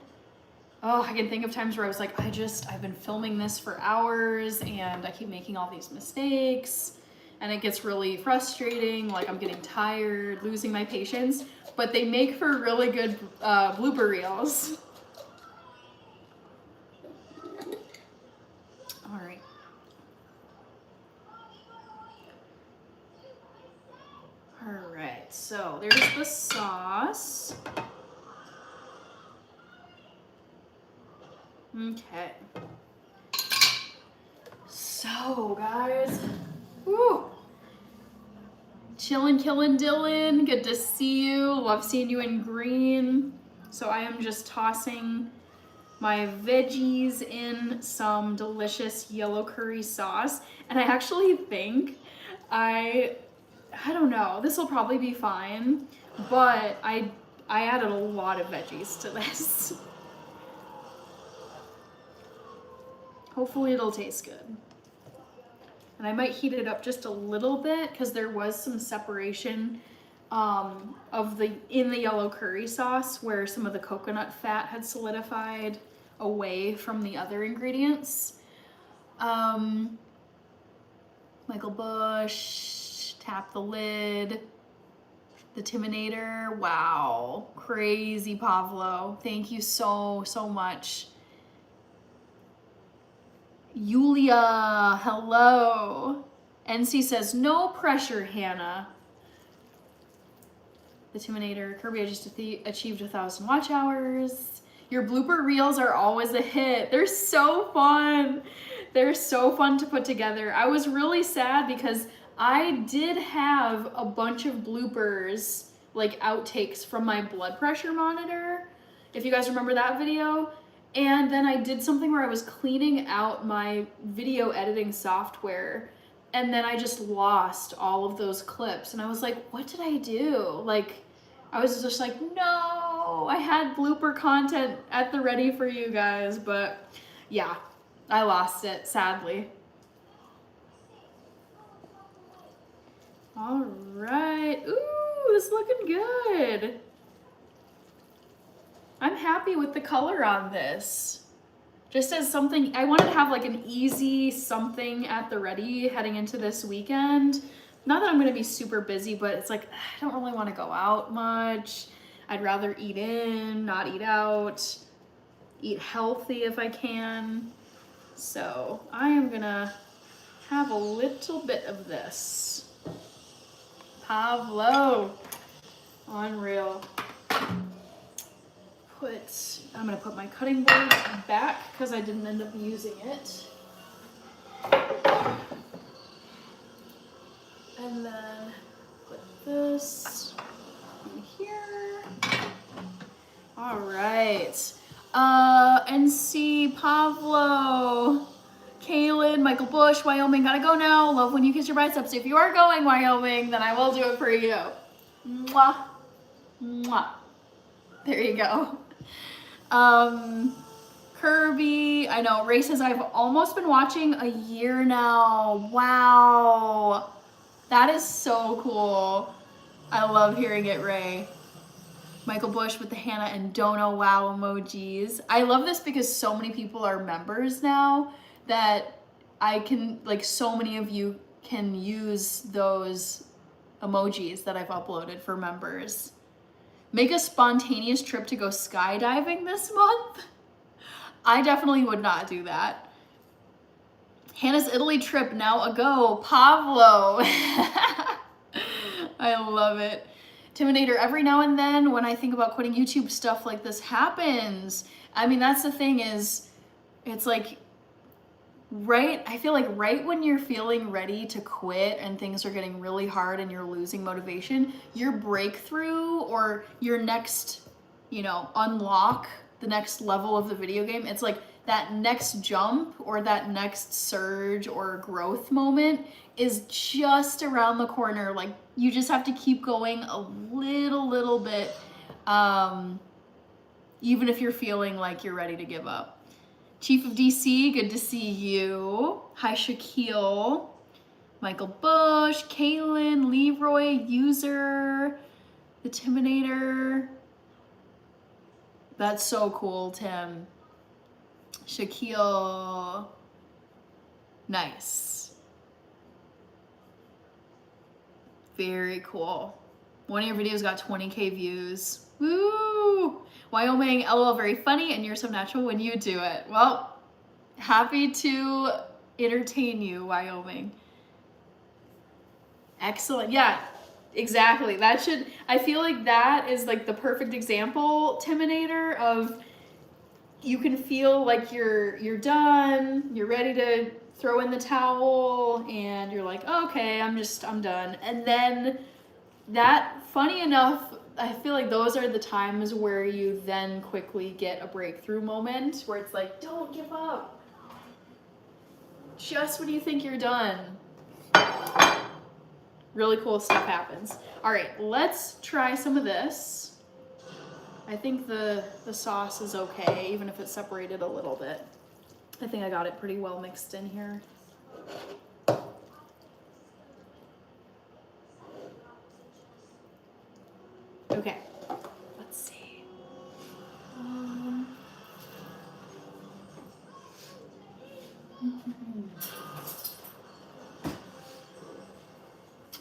Oh, I can think of times where I was like, I've been filming this for hours and I keep making all these mistakes and it gets really frustrating. Like I'm getting tired, losing my patience, but they make for really good blooper reels. All right. All right, so there's the sauce. Okay. So, guys, woo. Chillin', killin', Dylan. Good to see you. Love seeing you in green. So I am just tossing my veggies in some delicious yellow curry sauce. And I actually think I don't know, this will probably be fine, but I added a lot of veggies to this. Hopefully it'll taste good. And I might heat it up just a little bit because there was some separation in the yellow curry sauce where some of the coconut fat had solidified away from the other ingredients. Michael Bush, tap the lid. The Timinator, wow, crazy Pavlo. Thank you so much. Yulia, hello. NC says, no pressure, Hannah. The Timinator, Kirby, I just achieved 1,000 watch hours. Your blooper reels are always a hit. They're so fun. They're so fun to put together. I was really sad because I did have a bunch of bloopers, like outtakes from my blood pressure monitor, if you guys remember that video. And then I did something where I was cleaning out my video editing software, and then I just lost all of those clips. And I was like, what did I do? Like, I was just like, no, I had blooper content at the ready for you guys, but yeah, I lost it, sadly. All right, ooh, this is looking good. I'm happy with the color on this. Just as something, I wanted to have like an easy something at the ready heading into this weekend. Not that I'm gonna be super busy, but it's like, I don't really wanna go out much. I'd rather eat in, not eat out, eat healthy if I can. So I am gonna have a little bit of this. Pavlo, unreal. I'm gonna put my cutting board back because I didn't end up using it. And then put this in here. All right. NC, Pavlo, Kaylin, Michael Bush, Wyoming, gotta go now. Love when you kiss your biceps. If you are going, Wyoming, then I will do it for you. Mwah. Mwah. There you go. Kirby, I know, races I've almost been watching a year now. Wow. That is so cool. I love hearing it, Ray. Michael Bush with the Hannah and Dono wow emojis. I love this because so many people are members now that I can, like, so many of you can use those emojis that I've uploaded for members. Make a spontaneous trip to go skydiving this month? I definitely would not do that. Hannah's Italy trip now a go. Pavlo. I love it. Intimidator, every now and then when I think about quitting YouTube, stuff like this happens. I mean, that's the thing is, it's like, I feel like right when you're feeling ready to quit and things are getting really hard and you're losing motivation, your breakthrough or your next, unlock, the next level of the video game, it's like that next jump or that next surge or growth moment is just around the corner. Like, you just have to keep going a little bit, even if you're feeling like you're ready to give up. Chief of DC, good to see you. Hi, Shaquille. Michael Bush, Kaylin, Leroy, User, the Timinator. That's so cool, Tim. Shaquille. Nice. Very cool. One of your videos got 20K views. Woo! Wyoming, LOL, very funny, and you're so natural when you do it. Well, happy to entertain you, Wyoming. Excellent. Yeah, exactly. I feel like that is like the perfect example, Timinator, of you can feel like you're done, you're ready to throw in the towel, and you're like, oh, okay, I'm done. And then that, funny enough, I feel like those are the times where you then quickly get a breakthrough moment where it's like, don't give up. Just when you think you're done, really cool stuff happens. All right, let's try some of this. I think the sauce is okay, even if it's separated a little bit. I think I got it pretty well mixed in here. Okay, let's see.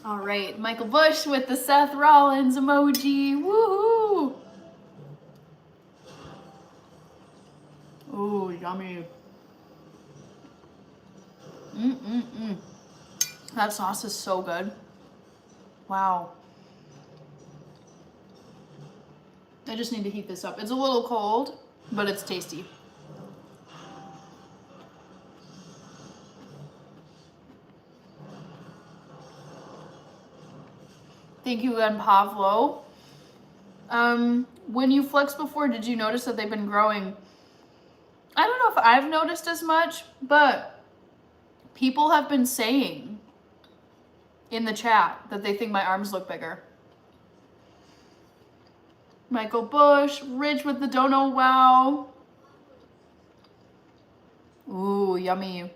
All right, Michael Bush with the Seth Rollins emoji. Woohoo! Oh, yummy. That sauce is so good. Wow. I just need to heat this up. It's a little cold, but it's tasty. Thank you again, Pavlo. When you flexed before, did you notice that they've been growing? I don't know if I've noticed as much, but people have been saying in the chat that they think my arms look bigger. Michael Bush, Rich with the dono, wow. Ooh, yummy.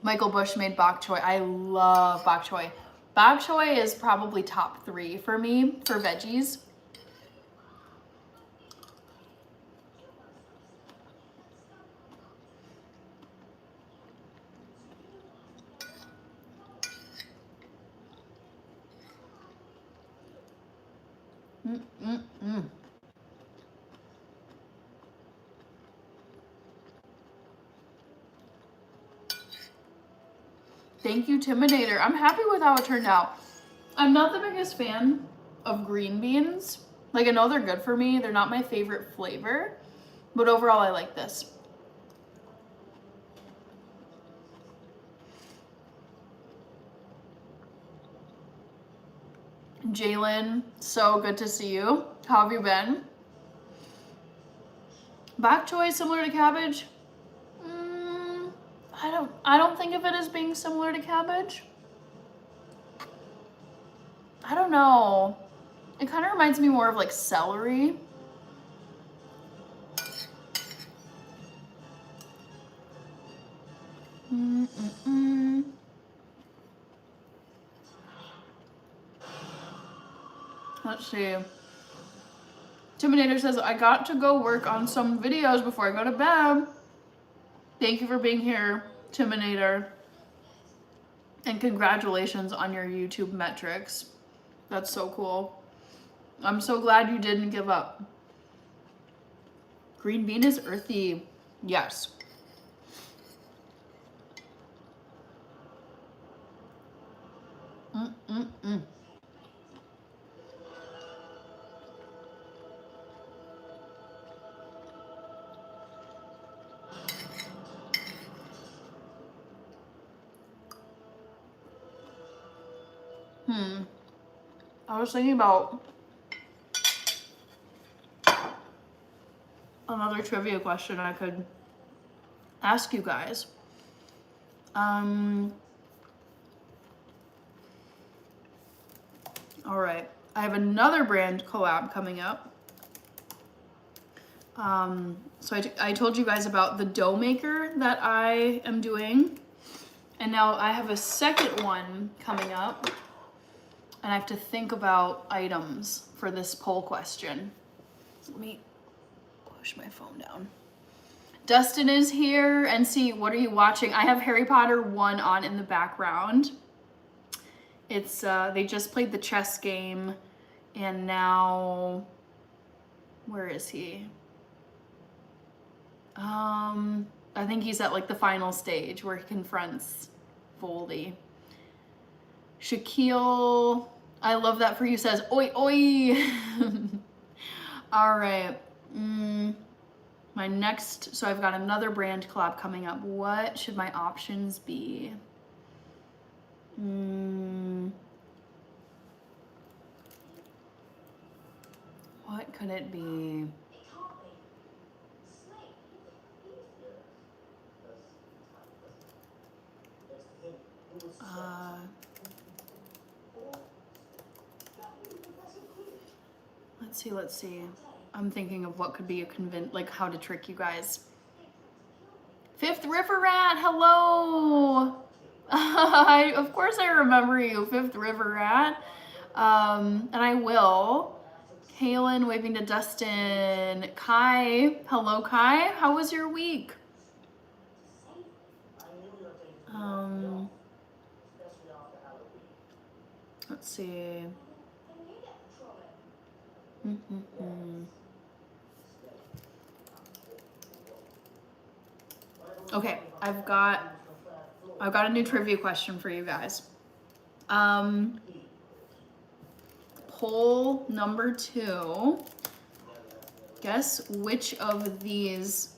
Michael Bush made bok choy. I love bok choy. Bok choy is probably top 3 for me for veggies. Thank you, Timinator. I'm happy with how it turned out. I'm not the biggest fan of green beans. Like, I know they're good for me. They're not my favorite flavor, but overall I like this. Jalen, so good to see you. How have you been? Bok choy similar to cabbage? I don't think of it as being similar to cabbage. I don't know. It kind of reminds me more of like celery. Let's see. Timinator says, I got to go work on some videos before I go to bed. Thank you for being here, Timinator. And congratulations on your YouTube metrics. That's so cool. I'm so glad you didn't give up. Green bean is earthy. Yes. I was thinking about another trivia question I could ask you guys. All right, I have another brand collab coming up. So I told you guys about the dough maker that I am doing, and now I have a second one coming up, and I have to think about items for this poll question. Let me push my phone down. Dustin is here, and see, what are you watching? I have Harry Potter 1 on in the background. It's, they just played the chess game, and now, where is he? I think he's at like the final stage where he confronts Voldy. Shaquille, I love that for you, says, oi, oi. All right. My next, so I've got another brand collab coming up. What should my options be? What could it be? Let's see. I'm thinking of what could be a like how to trick you guys. Fifth River Rat, hello. Of course I remember you, Fifth River Rat. And I will. Kaylin waving to Dustin. Kai, hello Kai. How was your week? Let's see. Okay, I've got a new trivia question for you guys. Poll number 2. Guess which of these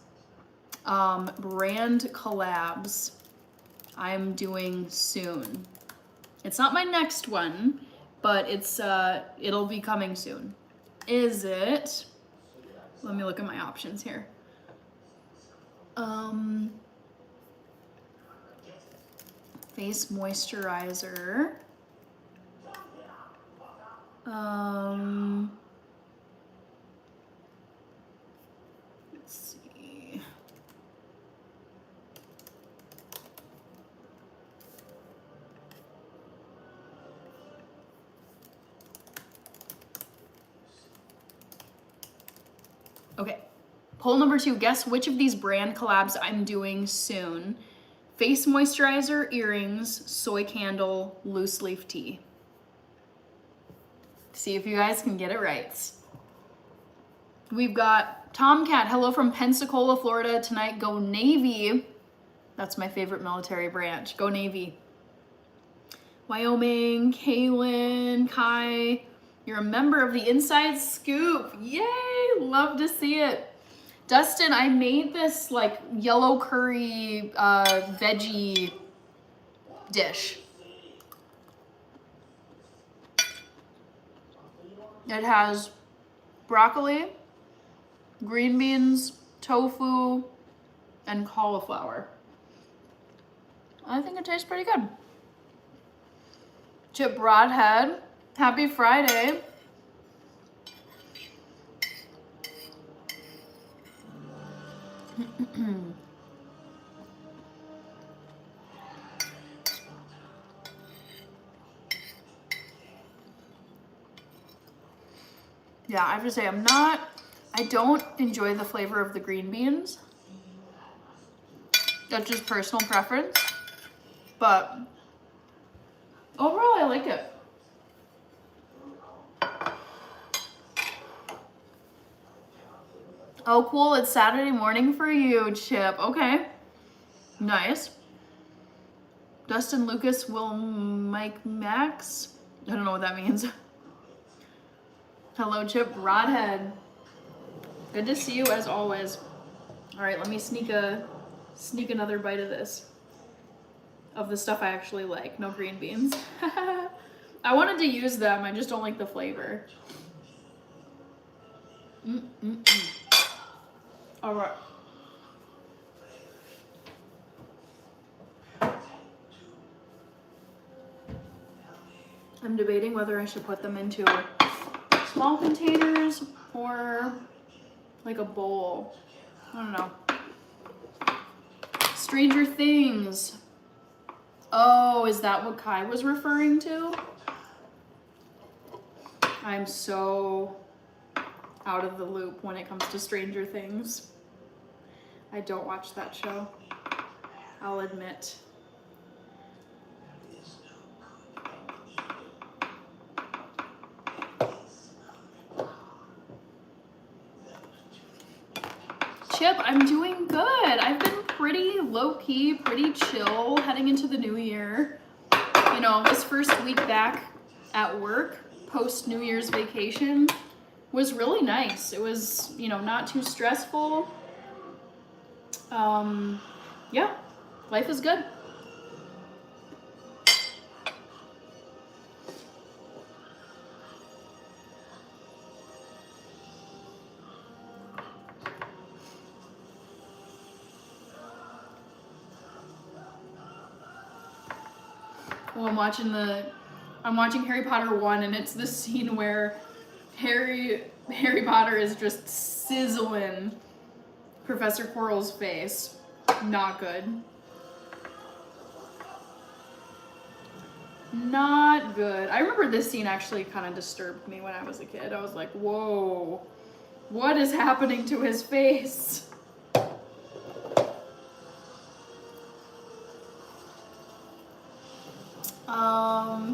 brand collabs I'm doing soon. It's not my next one, but it'll be coming soon. Is it? Let me look at my options here. Face moisturizer. Let's see. Okay. Poll number 2, guess which of these brand collabs I'm doing soon. Face moisturizer, earrings, soy candle, loose leaf tea. See if you guys can get it right. We've got Tomcat, hello from Pensacola, Florida tonight. Go Navy. That's my favorite military branch. Go Navy. Wyoming, Kaylin, Kai. You're a member of the Inside Scoop. Yay, love to see it. Dustin, I made this like yellow curry veggie dish. It has broccoli, green beans, tofu, and cauliflower. I think it tastes pretty good. Chip Broadhead, happy Friday. Yeah, I have to say I don't enjoy the flavor of the green beans. That's just personal preference. But overall, I like it. Oh, cool. It's Saturday morning for you, Chip. Okay. Nice. Dustin Lucas will Mike Max. I don't know what that means. Hello, Chip Broadhead. Good to see you as always. All right, let me sneak another bite of this. Of the stuff I actually like. No green beans. I wanted to use them. I just don't like the flavor. All right. I'm debating whether I should put them into small containers or like a bowl. I don't know. Stranger Things. Oh, is that what Kai was referring to? I'm so out of the loop when it comes to Stranger Things. I don't watch that show, I'll admit. Chip, I'm doing good. I've been pretty low-key, pretty chill heading into the new year. You know, this first week back at work, post-New Year's vacation, was really nice. It was, you know, not too stressful. Yeah, life is good. Well, I'm watching Harry Potter 1, and it's the scene where Harry Potter is just sizzling Professor Quirrell's face. Not good. Not good. I remember this scene actually kind of disturbed me when I was a kid. I was like, whoa, what is happening to his face?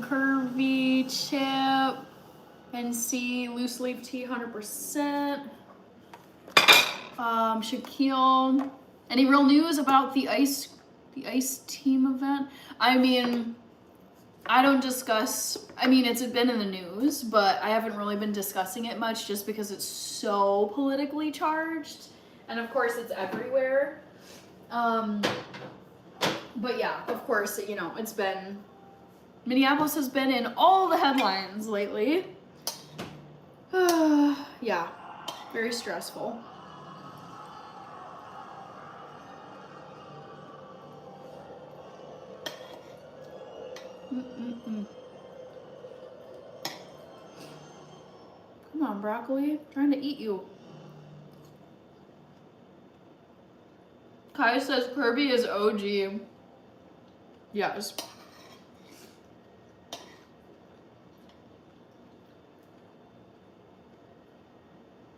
Curvy, Chip, NC, loose leaf tea, 100%. Shaquille, any real news about the ice team event? I mean, I don't discuss, I mean, it's been in the news, but I haven't really been discussing it much just because it's so politically charged. And of course, it's everywhere. But yeah, of course, you know, it's been, Minneapolis has been in all the headlines lately. Yeah, very stressful. Come on, broccoli. I'm trying to eat you. Kai says Kirby is OG. Yes.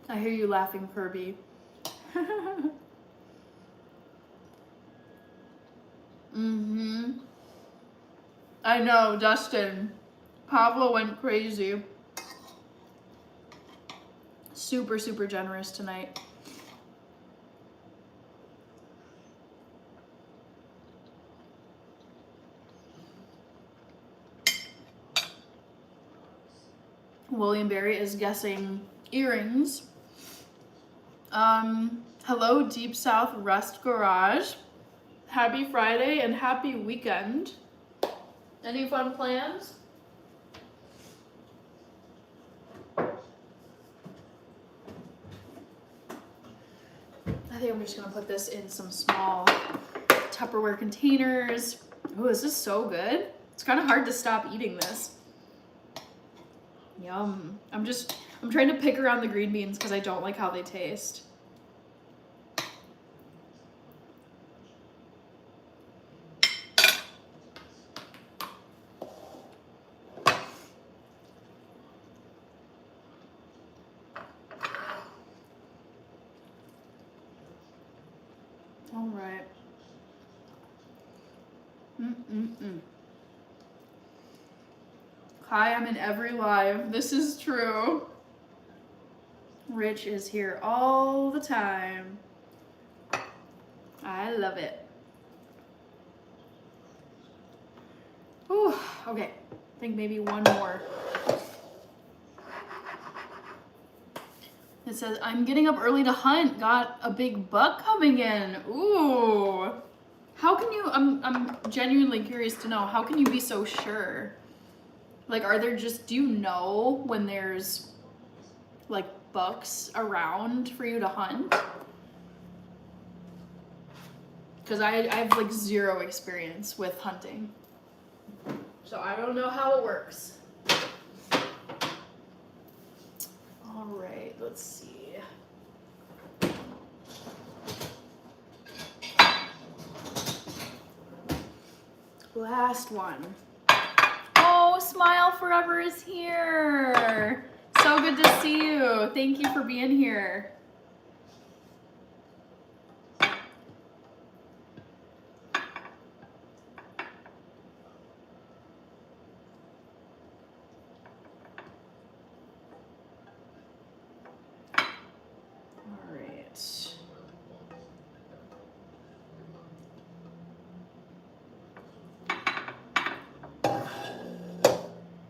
I hear you laughing, Kirby. I know, Dustin. Pablo went crazy. Super, super generous tonight. William Barry is guessing earrings. Hello, Deep South Rust Garage. Happy Friday and happy weekend. Any fun plans? I think I'm just gonna put this in some small Tupperware containers. Oh, this is so good. It's kind of hard to stop eating this. Yum. I'm trying to pick around the green beans because I don't like how they taste. All right. Hi, I'm in every live. This is true. Rich is here all the time. I love it. Whew, okay, I think maybe one more. It says, I'm getting up early to hunt. Got a big buck coming in. Ooh. How can you, I'm genuinely curious to know, how can you be so sure? Like, are there just, do you know when there's like bucks around for you to hunt? Because I have like zero experience with hunting. So I don't know how it works. All right, let's see. Last one. Oh, Smile Forever is here. So good to see you. Thank you for being here.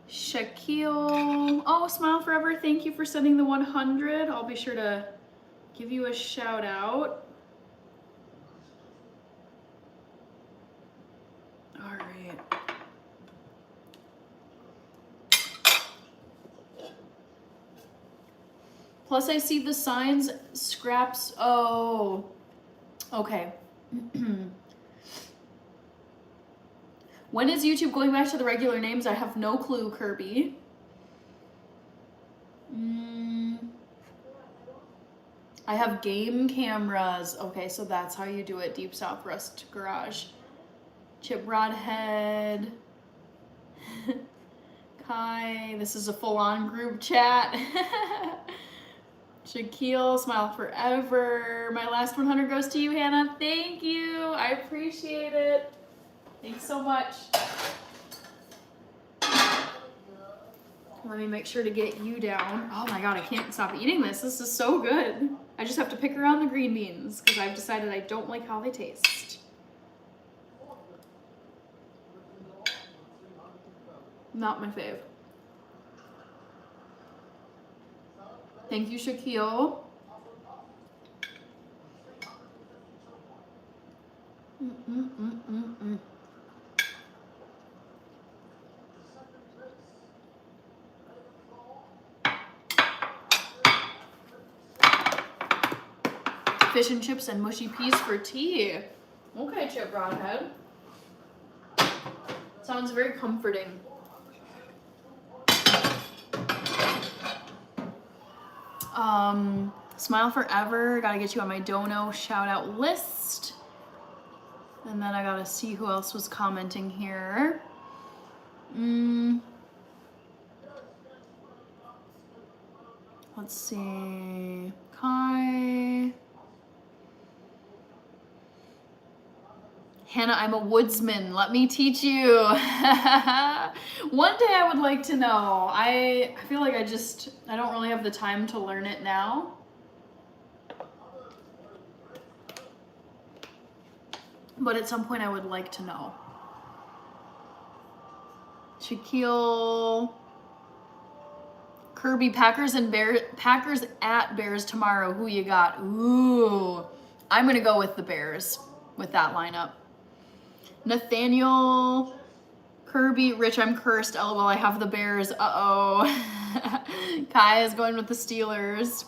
Shaquille. Oh, Smile Forever, thank you for sending the 100. I'll be sure to give you a shout out. All right. Plus, I see the signs, scraps. Oh, okay. When is YouTube going back to the regular names? I have no clue, Kirby. I have game cameras. Okay, so that's how you do it. Deep South Rust Garage. Chip Broadhead. Kai. This is a full-on group chat. Shaquille, Smile Forever. My last 100 goes to you, Hannah. Thank you. I appreciate it. Thanks so much. Let me make sure to get you down. Oh my god, I can't stop eating this. This is so good. I just have to pick around the green beans because I've decided I don't like how they taste. Not my fave. Thank you, Shaquille. Fish and chips and mushy peas for tea. Okay, Chip Broadhead. Sounds very comforting. Smile Forever. Gotta get you on my dono shout out list. And then I gotta see who else was commenting here. Let's see. Kai. Hannah, I'm a woodsman. Let me teach you. One day I would like to know. I feel like I don't really have the time to learn it now. But at some point I would like to know. Shaquille. Kirby, Packers at Bears tomorrow. Who you got? Ooh. I'm going to go with the Bears with that lineup. Nathaniel, Kirby, Rich, I'm cursed. LOL, I have the Bears. Uh-oh. Kai is going with the Steelers.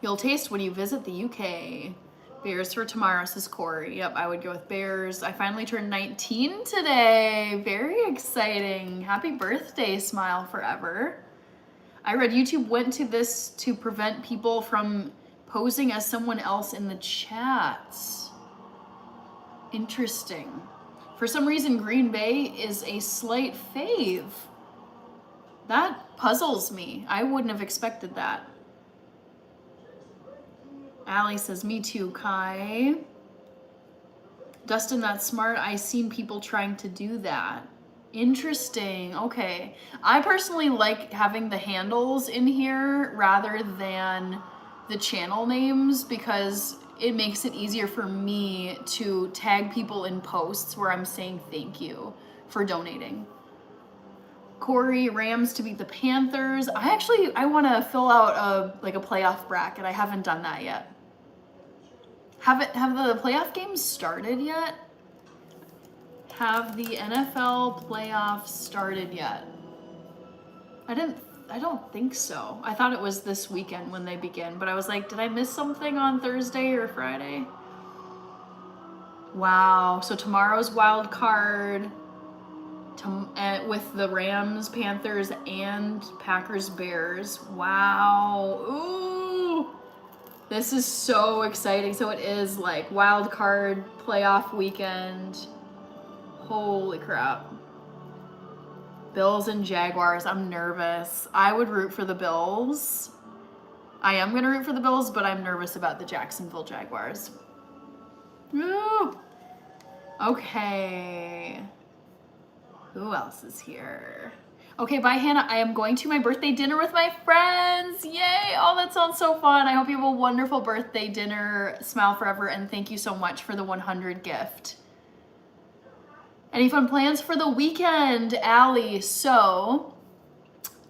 You'll taste when you visit the UK. Bears for tomorrow, says Corey. Yep, I would go with Bears. I finally turned 19 today. Very exciting. Happy birthday, Smile Forever. I read YouTube went to this to prevent people from posing as someone else in the chats. Interesting. For some reason, Green Bay is a slight fave. That puzzles me. I wouldn't have expected that. Allie says, me too, Kai. Dustin, that's smart. I've seen people trying to do that. Interesting. Okay. I personally like having the handles in here rather than the channel names because it makes it easier for me to tag people in posts where I'm saying thank you for donating. Corey, Rams to beat the Panthers. I want to fill out a playoff bracket. I haven't done that yet. Have the playoff games started yet? Have the NFL playoffs started yet? I don't think so. I thought it was this weekend when they begin, but I was like, did I miss something on Thursday or Friday? Wow. So tomorrow's wild card with the Rams, Panthers, and Packers, Bears. Wow. Ooh. This is so exciting. So it is like wild card playoff weekend. Holy crap. Bills and Jaguars. I'm nervous. I would root for the Bills. I am going to root for the Bills, but I'm nervous about the Jacksonville Jaguars. Woo! Okay. Who else is here? Okay, bye, Hannah. I am going to my birthday dinner with my friends. Yay! Oh, that sounds so fun. I hope you have a wonderful birthday dinner. Smile forever, and thank you so much for the 100 gift. Any fun plans for the weekend, Allie? So,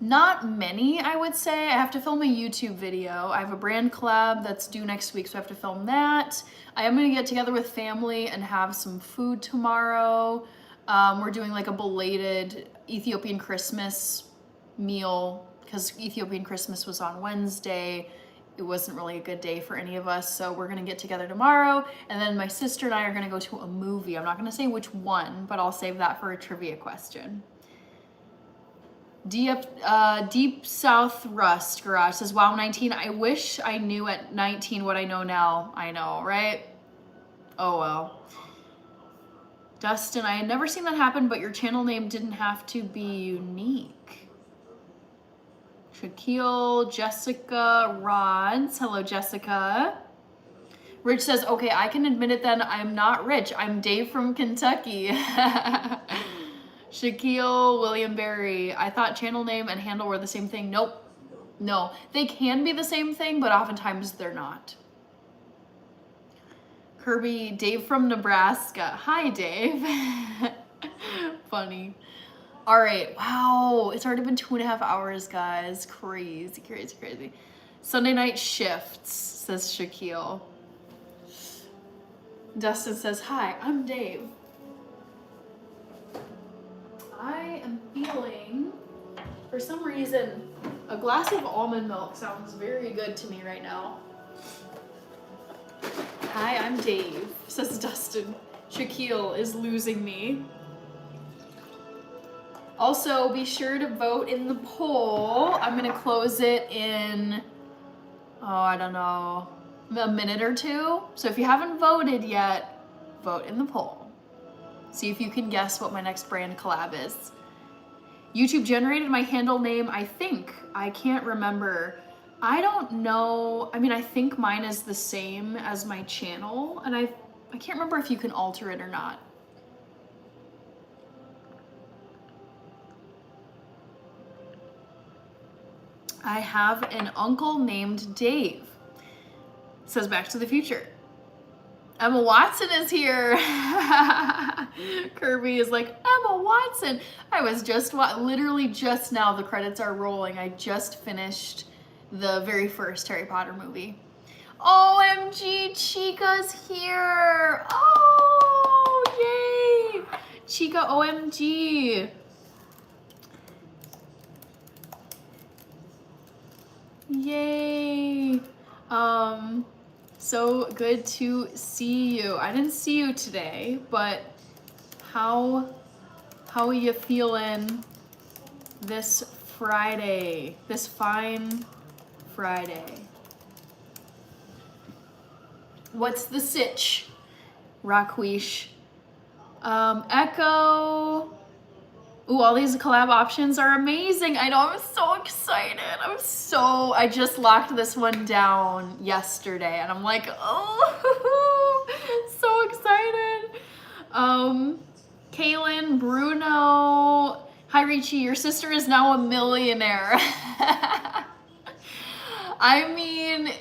not many, I would say. I have to film a YouTube video. I have a brand collab that's due next week, so I have to film that. I am going to get together with family and have some food tomorrow. We're doing like a belated Ethiopian Christmas meal because Ethiopian Christmas was on Wednesday. It wasn't really a good day for any of us, so we're gonna get together tomorrow, and then my sister and I are gonna go to a movie. I'm not gonna say which one, but I'll save that for a trivia question. Deep South Rust Garage says, wow, 19, I wish I knew at 19 what I know now. I know, right? Oh well. Dustin, I had never seen that happen, but your channel name didn't have to be unique. Shaquille, Jessica, Rods. Hello, Jessica. Rich says, okay, I can admit it then. I'm not Rich. I'm Dave from Kentucky. Shaquille, William Berry. I thought channel name and handle were the same thing. Nope. No, they can be the same thing, but oftentimes they're not. Kirby, Dave from Nebraska. Hi, Dave. Funny. All right, wow, it's already been 2.5 hours, guys. Crazy, crazy, crazy. Sunday night shifts, says Shaquille. Dustin says, hi, I'm Dave. I am feeling, for some reason, a glass of almond milk sounds very good to me right now. Hi, I'm Dave, says Dustin. Shaquille is losing me. Also, be sure to vote in the poll. I'm gonna close it in, I don't know, a minute or two. So if you haven't voted yet, vote in the poll. See if you can guess what my next brand collab is. YouTube generated my handle name, I think. I can't remember. I don't know. I mean, I think mine is the same as my channel, and I can't remember if you can alter it or not. I have an uncle named Dave. Says Back to the Future. Emma Watson is here. Kirby is like, Emma Watson. I was just, literally just now, the credits are rolling. I just finished the very first Harry Potter movie. OMG, Chica's here. Oh, yay. Chica, OMG. Yay. So good to see you. I didn't see you today, but how are you feeling this Friday, this fine Friday? What's the sitch? Raquish. Echo. Ooh, all these collab options are amazing. I know, I'm so excited. I just locked this one down yesterday and I'm like, oh, so excited. Kaylin, Bruno. Hi, Richie, your sister is now a millionaire. I mean,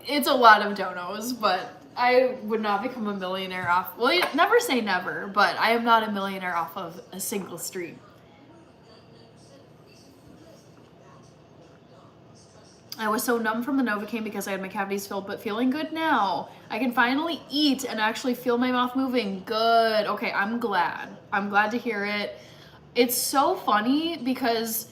it's a lot of donos, but I would not become a millionaire off, well, never say never, but I am not a millionaire off of a single stream. I was so numb from the Novocaine because I had my cavities filled, but feeling good now. I can finally eat and actually feel my mouth moving. Good. Okay, I'm glad. I'm glad to hear it. It's so funny because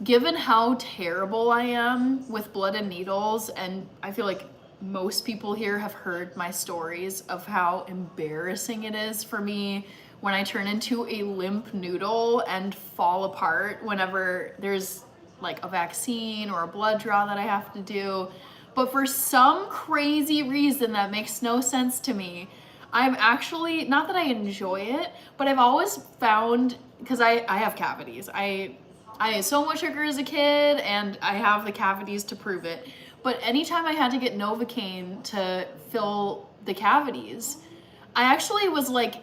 given how terrible I am with blood and needles, and I feel like most people here have heard my stories of how embarrassing it is for me when I turn into a limp noodle and fall apart whenever there's like a vaccine or a blood draw that I have to do. But for some crazy reason that makes no sense to me, I'm actually, not that I enjoy it, but I've always found, because I have cavities. I ate so much sugar as a kid and I have the cavities to prove it. But anytime I had to get Novocaine to fill the cavities, I actually was like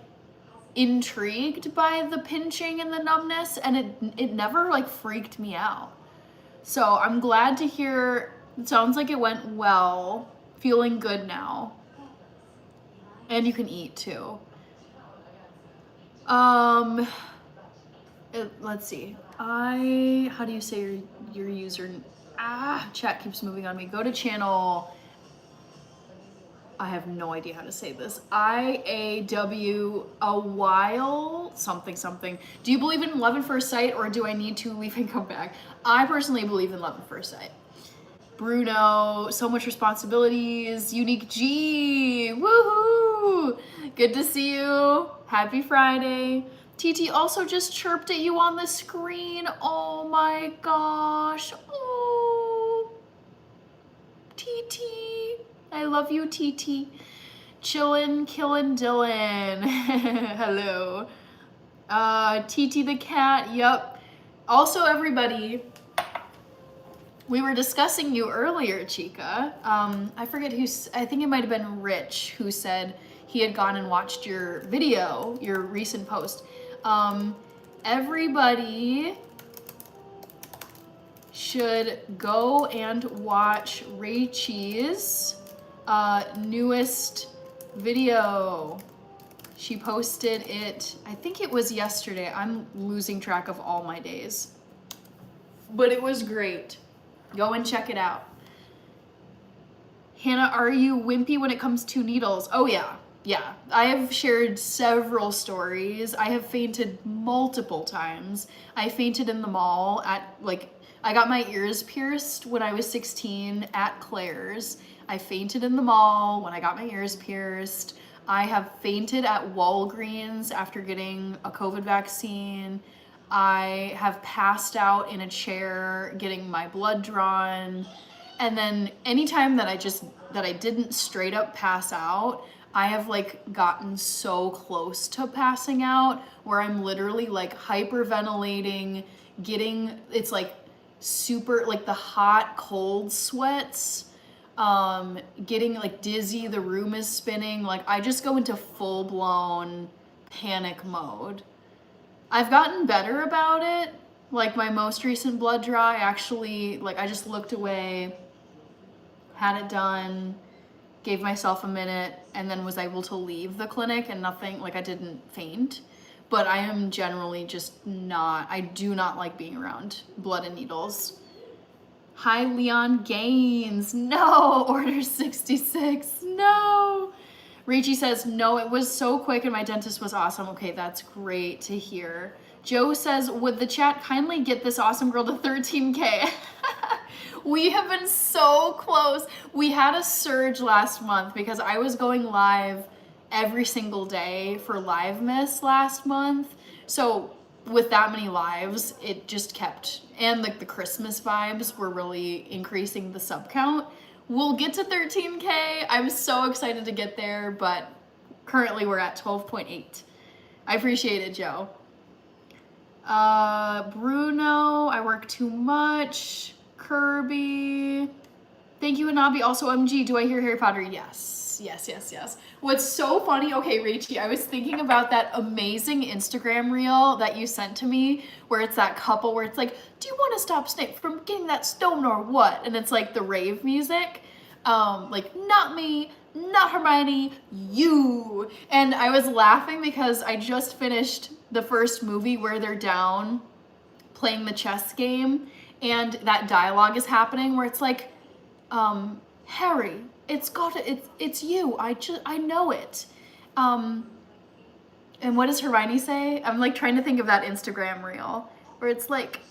intrigued by the pinching and the numbness, and it never like freaked me out. So I'm glad to hear, it sounds like it went well, feeling good now. And you can eat too. Let's see. How do you say your user? Chat keeps moving on me. Go to channel. I have no idea how to say this. IAW a while something. Do you believe in love at first sight, or do I need to leave and come back? I personally believe in love at first sight. Bruno, so much responsibilities. Unique G, woohoo! Good to see you. Happy Friday. TT also just chirped at you on the screen. Oh my gosh. Oh. TT. I love you, TT. Chillin', killin' Dylan. Hello. TT the cat, yep. Also, everybody, we were discussing you earlier, Chica. I forget I think it might have been Rich who said he had gone and watched your video, your recent post. Everybody should go and watch Rachel's newest video. She posted it, I think it was yesterday. I'm losing track of all my days. But it was great. Go and check it out. Hannah, are you wimpy when it comes to needles? Oh yeah, yeah. I have shared several stories. I have fainted multiple times. I fainted in the mall I got my ears pierced when I was 16 at Claire's. I fainted in the mall when I got my ears pierced. I have fainted at Walgreens after getting a COVID vaccine. I have passed out in a chair getting my blood drawn. And then anytime that I didn't straight up pass out, I have like gotten so close to passing out where I'm literally like hyperventilating, it's like super, like the hot cold sweats, getting like dizzy, the room is spinning. Like I just go into full blown panic mode. I've gotten better about it. Like my most recent blood draw, I just looked away, had it done, gave myself a minute, and then was able to leave the clinic and nothing, like I didn't faint. But I am generally I do not like being around blood and needles. Hi, Leon Gaines. No, order 66. No. Rachie says, no, it was so quick and my dentist was awesome. Okay, that's great to hear. Joe says, would the chat kindly get this awesome girl to 13K? We have been so close. We had a surge last month because I was going live every single day for Live Miss last month. So with that many lives, it just kept, and like the Christmas vibes were really increasing the sub count. We'll get to 13K. I'm so excited to get there, but currently we're at 12.8. I appreciate it, Joe. Bruno, I work too much. Kirby, thank you, Anabi. Also, MG, do I hear Harry Potter? Yes, yes, yes, yes. What's so funny, okay, Rachie, I was thinking about that amazing Instagram reel that you sent to me where it's that couple where it's like, do you want to stop Snape from getting that stone or what? And it's like the rave music. Like, not me, not Hermione, you. And I was laughing because I just finished the first movie where they're down playing the chess game and that dialogue is happening where it's like, Harry, it's you. I know it. And what does Hermione say? I'm like trying to think of that Instagram reel where it's like,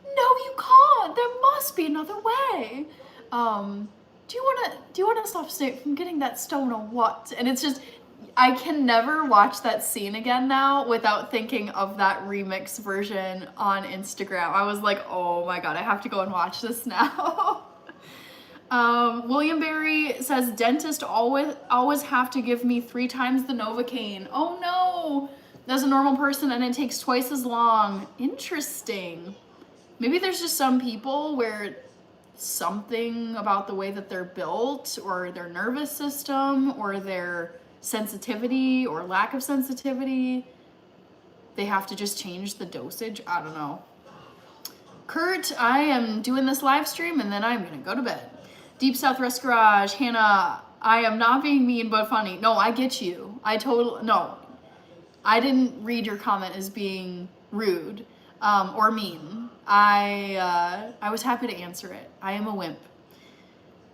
no, you can't. There must be another way. Do you wanna stop Snape from getting that stone or what? And it's just, I can never watch that scene again now without thinking of that remix version on Instagram. I was like, oh my God, I have to go and watch this now. William Barry says, dentist always have to give me 3 times the Novocaine. Oh no, as a normal person and it takes twice as long. Interesting. Maybe there's just some people where something about the way that they're built or their nervous system or their sensitivity or lack of sensitivity, they have to just change the dosage. I don't know. Kurt, I am doing this live stream and then I'm gonna go to bed. Deep Southwest Garage, Hannah, I am not being mean but funny. No, I get you. No, I didn't read your comment as being rude or mean. I was happy to answer it. I am a wimp.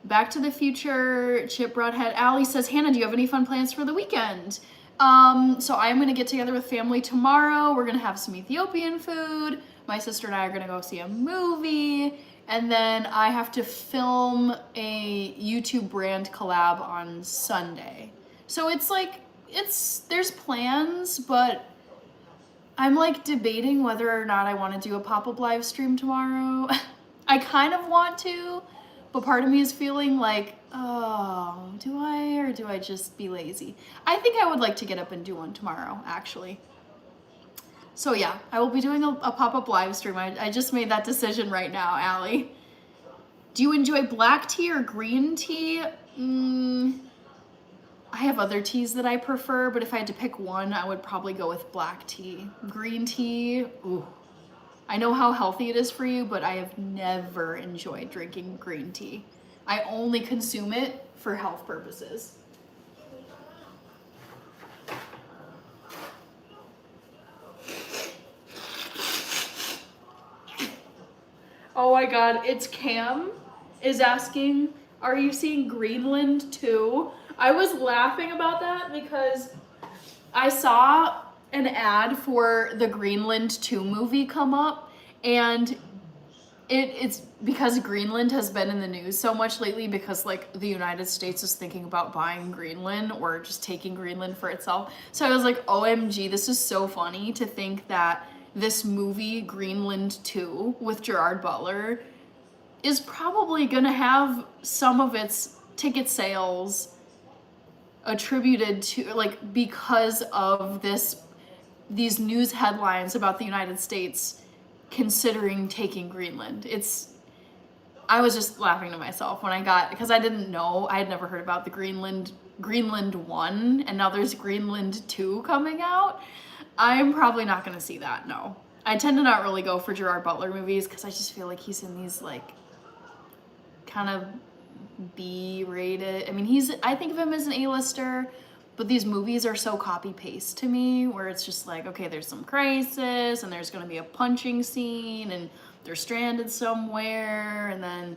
Back to the Future, Chip Broadhead. Allie says, Hannah, do you have any fun plans for the weekend? So I'm gonna get together with family tomorrow. We're gonna have some Ethiopian food. My sister and I are gonna go see a movie. And then I have to film a YouTube brand collab on Sunday. So it's like, there's plans, but I'm like debating whether or not I wanna do a pop-up live stream tomorrow. I kind of want to, but part of me is feeling like, oh, do I, or do I just be lazy? I think I would like to get up and do one tomorrow, actually. So yeah, I will be doing a pop-up live stream. I just made that decision right now, Allie. Do you enjoy black tea or green tea? I have other teas that I prefer, but if I had to pick one, I would probably go with black tea. Green tea, ooh. I know how healthy it is for you, but I have never enjoyed drinking green tea. I only consume it for health purposes. Oh my god, it's Cam is asking, are you seeing Greenland too? I was laughing about that because I saw an ad for the Greenland 2 movie come up, and it's because Greenland has been in the news so much lately because like the United States is thinking about buying Greenland or just taking Greenland for itself. So I was like, OMG, this is so funny to think that this movie, Greenland 2, with Gerard Butler, is probably gonna have some of its ticket sales attributed to, like, because of these news headlines about the United States considering taking Greenland. I was just laughing to myself when because I didn't know, I had never heard about the Greenland 1, and now there's Greenland 2 coming out. I'm probably not gonna see that, no. I tend to not really go for Gerard Butler movies because I just feel like he's in these like kind of B-rated. I mean, I think of him as an A-lister, but these movies are so copy-paste to me where it's just like, okay, there's some crisis and there's gonna be a punching scene and they're stranded somewhere, and then,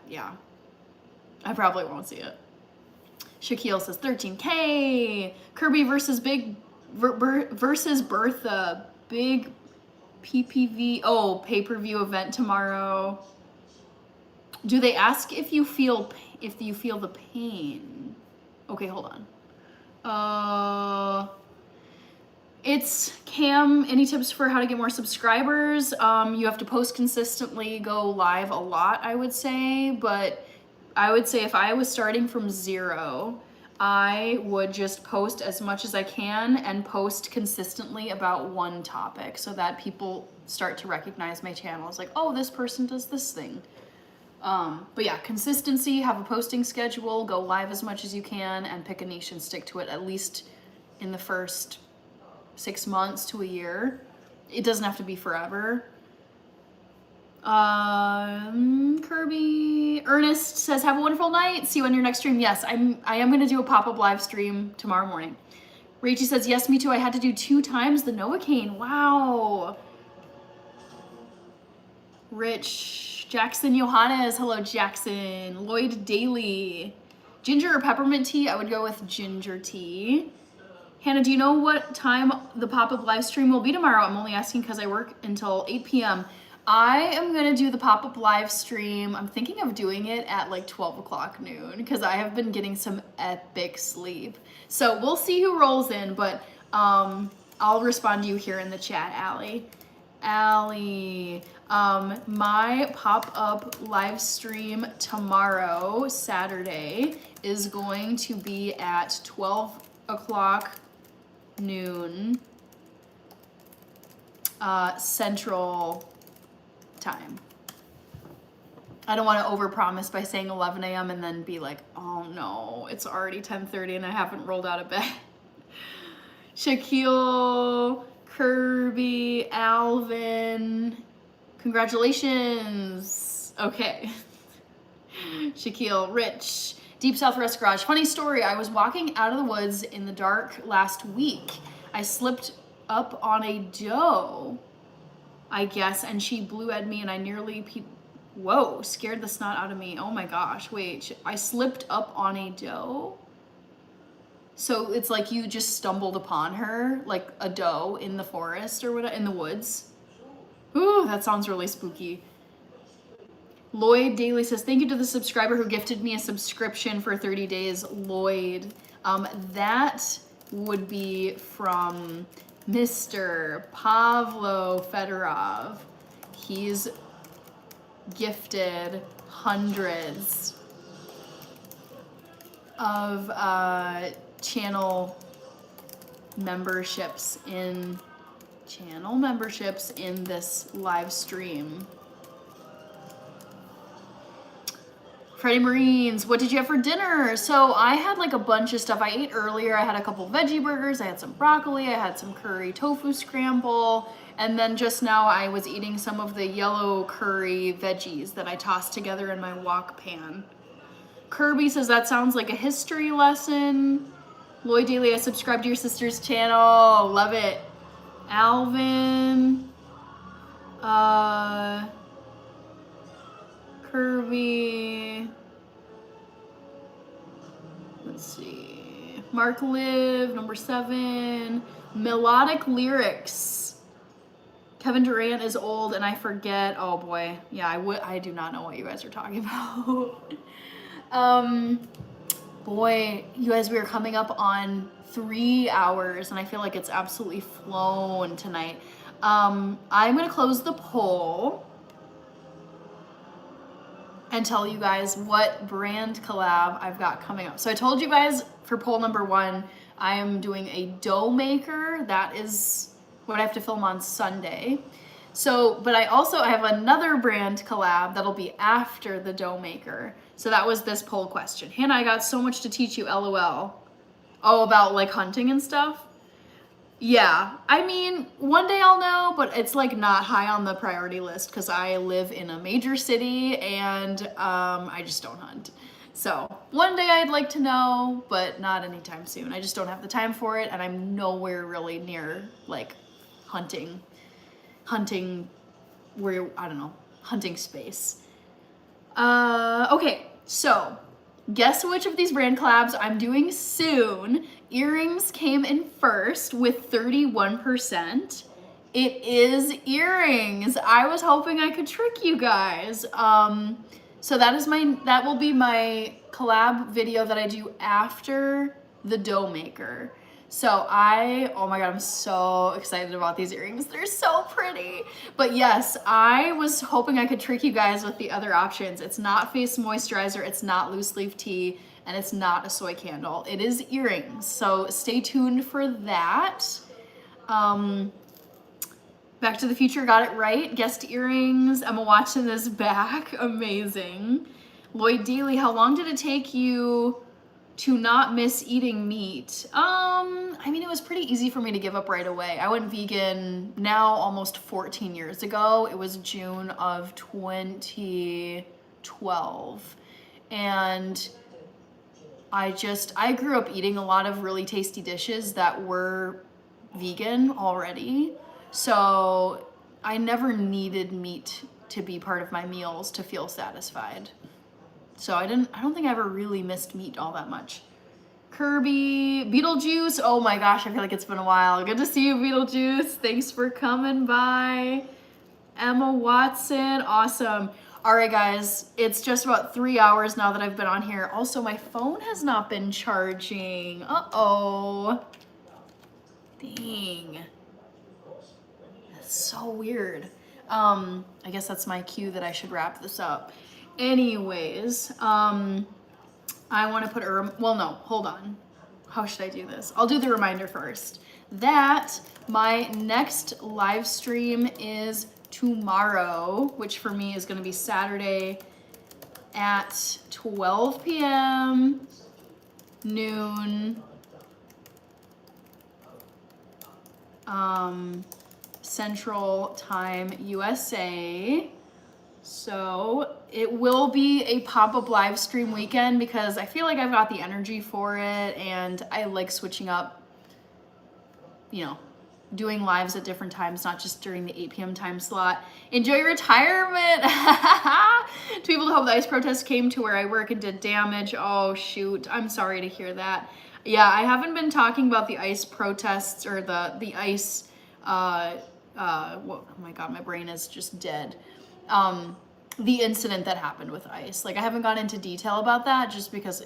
yeah, I probably won't see it. Shaquille says 13K. Kirby versus Bertha. Big PPV. Pay-per-view event tomorrow. Do they ask if you feel the pain? Okay, hold on. It's Cam. Any tips for how to get more subscribers? You have to post consistently, go live a lot, I would say. But I would say if I was starting from 0, I would just post as much as I can and post consistently about one topic so that people start to recognize my channel. It's like, oh, this person does this thing. But yeah, consistency, have a posting schedule, go live as much as you can, and pick a niche and stick to it at least in the first 6 months to a year. It doesn't have to be forever. Kirby Ernest says, have a wonderful night. See you on your next stream. Yes, I am going to do a pop-up live stream tomorrow morning. Rachie says, yes, me too. I had to do 2 times the Novocaine. Wow. Rich Jackson Johannes. Hello, Jackson. Lloyd Daly. Ginger or peppermint tea? I would go with ginger tea. Hannah, do you know what time the pop-up live stream will be tomorrow? I'm only asking because I work until 8 p.m. I am going to do the pop-up live stream. I'm thinking of doing it at like 12 o'clock noon because I have been getting some epic sleep. So we'll see who rolls in, but I'll respond to you here in the chat, Allie. My pop-up live stream tomorrow, Saturday, is going to be at 12 o'clock noon Central Time. I don't want to overpromise by saying 11 a.m. and then be like, oh no, it's already 10:30 and I haven't rolled out of bed. Shaquille, Kirby, Alvin, congratulations. Okay. Shaquille, Rich, Deep Southwest Garage. Funny story, I was walking out of the woods in the dark last week. I slipped up on a doe, I guess, and she blew at me and I nearly scared the snot out of me. Oh my gosh, wait, I slipped up on a doe? So it's like you just stumbled upon her, like a doe in the forest or whatever, in the woods. Ooh, that sounds really spooky. Lloyd Daly says, thank you to the subscriber who gifted me a subscription for 30 days, Lloyd. That would be from Mr. Pavlo Fedorov. He's gifted hundreds of channel memberships in this live stream. Friday Marines, what did you have for dinner? So I had like a bunch of stuff I ate earlier. I had a couple veggie burgers, I had some broccoli, I had some curry tofu scramble, and then just now I was eating some of the yellow curry veggies that I tossed together in my wok pan. Kirby says that sounds like a history lesson. Lloyd Daly, I subscribed to your sister's channel. Love it. Alvin. Mark Live, number 7. Melodic lyrics. Kevin Durant is old and I forget. Oh boy. Yeah, I do not know what you guys are talking about. Boy, you guys, we are coming up on 3 hours and I feel like it's absolutely flown tonight. I'm gonna close the poll and tell you guys what brand collab I've got coming up. So I told you guys for poll number 1, I am doing a dough maker. That is what I have to film on Sunday. So, but I have another brand collab that'll be after the dough maker. So that was this poll question. Hannah, I got so much to teach you, LOL. Oh, about like hunting and stuff? Yeah, I mean, one day I'll know, but it's like not high on the priority list because I live in a major city and I just don't hunt. So one day I'd like to know, but not anytime soon. I just don't have the time for it and I'm nowhere really near like hunting where, I don't know, hunting space. Okay, so guess which of these brand collabs I'm doing soon. Earrings came in first with 31%. It is earrings. I was hoping I could trick you guys. So that will be my collab video that I do after the dough maker. So oh my God, I'm so excited about these earrings. They're so pretty. But yes, I was hoping I could trick you guys with the other options. It's not face moisturizer, it's not loose leaf tea, and it's not a soy candle. It is earrings. So stay tuned for that. Back to the Future got it right. Guessed earrings. Emma watching this back. Amazing. Lloyd Daly, how long did it take you to not miss eating meat? I mean, it was pretty easy for me to give up right away. I went vegan now almost 14 years ago. It was June of 2012. And I grew up eating a lot of really tasty dishes that were vegan already. So I never needed meat to be part of my meals to feel satisfied. So I don't think I ever really missed meat all that much. Kirby, Beetlejuice, oh my gosh, I feel like it's been a while. Good to see you, Beetlejuice. Thanks for coming by. Emma Watson, awesome. All right, guys, it's just about 3 hours now that I've been on here. Also, my phone has not been charging. Uh-oh. Dang. That's so weird. I guess that's my cue that I should wrap this up. Anyways, I want to put well, no, hold on. How should I do this? I'll do the reminder first. That my next live stream is tomorrow, which for me is going to be Saturday at 12 p.m., noon, Central Time, USA. So it will be a pop-up live stream weekend because I feel like I've got the energy for it and I like switching up, you know, doing lives at different times, not just during the 8 p.m. time slot. Enjoy your retirement. To people who hope the ICE protest came to where I work and did damage. Oh shoot, I'm sorry to hear that. Yeah, I haven't been talking about the ICE protests or the ICE, oh my God, my brain is just dead. The incident that happened with ICE. Like I haven't gone into detail about that just because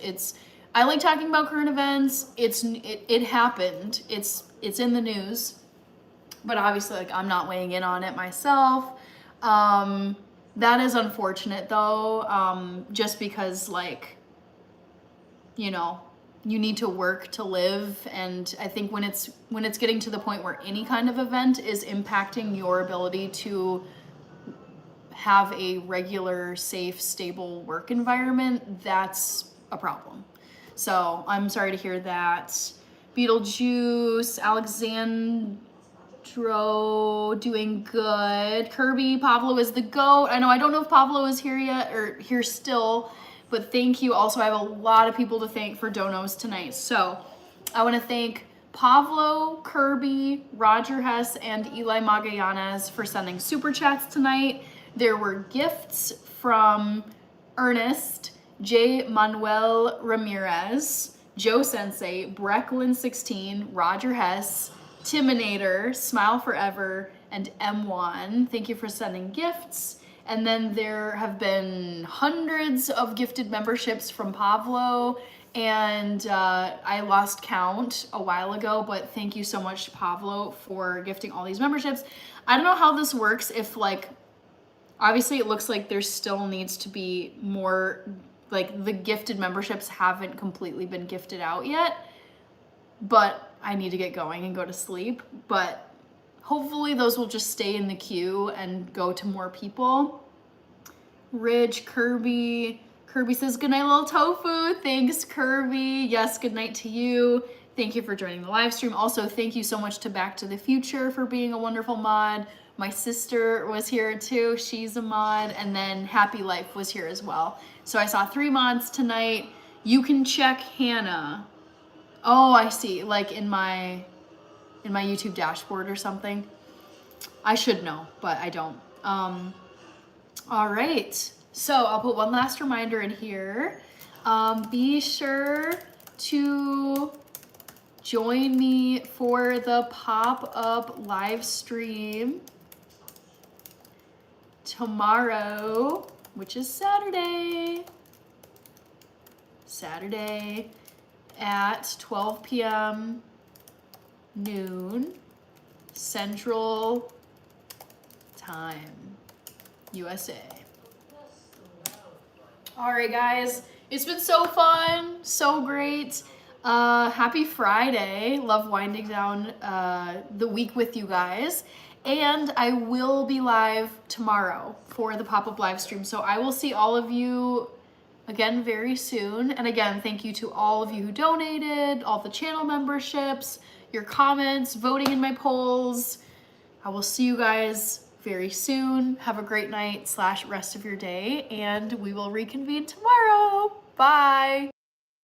I like talking about current events. It happened. It's in the news, but obviously like I'm not weighing in on it myself. That is unfortunate though, just because like, you know, you need to work to live. And I think when it's getting to the point where any kind of event is impacting your ability to have a regular, safe, stable work environment, that's a problem. So I'm sorry to hear that. Beetlejuice, Alexandro, doing good. Kirby, Pablo is the GOAT. I don't know if Pablo is here yet or here still, but thank you. Also, I have a lot of people to thank for donos tonight. So I want to thank Pablo, Kirby, Roger Hess, and Eli Magallanes for sending super chats tonight. There were gifts from Ernest, J. Manuel Ramirez, Joe Sensei, Brecklin16, Roger Hess, Timinator, Smile Forever, and M1. Thank you for sending gifts. And then there have been hundreds of gifted memberships from Pablo, and I lost count a while ago, but thank you so much to Pablo for gifting all these memberships. I don't know how this works, if like, obviously it looks like there still needs to be more, like the gifted memberships haven't completely been gifted out yet, but I need to get going and go to sleep. But hopefully those will just stay in the queue and go to more people. Ridge, Kirby says, good night, little tofu. Thanks, Kirby. Yes, good night to you. Thank you for joining the live stream. Also, thank you so much to Back to the Future for being a wonderful mod. My sister was here too. She's a mod. And then Happy Life was here as well. So I saw 3 mods tonight. You can check Hannah. Oh, I see. Like in my YouTube dashboard or something. I should know, but I don't. All right. So I'll put one last reminder in here. Be sure to join me for the pop-up live stream tomorrow, which is Saturday at 12 p.m. noon Central Time, USA. All right, guys, it's been so fun, so great. Happy Friday. Love winding down the week with you guys. And I will be live tomorrow for the pop-up live stream. So I will see all of you again very soon. And again, thank you to all of you who donated, all the channel memberships, your comments, voting in my polls. I will see you guys very soon. Have a great night / rest of your day, and we will reconvene tomorrow. Bye.